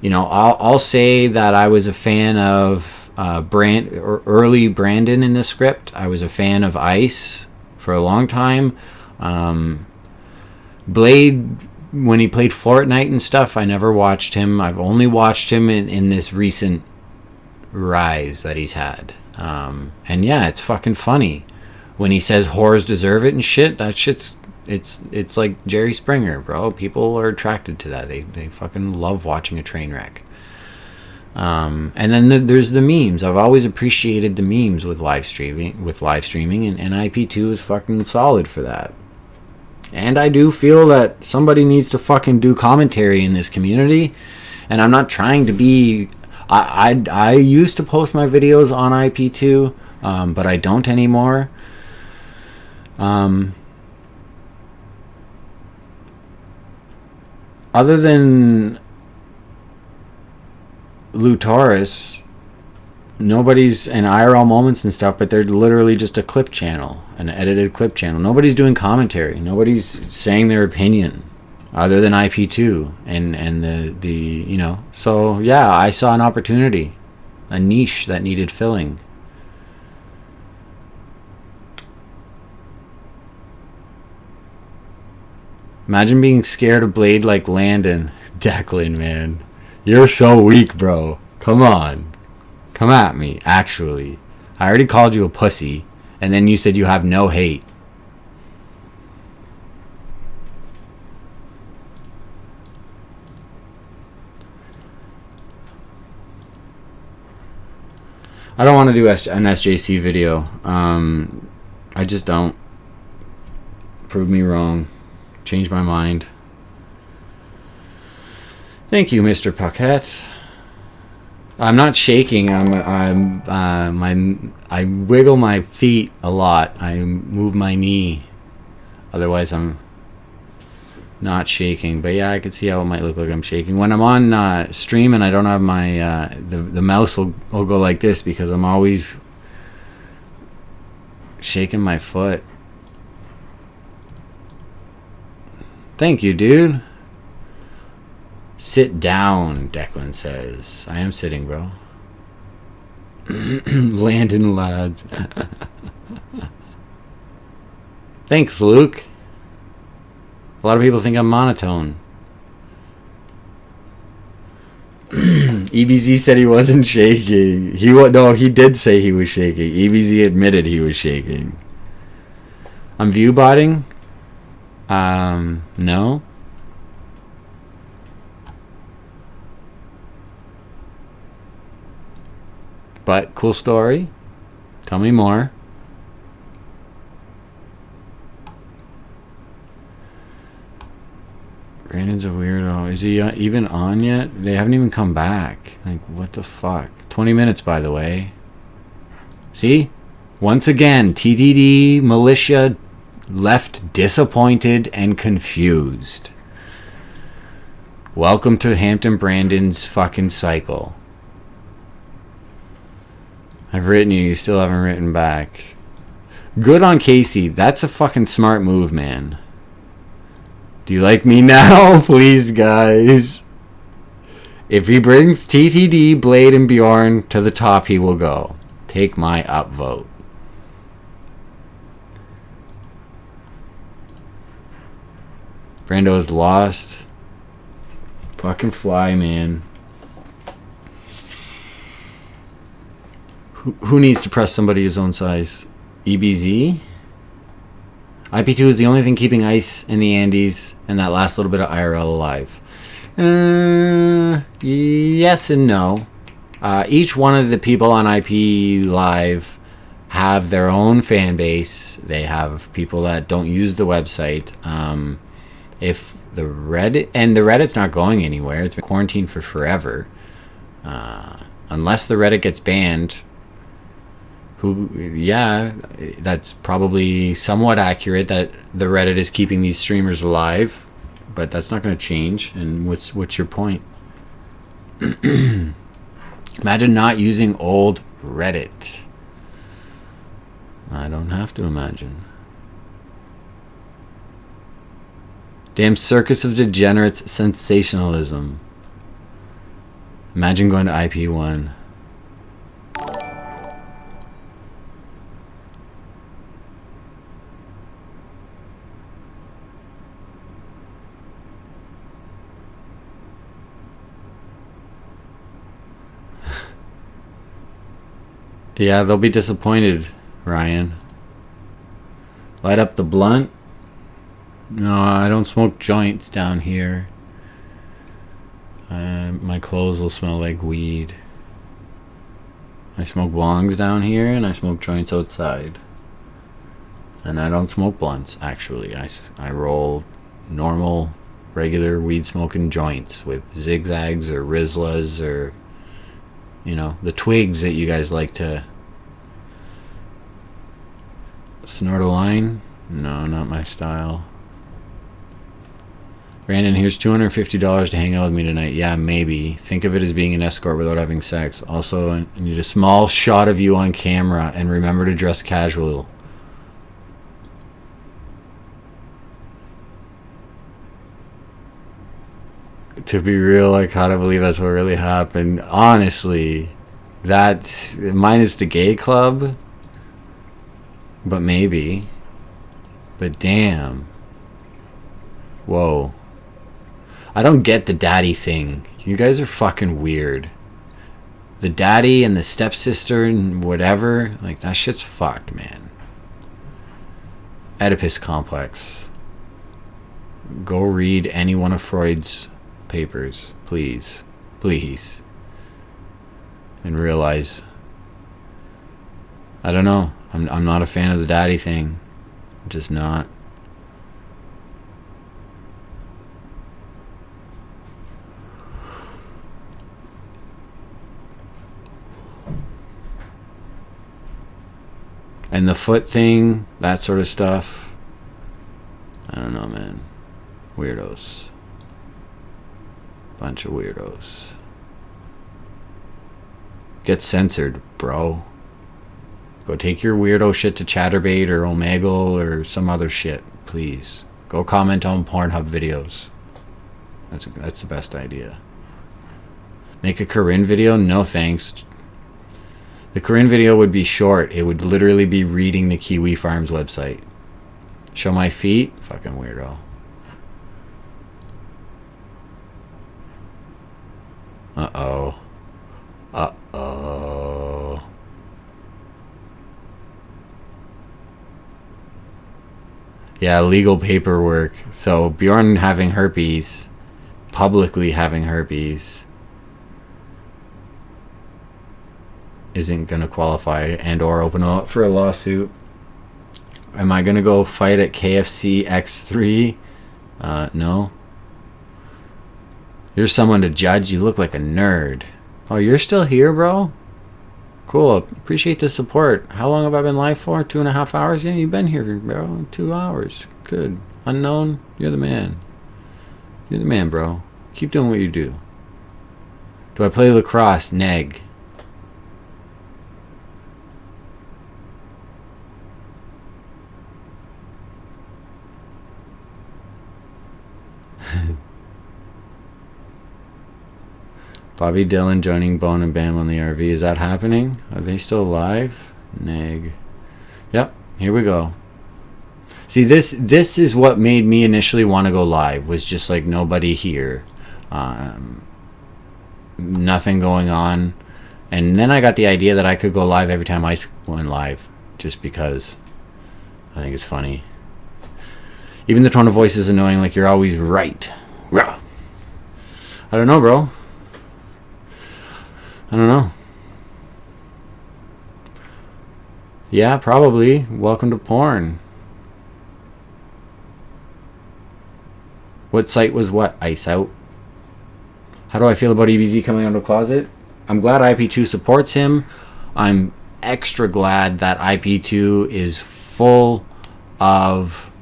you know, I'll say that I was a fan of early Brandon in the script. I was a fan of Ice for a long time. Blade, when he played Fortnite and stuff, I never watched him. I've only watched him in this recent rise that he's had. And yeah, it's fucking funny. When he says whores deserve it and shit, that shit's, it's like Jerry Springer, bro. People are attracted to that. They fucking love watching a train wreck. And then there's the memes. I've always appreciated the memes with live streaming, and IP2 is fucking solid for that. And I do feel that somebody needs to fucking do commentary in this community. And I'm not trying to be, I used to post my videos on IP2, but I don't anymore. Other than Lutoris, nobody's in IRL moments and stuff, but they're literally just a clip channel, an edited clip channel. Nobody's doing commentary. Nobody's saying their opinion other than IP2 and the you know. So yeah, I saw an opportunity, a niche that needed filling. Imagine being scared of Blade like Landon. Declan, man. You're so weak, bro. Come on. Come at me, actually. I already called you a pussy, and then you said you have no hate. I don't want to do an SJC video. I just don't. Prove me wrong. Change my mind. Thank you, Mr. Paquette. I'm not shaking. I wiggle my feet a lot. I move my knee. Otherwise, I'm not shaking. But yeah, I can see how it might look like I'm shaking. When I'm on stream and I don't have my the mouse will go like this because I'm always shaking my foot. Thank you, dude. Sit down, Declan says. I am sitting, bro. Landon lads. Thanks, Luke. A lot of people think I'm monotone. EBZ said he wasn't shaking. No, he did say he was shaking. EBZ admitted he was shaking. I'm view botting. No. But cool story. Tell me more. Bjorn's a weirdo. Is he even on yet? They haven't even come back. Like, what the fuck? 20 minutes, by the way. See? Once again, TTD militia left disappointed and confused. Welcome to Hampton Brandon's fucking cycle. I've written you, you still haven't written back. Good on Casey. That's a fucking smart move, man. Do you like me now? Please, guys. If he brings TTD, Blade, and Bjorn to the top, he will go. Take my upvote. Brando is lost. Fucking fly, man. Who needs to press somebody his own size? EBZ? IP2 is the only thing keeping Ice in the Andes and that last little bit of IRL alive. Yes and no. Each one of the people on IP Live have their own fan base. They have people that don't use the website. If the Reddit, and the Reddit's not going anywhere, it's been quarantined for forever. Unless the Reddit gets banned, yeah, that's probably somewhat accurate that the Reddit is keeping these streamers alive, but that's not going to change. And what's your point? Imagine not using old Reddit. I don't have to imagine. Damn circus of degenerates sensationalism. Imagine going to IP1. Yeah, they'll be disappointed, Ryan. Light up the blunt? No, I don't smoke joints down here. My clothes will smell like weed. I smoke bongs down here, and I smoke joints outside. And I don't smoke blunts, actually. I roll normal, regular weed-smoking joints with zigzags or Rizlas or, you know, the twigs that you guys like to snort a line. No, not my style. Brandon, here's $250 to hang out with me tonight. Yeah, maybe. Think of it as being an escort without having sex. Also, I need a small shot of you on camera, and remember to dress casual. To be real, I kind of believe that's what really happened. Honestly, that's minus the gay club. But maybe. But damn. Whoa. I don't get the daddy thing. You guys are fucking weird. The daddy and the stepsister and whatever, like, that shit's fucked, man. Oedipus complex. Go read any one of Freud's papers, please. Please. And realize, I don't know. I'm not a fan of the daddy thing. I'm just not. And the foot thing, that sort of stuff. I don't know, man. Weirdos. Bunch of weirdos. Get censored, bro. Go take your weirdo shit to Chatterbait or Omegle or some other shit, please. Go comment on Pornhub videos. That's the best idea. Make a Corinne video? No thanks. The Corinne video would be short. It would literally be reading the Kiwi Farms website. Show my feet? Fucking weirdo. Uh-oh. Uh-oh. Yeah, legal paperwork. So Bjorn having herpes, publicly having herpes, isn't going to qualify and or open up for a lawsuit. Am I going to go fight at KFC X3? No. You're someone to judge. You look like a nerd. Oh, you're still here, bro? Cool. Appreciate the support. How long have I been live for? 2.5 hours? Yeah, you've been here, bro. 2 hours. Good. Unknown, you're the man. You're the man, bro. Keep doing what you do. Do I play lacrosse? Neg. Bobby Dylan joining Bone and Bam on the RV. Is that happening? Are they still alive? Neg. Yep, here we go. See, this is what made me initially want to go live, was just like nobody here. Nothing going on. And then I got the idea that I could go live every time Ice went live, just because I think it's funny. Even the tone of voice is annoying, like you're always right. I don't know, bro. I don't know. Yeah, probably. Welcome to porn. What site was what? Ice Out. How do I feel about EBZ coming out of the closet? I'm glad IP2 supports him. I'm extra glad that IP2 is full of...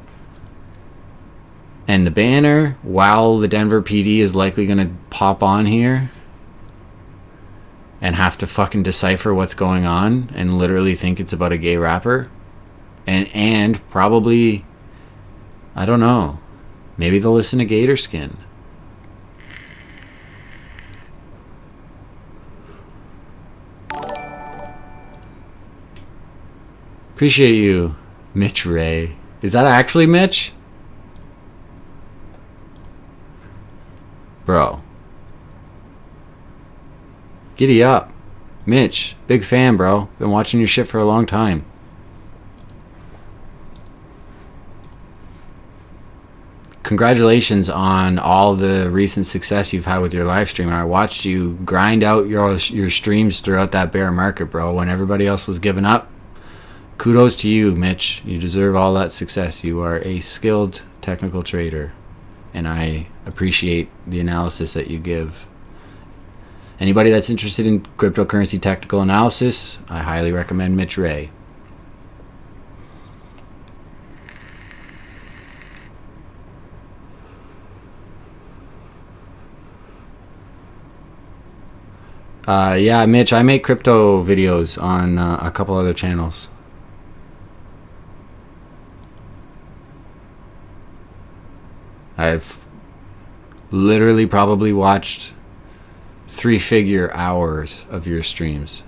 And the banner, while the Denver PD is likely going to pop on here and have to fucking decipher what's going on and literally think it's about a gay rapper. And probably, I don't know, maybe they'll listen to Gator Skin. Appreciate you, Mitch Ray. Is that actually Mitch? Bro. Giddy up. Mitch, big fan, bro. Been watching your shit for a long time. Congratulations on all the recent success you've had with your live stream. I watched you grind out your streams throughout that bear market, bro, when everybody else was giving up. Kudos to you, Mitch. You deserve all that success. You are a skilled technical trader, and I appreciate the analysis that you give. Anybody that's interested in cryptocurrency technical analysis, I highly recommend Mitch Ray. Yeah, Mitch, I make crypto videos on a couple other channels. I've literally probably watched 3-figure hours of your streams.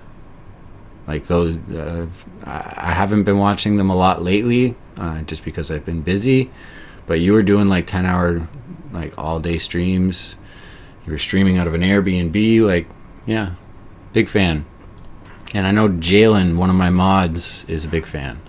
Like those, I haven't been watching them a lot lately, just because I've been busy. But you were doing like 10-hour, like all-day streams. You were streaming out of an Airbnb. Like, yeah, big fan. And I know Jalen, one of my mods, is a big fan.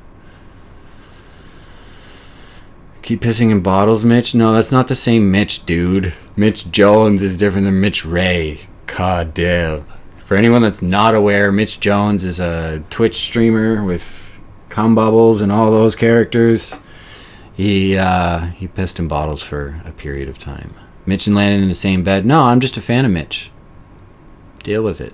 Keep pissing in bottles, Mitch? No, that's not the same Mitch, dude. Mitch Jones is different than Mitch Ray. God damn. For anyone that's not aware, Mitch Jones is a Twitch streamer with cum bubbles and all those characters. He pissed in bottles for a period of time. Mitch and Landon in the same bed. No, I'm just a fan of Mitch. Deal with it.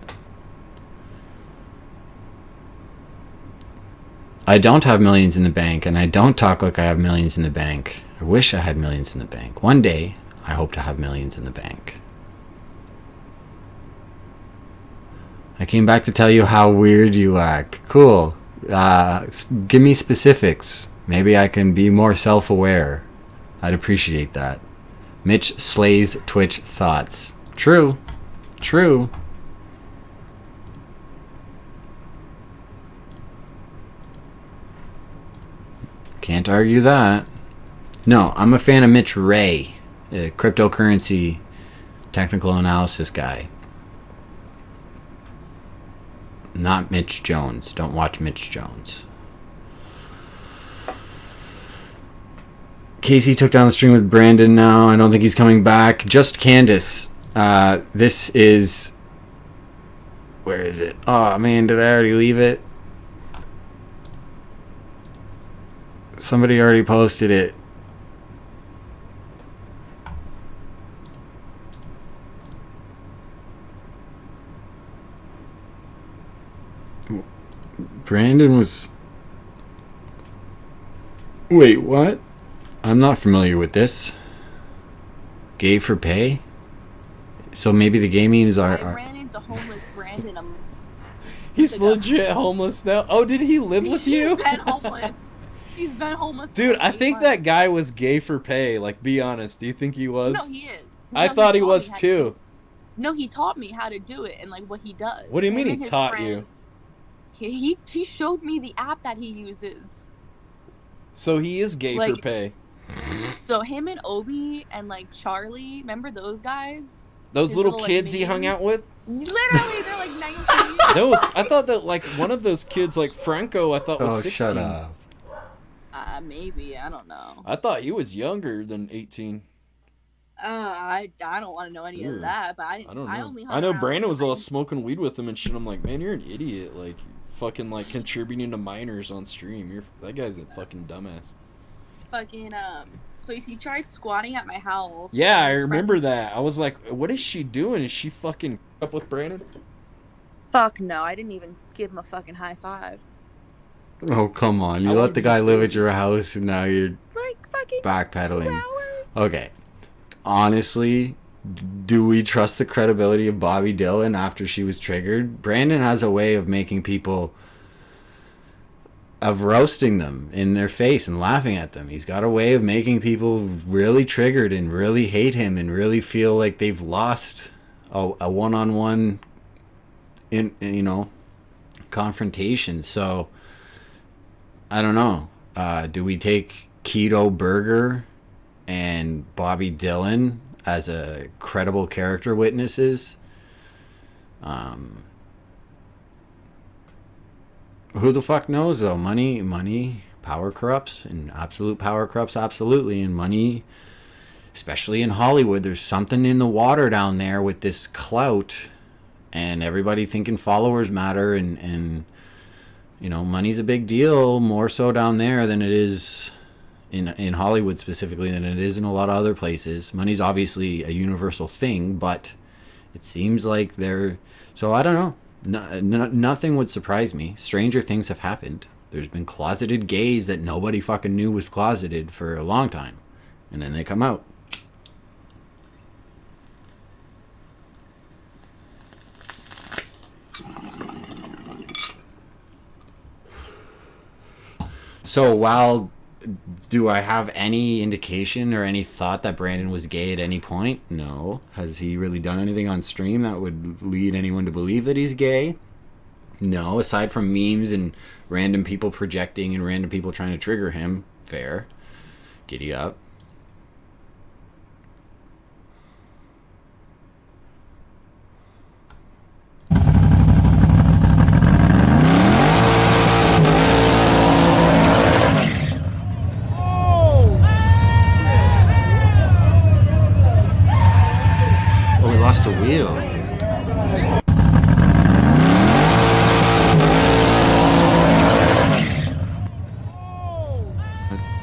I don't have millions in the bank, and I don't talk like I have millions in the bank. I wish I had millions in the bank. One day, I hope to have millions in the bank. I came back to tell you how weird you act. Cool. Give me specifics. Maybe I can be more self-aware. I'd appreciate that. Mitch slays Twitch thoughts. True. True. Can't argue that. No, I'm a fan of Mitch Ray, a cryptocurrency technical analysis guy. Not Mitch Jones. Don't watch Mitch Jones. Casey took down the stream with Brandon now. I don't think he's coming back. Just Candace. This is... Where is it? Oh, man, did I already leave it? Somebody already posted it. Brandon was. Wait, what? I'm not familiar with this. Gay for pay? So maybe the gay memes I are. ran into homeless Brandon. He's legit homeless now. Oh, did he live with you? He's been homeless. He's been homeless. Dude, for I like 8 think months. that guy was gay for pay. Like, be honest. Do you think he was? No, he is. I No, thought he taught was me how to too. do it. No, he taught me how to do it and like what he does. What do you mean Him he and his taught friends- He showed me the app that he uses. So he is gay for Like- pay. So him and Obi and like Charlie, remember those guys? Those His little like, kids he hung minions? out with? Literally, they're like 19. No, I thought that like one of those kids, like Franco, I thought was 16. Shut up. Maybe, I don't know. I thought he was younger than 18. I don't want to know any Ooh. of that, but I don't know. I only hung I know around Brandon with was all friends. smoking weed with him and shit. I'm like, man, you're an idiot. Like, fucking like contributing to minors on stream. That guy's a fucking dumbass. Fucking so he tried squatting at my house. Yeah, and I his remember friend- that. I was like, what is she doing? Is she fucking up with Brandon? Fuck no, I didn't even give him a fucking high five. Oh, come on. You How let long the did guy you live stay? at your house and now you're Like fucking backpedaling. 2 hours. Okay. Honestly, do we trust the credibility of Bobby Dillon after she was triggered? Brandon has a way of making people, of roasting them in their face and laughing at them. He's got a way of making people really triggered and really hate him and really feel like they've lost a one-on-one confrontation. So I don't know. Do we take Keto Burger and Bobby Dillon as a credible character witnesses? Who the fuck knows though? Money, power corrupts, and absolute power corrupts absolutely. And money, especially in Hollywood, there's something in the water down there with this clout, and everybody thinking followers matter, and money's a big deal, more so down there than it is in Hollywood specifically than it is in a lot of other places. Money's obviously a universal thing, but it seems like so I don't know. Nothing would surprise me. Stranger things have happened. There's been closeted gays that nobody fucking knew was closeted for a long time, and then they come out. So do I have any indication or any thought that Brandon was gay at any point? No. Has he really done anything on stream that would lead anyone to believe that he's gay? No. Aside from memes and random people projecting and random people trying to trigger him. Fair. Giddy up. Oh, we lost a wheel.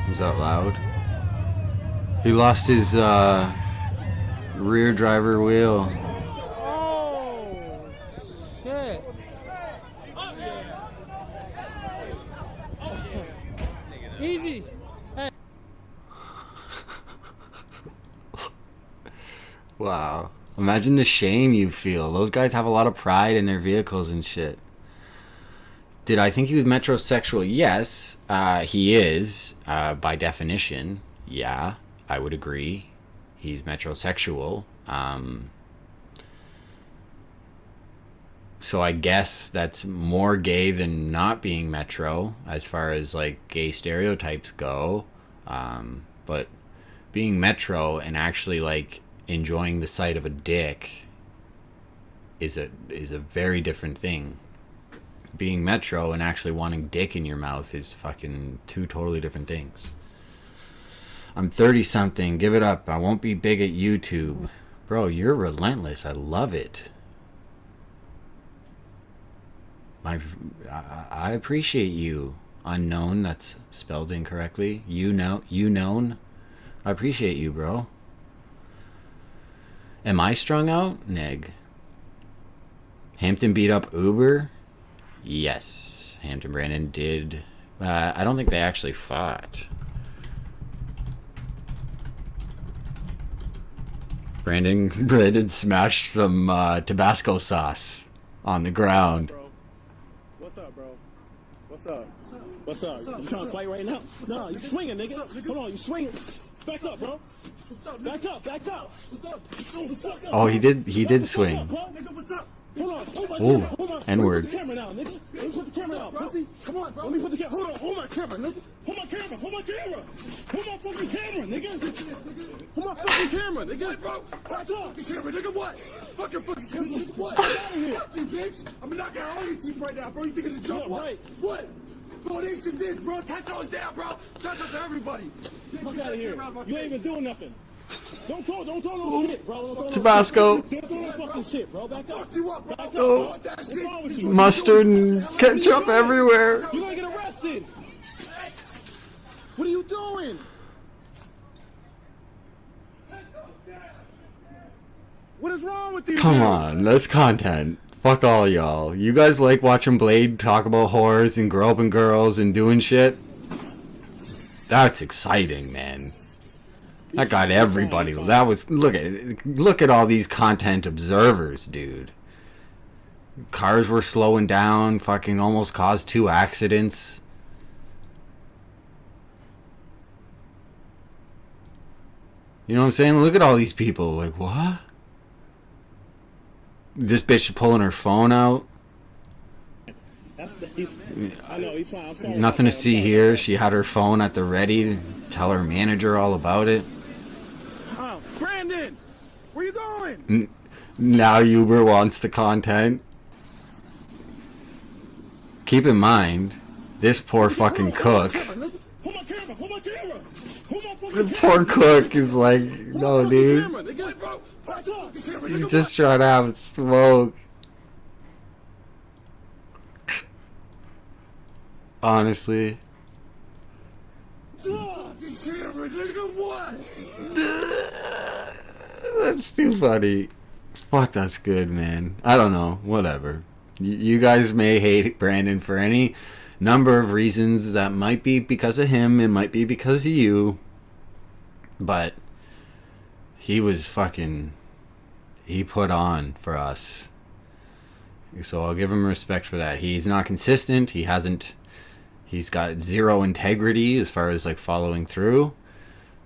Was that loud? He lost his rear driver wheel. Oh, shit. Easy. Wow. Imagine the shame you feel. Those guys have a lot of pride in their vehicles and shit. Did I think he was metrosexual? Yes, he is, by definition. Yeah, I would agree. He's metrosexual. So I guess that's more gay than not being metro, as far as like gay stereotypes go. But being metro and actually like enjoying the sight of a dick is a very different thing. Being metro and actually wanting dick in your mouth is fucking two totally different things. I'm 30 something. Give it up. I won't be big at YouTube. Bro, you're relentless. I love it. I appreciate you. Unknown, that's spelled incorrectly. You known. I appreciate you, bro. Am I strung out? Neg. Hampton beat up Uber? Yes. Hampton Brandon did. I don't think they actually fought. Brandon smashed some Tabasco sauce on the ground. What's up, bro? What's up? What's up? You trying to fight right now? No, you swinging, nigga. Hold on, you swinging. Back up, bro. What's up? Back up, back up. What's up? What's up? Oh, he did swing. What's up? Hold on, Ooh, N-word. Put the camera down, nigga. Let me put the camera down, pussy. Come on, bro. Let me put the camera. Hold my camera, nigga. Hold my camera. Hold my camera. Hold my fucking camera, nigga. Hold my fucking camera, nigga. Bro, back off. Camera, nigga. What? Fucking camera, nigga. What? Get out of here. Fuck you, bitch. I'm knocking out all your teeth right now, bro. You think it's a joke? Yeah, right. What? Donation this, bro. $10 down, bro. Shout out to everybody. Fuck out of here. You ain't even doing nothing. Don't throw no shit, bro. Tabasco. Don't throw no fucking shit, bro. Back up. Back up. Oh. What's wrong with you? Mustard and ketchup everywhere. You're gonna get arrested. What are you doing? What is wrong with you? Come on, that's content. Fuck all y'all. You guys like watching Blade talk about whores and groping girls and doing shit? That's exciting, man. That got everybody. That was look at all these content observers, dude. Cars were slowing down, fucking almost caused 2 accidents. You know what I'm saying? Look at all these people. Like, what? This bitch pulling her phone out. I know, he's fine. I'm sorry. Nothing to see here. She had her phone at the ready to tell her manager all about it. Brandon, where you going? Now Uber wants the content. Keep in mind, this poor fucking cook. The poor cook is like, no, dude. He's just trying to have a smoke. Honestly. That's too funny. Fuck, that's good, man. I don't know. Whatever. You guys may hate Brandon for any number of reasons. That might be because of him. It might be because of you. But he was fucking... He put on for us. So I'll give him respect for that. He's not consistent. He hasn't... He's got zero integrity as far as like following through.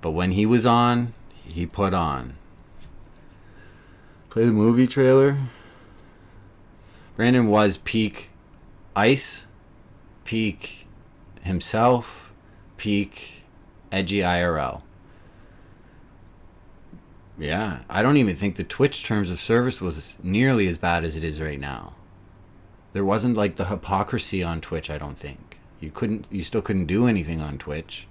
But when he was on, he put on. Play the movie trailer. Brandon was peak Ice, peak himself, peak edgy IRL. Yeah, I don't even think the Twitch terms of service was nearly as bad as it is right now. There wasn't like the hypocrisy on Twitch, I don't think. You still couldn't do anything on Twitch.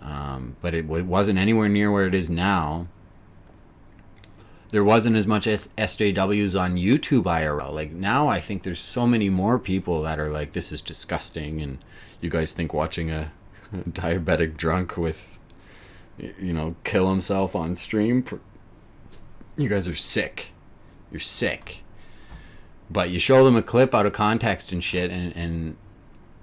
But it wasn't anywhere near where it is now. There wasn't as much SJWs on YouTube IRL. Like now I think there's so many more people that are like, this is disgusting, and you guys think watching a diabetic drunk with, you know, kill himself on stream, you guys are sick. You're sick. But you show them a clip out of context and shit, and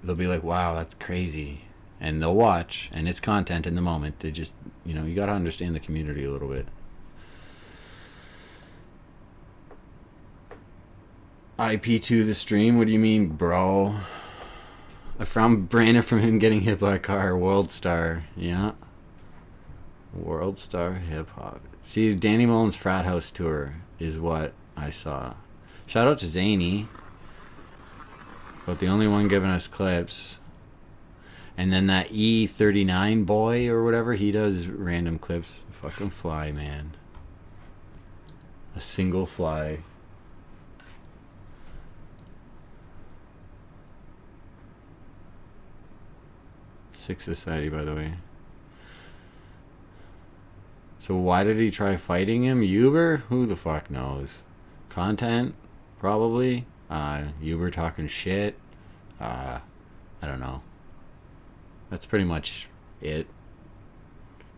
they'll be like, wow, that's crazy. And they'll watch, and it's content in the moment. They just, you know, you gotta understand the community a little bit. IP2 the stream? What do you mean, bro? I found Brandon from him getting hit by a car. World Star. Yeah. World Star Hip Hop. See, Danny Mullen's Frat House Tour is what I saw. Shout out to Zany. But the only one giving us clips. And then that E39 boy or whatever, he does random clips. Fucking fly, man. A single fly. Sick Society, by the way. So why did he try fighting him? Uber? Who the fuck knows? Content? Probably. Uber talking shit. I don't know. That's pretty much it.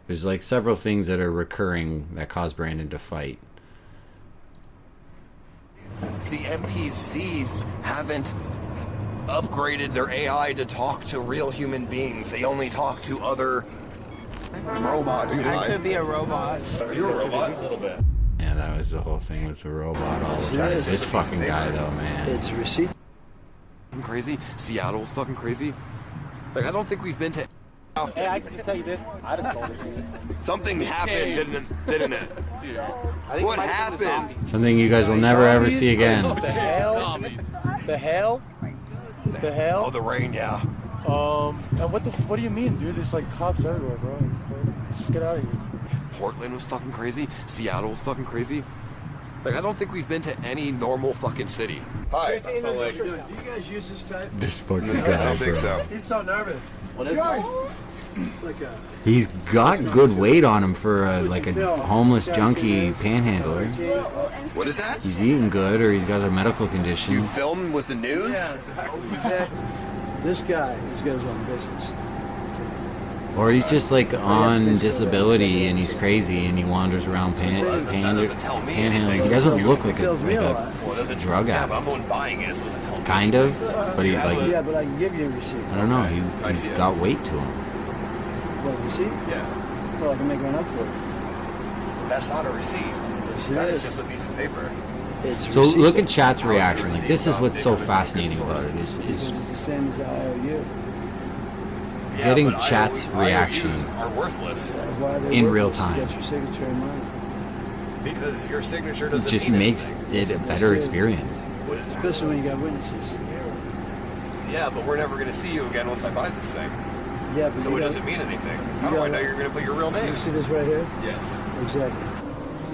There's like several things that are recurring that cause Brandon to fight. The NPCs haven't upgraded their AI to talk to real human beings. They only talk to other robots. I could be a robot. You're a robot? A little bit. Yeah, that was the whole thing with the robot all the time. This fucking guy though, man. It's receipt. Crazy. Seattle's fucking crazy. Like, I don't think we've been to. Hey, I can just tell you this. I'd have told it to you. Something happened, didn't it? What happened? Something you guys will never ever see again. The hell? The hell? The hell? Oh, the rain, yeah. And what do you mean, dude? There's like cops everywhere, bro. Let's just get out of here. Portland was fucking crazy. Seattle was fucking crazy. Like, I don't think we've been to any normal fucking city. Hi. Do you guys use this type? This fucking I guy, don't think bro. so. He's so nervous. What is it? It's like a... He's got good weight on him for like a homeless junkie panhandler. What is that? He's eating good, or he's got a medical condition. You film with the news? Yeah, exactly. This guy has got his own business. Or he's just like on disability and he's crazy and he wanders around panhandling. He doesn't look like a drug addict. I'm the one buying it, so it doesn't tell me. Kind of, but he's like, Yeah, but I can give you a receipt. I don't know, he's got weight to him. What, receipt? Yeah. Well, I can make one up for you. That's not a receipt. Yes, it That is. is just a piece of paper. It's So receipt. look at chat's reaction. Like, this is what's so fascinating about it Because is it's the same as I owe you. getting but chat's reaction IOUs are worthless That's why they in work. real You time. get your signature in mine. because your signature It doesn't just mean makes it a better experience. Especially when you got witnesses. anything. Yeah, but we're never going to see you again once I buy this thing. Yeah, but So you it got- doesn't mean anything. How do I know you're going to put your real name? You see this right here? Yes. Exactly.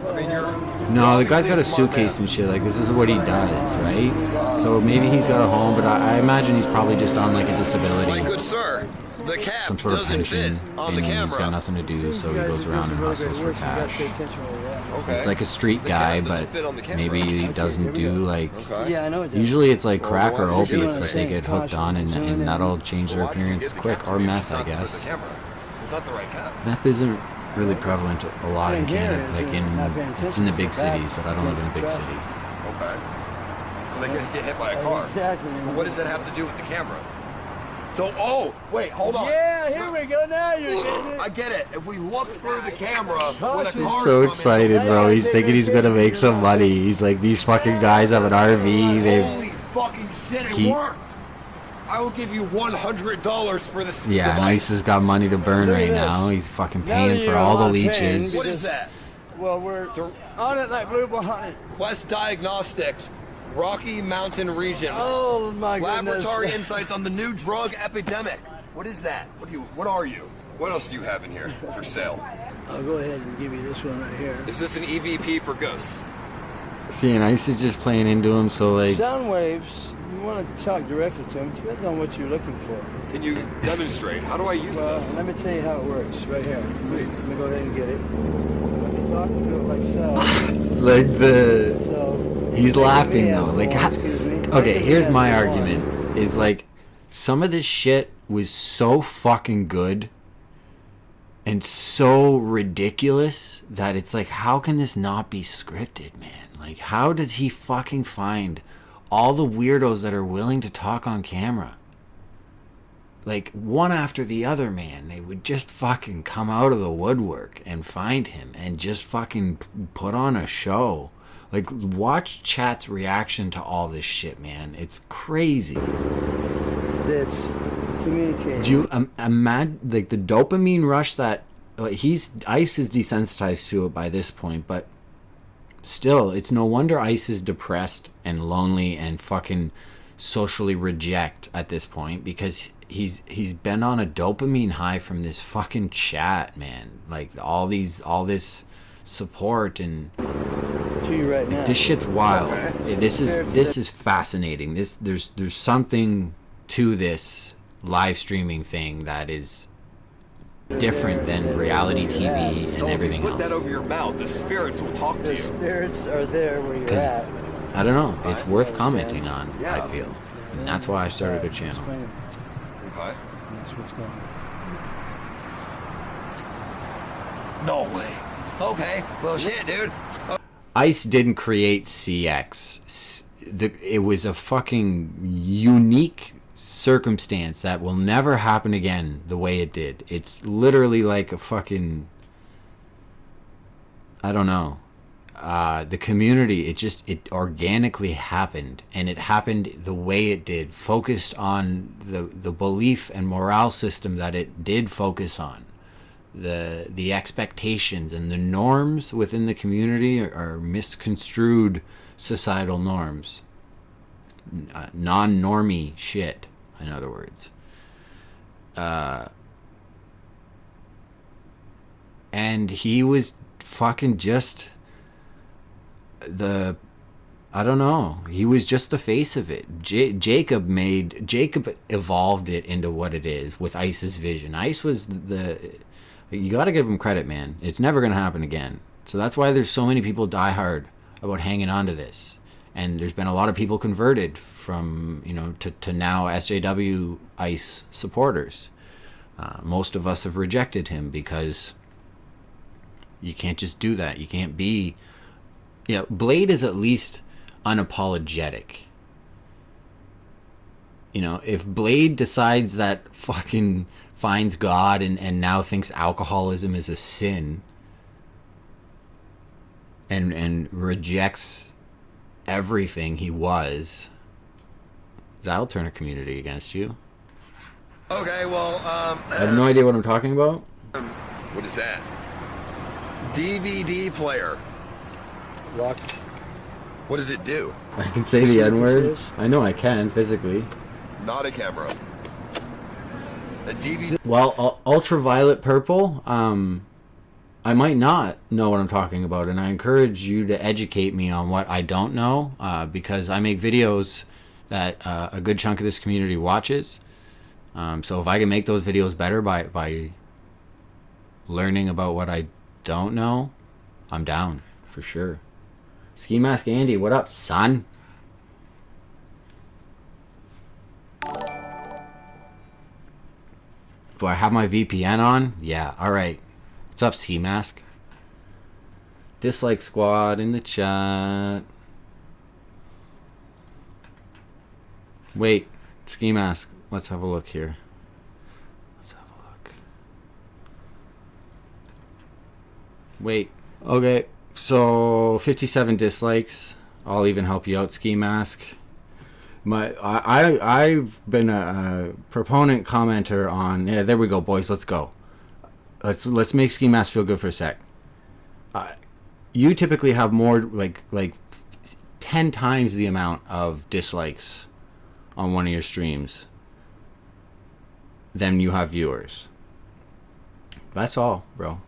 I mean, you're... No, the guy's got a obviously smart suitcase man. and shit. Like, this is what he does, right? So maybe he's got a home, but I imagine he's probably just on like a My disability, good sir, the cap some sort of doesn't pension, fit on and the he's camera. got nothing to do, so he goes around and hustles for cash. Okay. He's like a street The guy, cap doesn't but fit on the camera. maybe he doesn't do like. Okay. Yeah, I know it does. Usually it's like crack or Well, why don't you do opiates what that I'm they saying? get hooked on, and that'll change their Why don't you appearance give the quick, cap to or me? meth, It's I not the guess. camera. It's not the right cap. Meth isn't really prevalent a lot in Canada, like it's in the big cities, but I don't live in a big city. Okay. So they get hit by a car. Exactly. Well, what does that have to do with the camera? So, wait, hold on. Yeah, here we go. Now you're getting it. I get it. If we look through the camera when a He's car's so coming, excited, bro. He's thinking he's gonna make some money. He's like, these fucking guys have an RV. They, holy fucking shit, it He- worked. I will give you $100 for this. yeah, device. Nice has got money to burn Look at right this. now. He's fucking Now paying you're for all the on paying. leeches. What is that? Well, we're on it like blue behind. Quest Diagnostics, Rocky Mountain region. Oh my goodness. Laboratory insights on the new drug epidemic. What is that? What are you? What else do you have in here for sale? I'll go ahead and give you this one right here. Is this an EVP for ghosts? See, and Ice is just playing into him, so like, Sound waves, you want to talk directly to them. Depends on what you're looking for. Can you demonstrate? How do I use Well, this? let me tell you how it works. Right here. Please. Let me go ahead and get it. When you talk to it like so. like the So. he's laughing though. Yeah, Like, excuse me. okay, here's my Yeah, argument: is like, some of this shit was so fucking good and so ridiculous that it's like, how can this not be scripted, man? Like, how does he fucking find all the weirdos that are willing to talk on camera? Like, one after the other, man. They would just fucking come out of the woodwork and find him and just fucking put on a show. Like, watch chat's reaction to all this shit, man. It's crazy. That's communication. Do you imagine, like, the dopamine rush that Ice is desensitized to it by this point, but still, it's no wonder Ice is depressed and lonely and fucking socially reject at this point, because he's been on a dopamine high from this fucking chat, man. Like, all this support, and To you right now. this shit's wild. This is fascinating. There's something to this live streaming thing that is different than reality TV and So if everything you put that else. over your mouth, the spirits will talk to The you. spirits are there where you're 'Cause at. I don't know, it's worth commenting on. Yeah. I feel, and that's why I started a channel. Explain it. Okay. That's what's going on. No way. Okay. Well, shit, dude. Ice didn't create CX. It was a fucking unique circumstance that will never happen again the way it did. It's literally like a fucking, I don't know. The community, it organically happened, and it happened the way it did, focused on the belief and morale system that it did focus on. The expectations and the norms within the community are misconstrued societal norms. Non-normie shit, in other words. And he was fucking just I don't know. He was just the face of it. Jacob evolved it into what it is with Ice's vision. Ice was you got to give him credit, man. It's never going to happen again. So that's why there's so many people die hard about hanging on to this. And there's been a lot of people converted from, to now SJW Ice supporters. Most of us have rejected him because you can't just do that. You can't be... Yeah, Blade is at least unapologetic. If Blade decides that fucking finds God and now thinks alcoholism is a sin and rejects everything he was, that'll turn a community against you. Okay, well, I have no idea what I'm talking about. What is that? DVD player. Lock. What does it do? I can say the N-word. I know I can, physically. Not a camera. A DVD. Well, ultraviolet purple, I might not know what I'm talking about, and I encourage you to educate me on what I don't know, because I make videos that a good chunk of this community watches. So if I can make those videos better by learning about what I don't know, I'm down, for sure. Ski Mask Andy, what up, son? Do I have my VPN on? Yeah, alright. What's up, Ski Mask? Dislike squad in the chat. Wait, Ski Mask. Let's have a look here. Let's have a look. Wait. Okay, so 57 dislikes. I'll even help you out, Ski Mask. I've been a proponent commenter on. Yeah, there we go, boys. Let's go. Let's make Ski Mask feel good for a sec. You typically have more like 10 times the amount of dislikes on one of your streams than you have viewers. That's all, bro.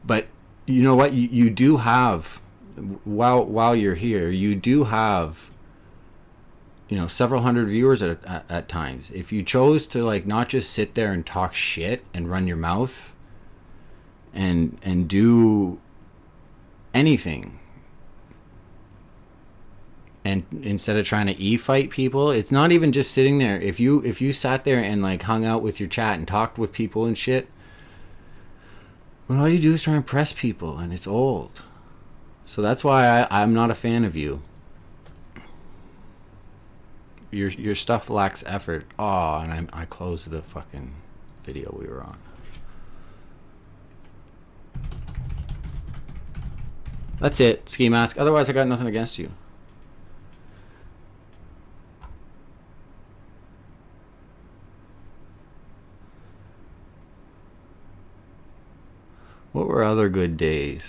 But you know what? You do have, while you're here, you do have, several hundred viewers at times. If you chose to not just sit there and talk shit and run your mouth and do anything, and instead of trying to fight people, it's not even just sitting there. If you sat there and hung out with your chat and talked with people and shit, well, all you do is try and press people, and it's old. So that's why I'm not a fan of you. Your stuff lacks effort. Oh, and I closed the fucking video we were on. That's it, Ski Mask. Otherwise, I got nothing against you. What were other good days?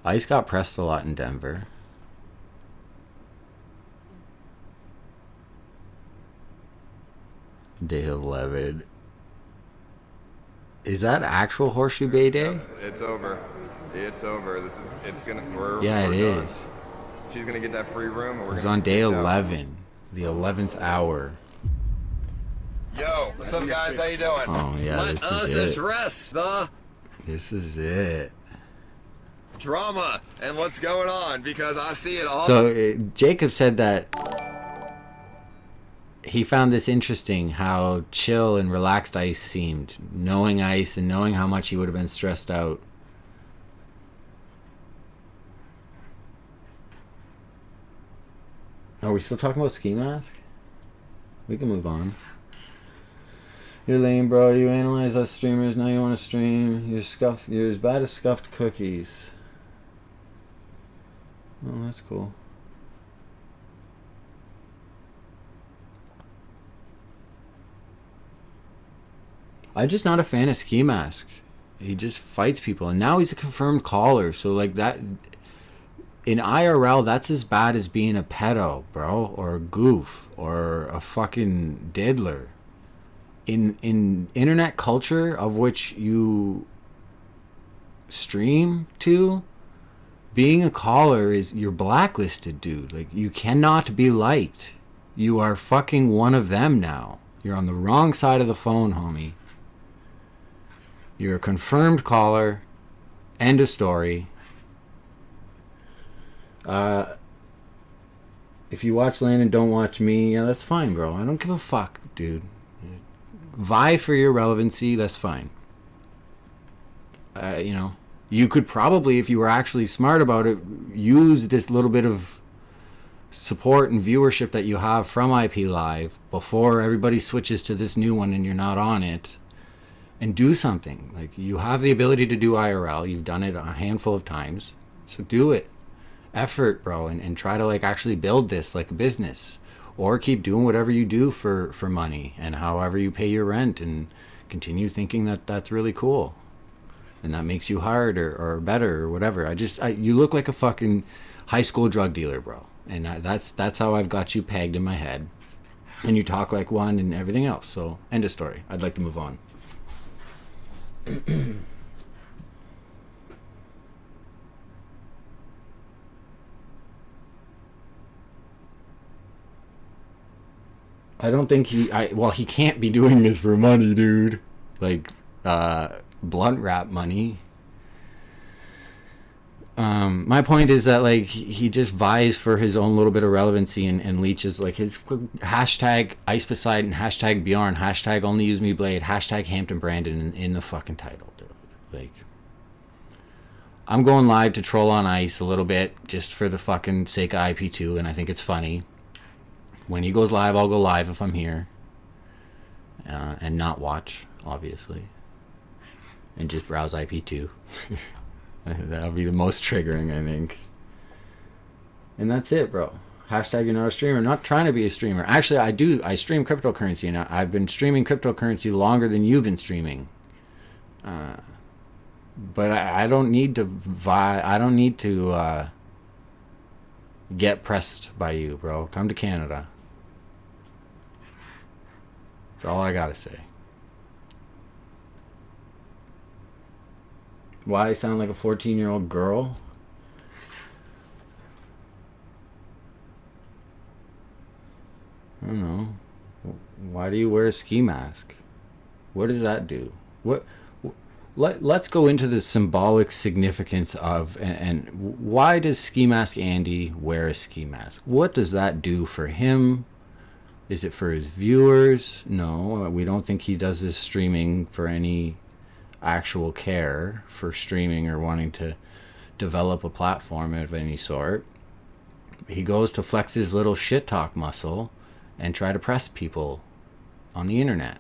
Ice got pressed a lot in Denver. Day 11. Is that actual Horseshoe Bay Day? It's over. It's over. It's gonna. Yeah, it is. Done. She's gonna get that free room. And it's on day 11, the 11th hour. Yo, what's up, guys? How you doing? Oh yeah, Let us address the. This is it. Drama and what's going on, because I see it all. So Jacob said that he found this interesting, how chill and relaxed Ice seemed, knowing Ice and knowing how much he would have been stressed out. Are we still talking about ski mask? We can move on. You're lame, bro. You analyze us streamers. Now you want to stream. You're as bad as scuffed cookies. Oh, that's cool. I'm just not a fan of Ski Mask. He just fights people, and now he's a confirmed caller. So like that, in IRL, that's as bad as being a pedo, bro, or a goof, or a fucking diddler. In internet culture, of which you stream to, being a caller is, you're blacklisted, dude. Like, you cannot be liked. You are fucking one of them now. You're on the wrong side of the phone, homie. You're a confirmed caller. End of story. If you watch Landon, don't watch me. Yeah, that's fine, bro. I don't give a fuck, dude. Vie for your relevancy, that's fine. You know, you could probably, if you were actually smart about it, use this little bit of support and viewership that you have from IP Live before everybody switches to this new one and you're not on it, and do something. Like, you have the ability to do IRL. You've done it a handful of times, so do it. Effort, bro, and try to like actually build this like a business. Or keep doing whatever you do for money and however you pay your rent, and continue thinking that that's really cool. And that makes you hard or better or whatever. You look like a fucking high school drug dealer, bro. And that's how I've got you pegged in my head. And you talk like one and everything else. So, end of story. I'd like to move on. I don't think he can't be doing this for money, dude. Like, blunt wrap money. My point is that, like, he just vies for his own little bit of relevancy and leeches, like, his hashtag Ice Poseidon, hashtag Bjorn, hashtag Only Use Me Blade, hashtag Hampton Brandon in the fucking title, dude. Like, I'm going live to troll on Ice a little bit just for the fucking sake of IP2, and I think it's funny. When he goes live, I'll go live if I'm here. And not watch, obviously. And just browse IP2. That'll be the most triggering, I think. And that's it, bro. Hashtag you're not a streamer. I'm not trying to be a streamer. Actually, I stream cryptocurrency, and I've been streaming cryptocurrency longer than you've been streaming. But I don't need to get pressed by you, bro. Come to Canada. That's all I gotta say. Why I sound like a 14-year-old girl? I don't know. Why do you wear a ski mask? What does that do? Let's go into the symbolic significance of, and why does Ski Mask Andy wear a ski mask? What does that do for him? Is it for his viewers? No, we don't think he does this streaming for any actual care for streaming or wanting to develop a platform of any sort. He goes to flex his little shit talk muscle and try to press people on the internet.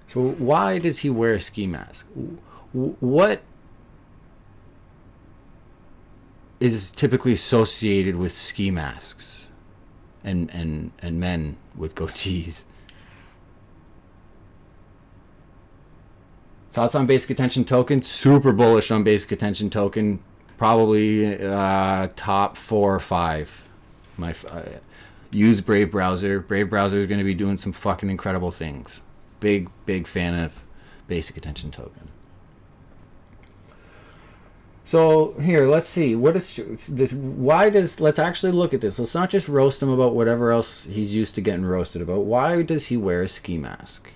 So why does he wear a ski mask? What is typically associated with ski masks and men with goatees? Thoughts on basic attention token? Super bullish on basic attention token. Probably top 4 or 5. Use Brave Browser. Brave Browser is going to be doing some fucking incredible things. Big fan of basic attention token. So here, let's see. What is this? Let's actually look at this. Let's not just roast him about whatever else he's used to getting roasted about. Why does he wear a ski mask?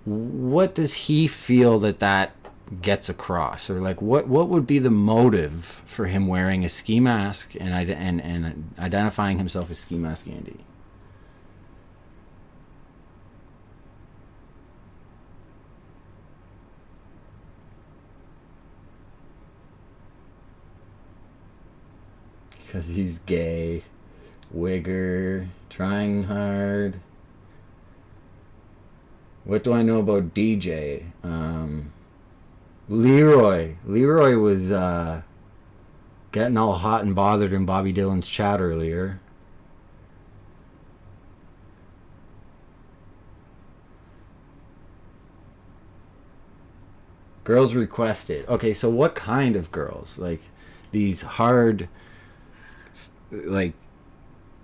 What does he feel that gets across, or like what would be the motive for him wearing a ski mask and identifying himself as Ski Mask Andy? Because he's gay. Wigger. Trying hard. What do I know about DJ? Leroy. Leroy was getting all hot and bothered in Bobby Dylan's chat earlier. Girls requested. Okay, so what kind of girls? Like these hard, like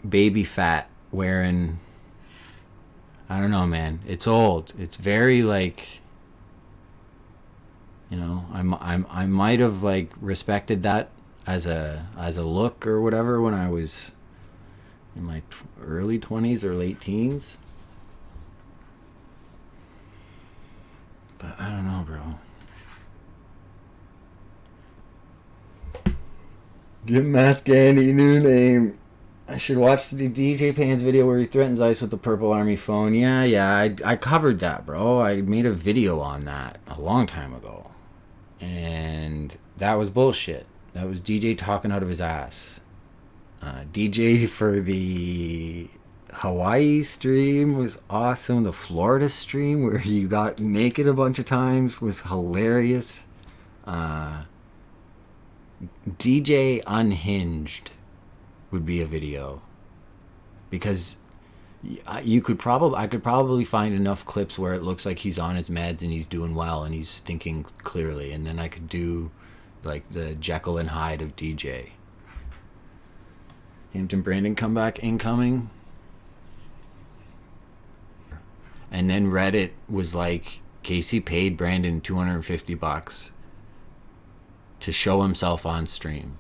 baby fat wearing. I don't know, man. It's old. It's very like. You know, I might have like respected that as a look or whatever when I was in my early 20s or late teens. But I don't know, bro. Give Mask Andy a new name. I should watch the DJ Pan's video where he threatens Ice with the Purple Army phone. Yeah, I covered that, bro. I made a video on that a long time ago. And that was bullshit. That was DJ talking out of his ass. DJ for the Hawaii stream was awesome. The Florida stream where he got naked a bunch of times was hilarious. DJ Unhinged would be a video, because I could probably find enough clips where it looks like he's on his meds and he's doing well and he's thinking clearly, and then I could do like the Jekyll and Hyde of DJ. Hampton Brandon comeback incoming. And then Reddit was like, Casey paid Brandon $250 to show himself on stream.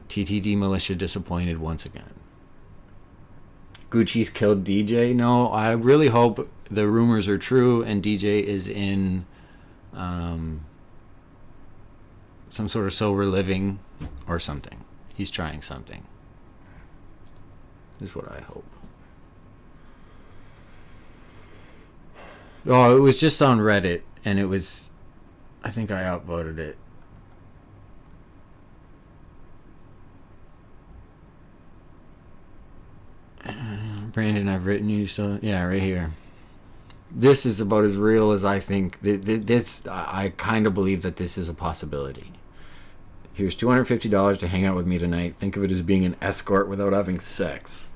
TTD militia disappointed once again. Gucci's killed DJ. No, I really hope the rumors are true and DJ is in some sort of sober living or something. He's trying something. Is what I hope. Oh, it was just on Reddit, and it was, I think I upvoted it. Brandon, I've written you so, yeah, right here. This is about as real as I think. I kind of believe that this is a possibility. Here's $250 to hang out with me tonight. Think of it as being an escort without having sex.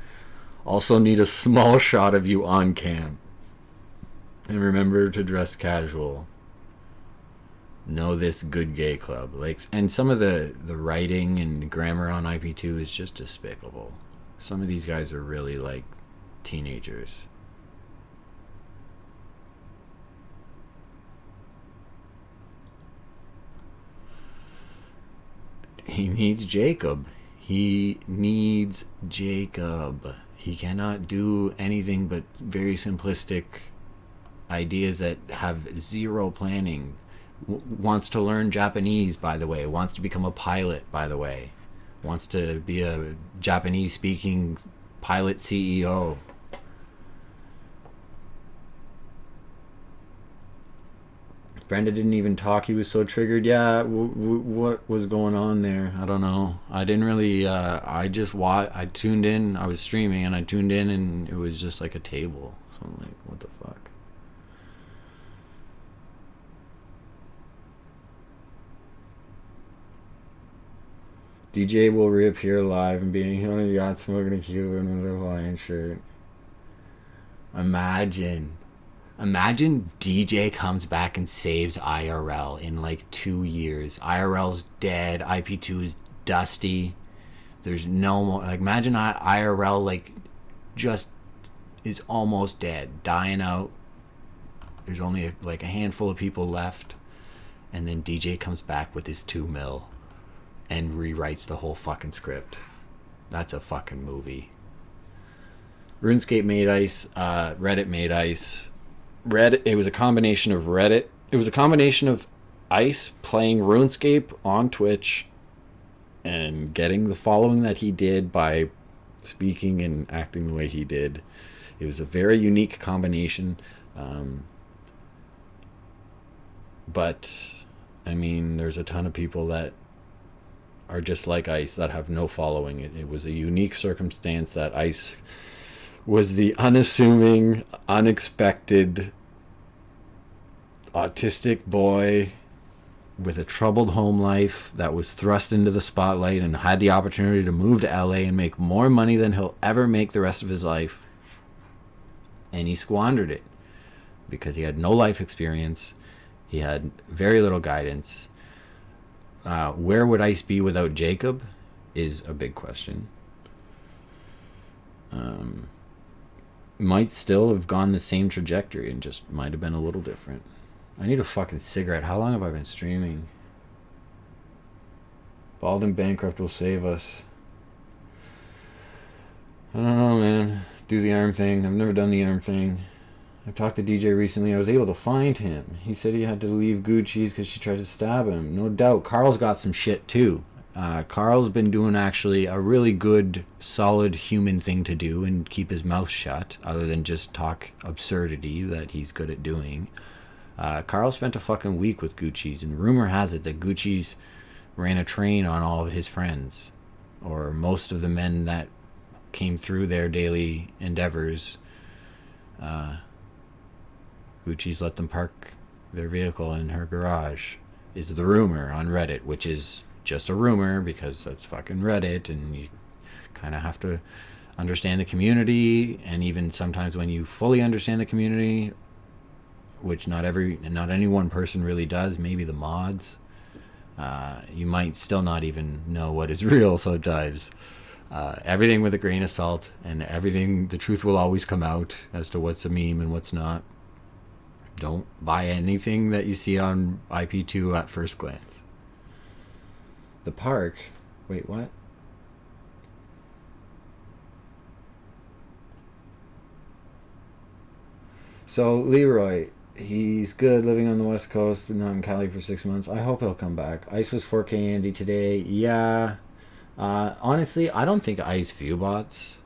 Also need a small shot of you on cam. And remember to dress casual. Know this good gay club. Like, and some of the writing and grammar on IP2 is just despicable. Some of these guys are really like teenagers. He needs Jacob. He needs Jacob. He cannot do anything but very simplistic ideas that have zero planning. Wants to learn Japanese, by the way. Wants to become a pilot, by the way. Wants to be a Japanese speaking pilot CEO. Brenda didn't even talk. He was so triggered. Yeah, what was going on there? I don't know. I didn't really, I tuned in. I was streaming and I tuned in and it was just like a table. So I'm like, what the fuck? DJ will reappear live and being on a yacht smoking a Cuban with a Hawaiian shirt. Imagine DJ comes back and saves IRL in like 2 years. IRL's dead. IP2 is dusty. There's no more. Like, imagine IRL like just is almost dead, dying out. There's only like a handful of people left, and then DJ comes back with his 2 mil and rewrites the whole fucking script. That's a fucking movie. RuneScape made Ice. Reddit made Ice. It was a combination of Reddit. It was a combination of Ice playing RuneScape on Twitch and getting the following that he did by speaking and acting the way he did. It was a very unique combination. But I mean, there's a ton of people that are just like Ice that have no following. It was a unique circumstance that Ice was the unassuming, unexpected, autistic boy with a troubled home life that was thrust into the spotlight and had the opportunity to move to LA and make more money than he'll ever make the rest of his life. And he squandered it because he had no life experience. He had very little guidance. Where would Ice be without Jacob is a big question. Might still have gone the same trajectory and just might have been a little different. I need a fucking cigarette. How long have I been streaming? Bald and Bankrupt will save us. I don't know, man. Do the arm thing. I've never done the arm thing. I talked to DJ recently. I was able to find him. He said he had to leave Gucci's because she tried to stab him. No doubt. Carl's got some shit too. Carl's been doing actually a really good, solid human thing to do and keep his mouth shut, other than just talk absurdity that he's good at doing. Carl spent a fucking week with Gucci's, and rumor has it that Gucci's ran a train on all of his friends, or most of the men that came through their daily endeavors. Gucci's let them park their vehicle in her garage, is the rumor on Reddit, which is just a rumor because that's fucking Reddit, and you kind of have to understand the community, and even sometimes when you fully understand the community, which not any one person really does, maybe the mods, you might still not even know what is real sometimes. Everything with a grain of salt, and the truth will always come out as to what's a meme and what's not. Don't buy anything that you see on IP2 at first glance. The park? Wait, what? So, Leroy, he's good living on the West Coast, but not in Cali for 6 months. I hope he'll come back. Ice was 4K Andy today. Yeah. Honestly, I don't think Ice viewbots.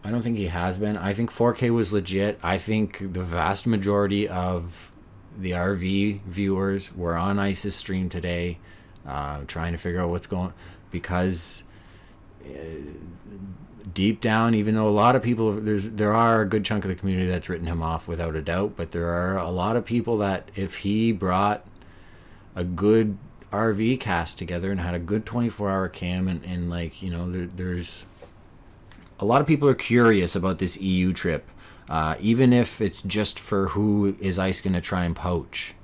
I don't think he has been. I think 4K was legit. I think the vast majority of the RV viewers were on Ice's stream today, trying to figure out what's going, because deep down, even though a lot of people, there are a good chunk of the community that's written him off without a doubt, but there are a lot of people that if he brought a good RV cast together and had a good 24-hour cam and like, you know, there's a lot of people are curious about this EU trip, even if it's just for who is Ice going to try and poach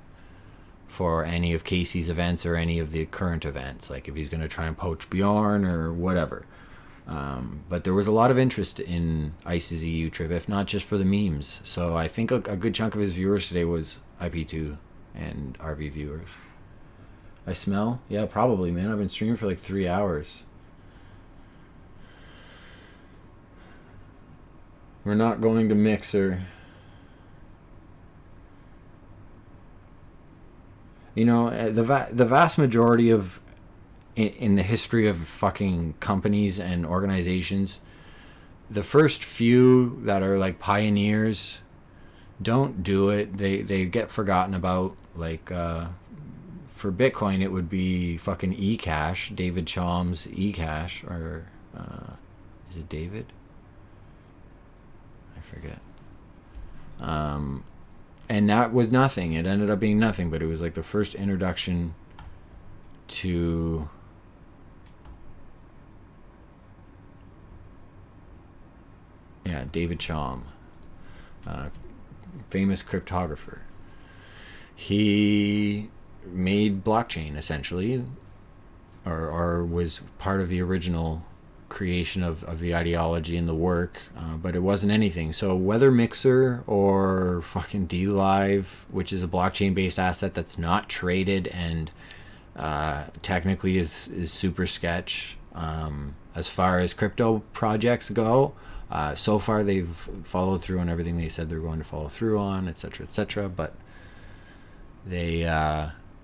for any of Casey's events or any of the current events, like if he's going to try and poach Bjorn or whatever. But there was a lot of interest in Ice's EU trip, if not just for the memes. So I think a good chunk of his viewers today was IP2 and RV viewers. I smell? Yeah, probably, man. I've been streaming for like 3 hours. We're not going to Mixer. You know, the vast majority of in the history of fucking companies and organizations, the first few that are like pioneers don't do it. They get forgotten about. Like for Bitcoin, it would be fucking eCash, David Chaum's eCash, or is it David? I forget. And that was nothing. It ended up being nothing, but it was like the first introduction to David Chaum, famous cryptographer. He made blockchain essentially, or was part of the original creation of the ideology and the work, but it wasn't anything. So whether Mixer or fucking DLive, which is a blockchain based asset that's not traded and technically is super sketch, as far as crypto projects go, so far they've followed through on everything they said they're going to follow through on, etc., but they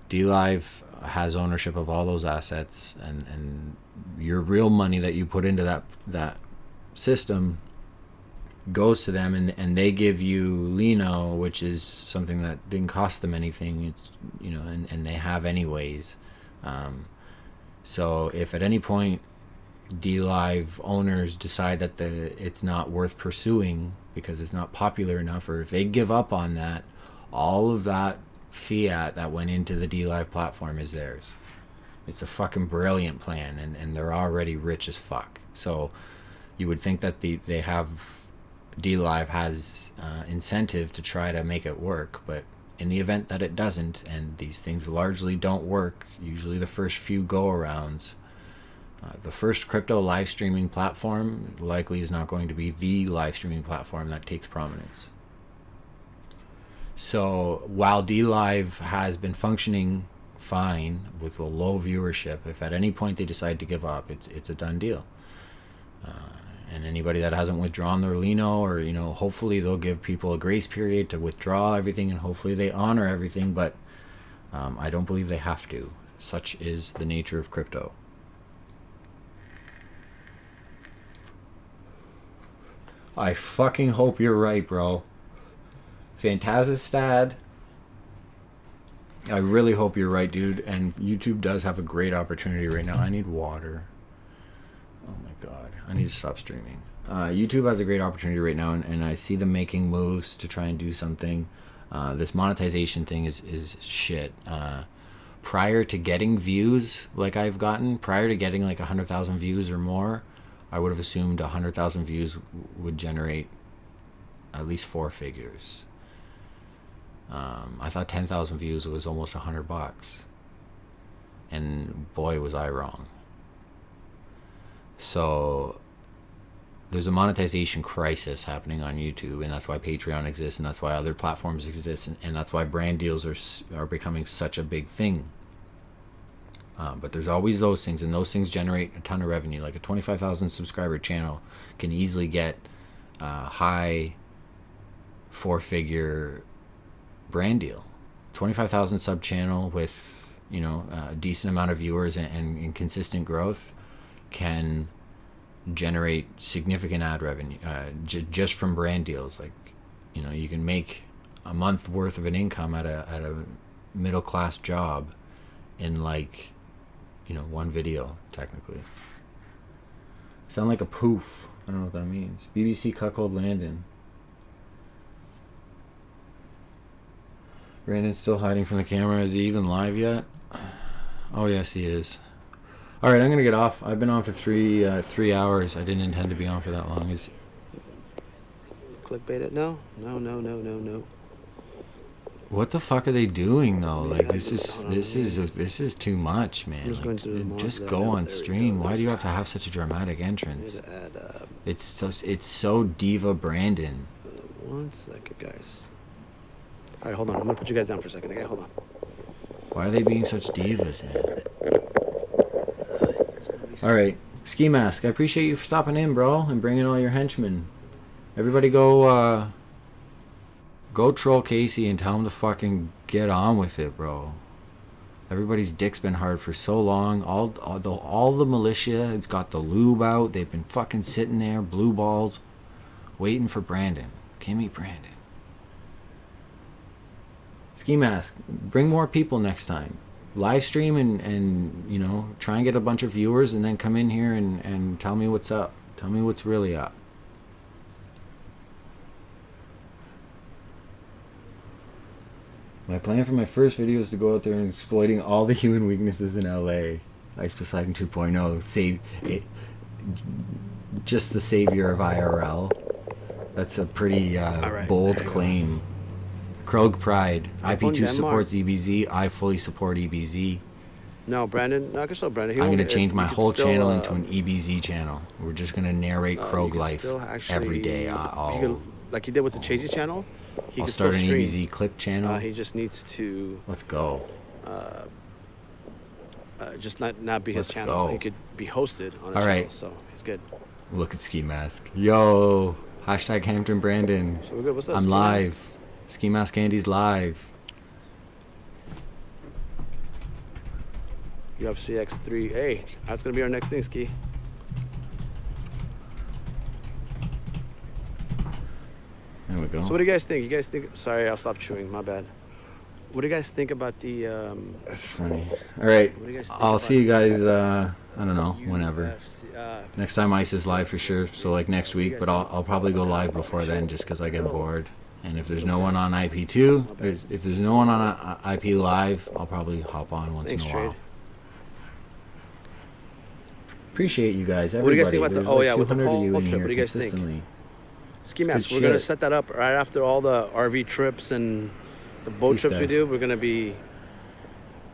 DLive has ownership of all those assets, and your real money that you put into that system goes to them, and they give you Lino, which is something that didn't cost them anything. It's, you know, and they have anyways. So if at any point DLive owners decide that it's not worth pursuing because it's not popular enough, or if they give up on that, all of that fiat that went into the DLive platform is theirs. It's a fucking brilliant plan, and they're already rich as fuck. So you would think that DLive has incentive to try to make it work, but in the event that it doesn't, and these things largely don't work, usually the first few go-arounds, the first crypto live streaming platform likely is not going to be the live streaming platform that takes prominence. So while DLive has been functioning fine with a low viewership, if at any point they decide to give up, it's a done deal. And anybody that hasn't withdrawn their Lino, or, you know, hopefully they'll give people a grace period to withdraw everything, and hopefully they honor everything, but I don't believe they have to. Such is the nature of crypto. I fucking hope you're right, bro. Fantasistad. I really hope you're right, dude. And YouTube does have a great opportunity right now. I need water. Oh my god. I need to stop streaming. YouTube has a great opportunity right now, and I see them making moves to try and do something. This monetization thing is shit. Prior to getting views like I've gotten, prior to getting like 100,000 views or more, I would have assumed 100,000 views would generate at least 4 figures. I thought 10,000 views was almost $100, and boy was I wrong. So there's a monetization crisis happening on YouTube, and that's why Patreon exists, and that's why other platforms exist, and that's why brand deals are becoming such a big thing. But there's always those things, and those things generate a ton of revenue. Like a 25,000 subscriber channel can easily get a high 4-figure brand deal. 25,000 sub channel with, you know, a decent amount of viewers and consistent growth can generate significant ad revenue just from brand deals. Like, you know, you can make a month worth of an income at a middle class job in, like, you know, one video technically. I sound like a poof. I don't know what that means. BBC Cuckold Landon. Brandon's still hiding from the camera. Is he even live yet? Oh yes, he is. All right, I'm gonna get off. I've been on for three hours. I didn't intend to be on for that long. Is Clickbait it? No. what the fuck are they doing though? Like, this is too much, man. Like, just go on stream. Why do you have to have such a dramatic entrance? It's so diva Brandon. 1 second, guys. All right, hold on. I'm gonna put you guys down for a second. Okay, hold on. Why are they being such divas, man? All right, Ski Mask. I appreciate you for stopping in, bro, and bringing all your henchmen. Everybody go troll Casey and tell him to fucking get on with it, bro. Everybody's dick's been hard for so long. All the militia, it's got the lube out. They've been fucking sitting there, blue balls, waiting for Brandon. Give me Brandon. Ski Mask, bring more people next time. Live stream and you know, try and get a bunch of viewers, and then come in here and tell me what's up. Tell me what's really up. My plan for my first video is to go out there and exploiting all the human weaknesses in LA. Ice Poseidon 2.0. Save it. Just the savior of IRL. That's a pretty bold claim. Krog Pride. IP2 supports EBZ. I fully support EBZ. No, Brandon. Not gonna show Brandon. I'm gonna change my whole channel into an EBZ channel. We're just gonna narrate Krog life every day. Like he did with the Chasey channel. I'll start an EBZ clip channel. He just needs to. Let's go. Just not be his channel. He could be hosted on a channel, so he's good. Look at Ski Mask. Yo, hashtag Hampton Brandon. So we're good. What's up? I'm live. Ski Mask Andy's live. UFC X3. Hey, that's gonna be our next thing, Ski. There we go. So what do you guys think? You guys think? Sorry, I'll stop chewing. My bad. What do you guys think about the? Funny. All right. What do you guys think I'll about see you guys. the, I don't know, whenever. Next time Ice is live for sure. So like next week, but I'll probably go live before then, just because I get bored. And if there's no one on IP2, if there's no one on IP live, I'll probably hop on once in a while. Appreciate you guys. Everybody. What do you guys think about There's the? Oh like yeah, with the 200 of you Paul in trip. here What do you guys think? consistently. Ski It's mask. good We're gonna shit. set that up right after all the RV trips and the boat Peace, trips we guys. do. We're gonna be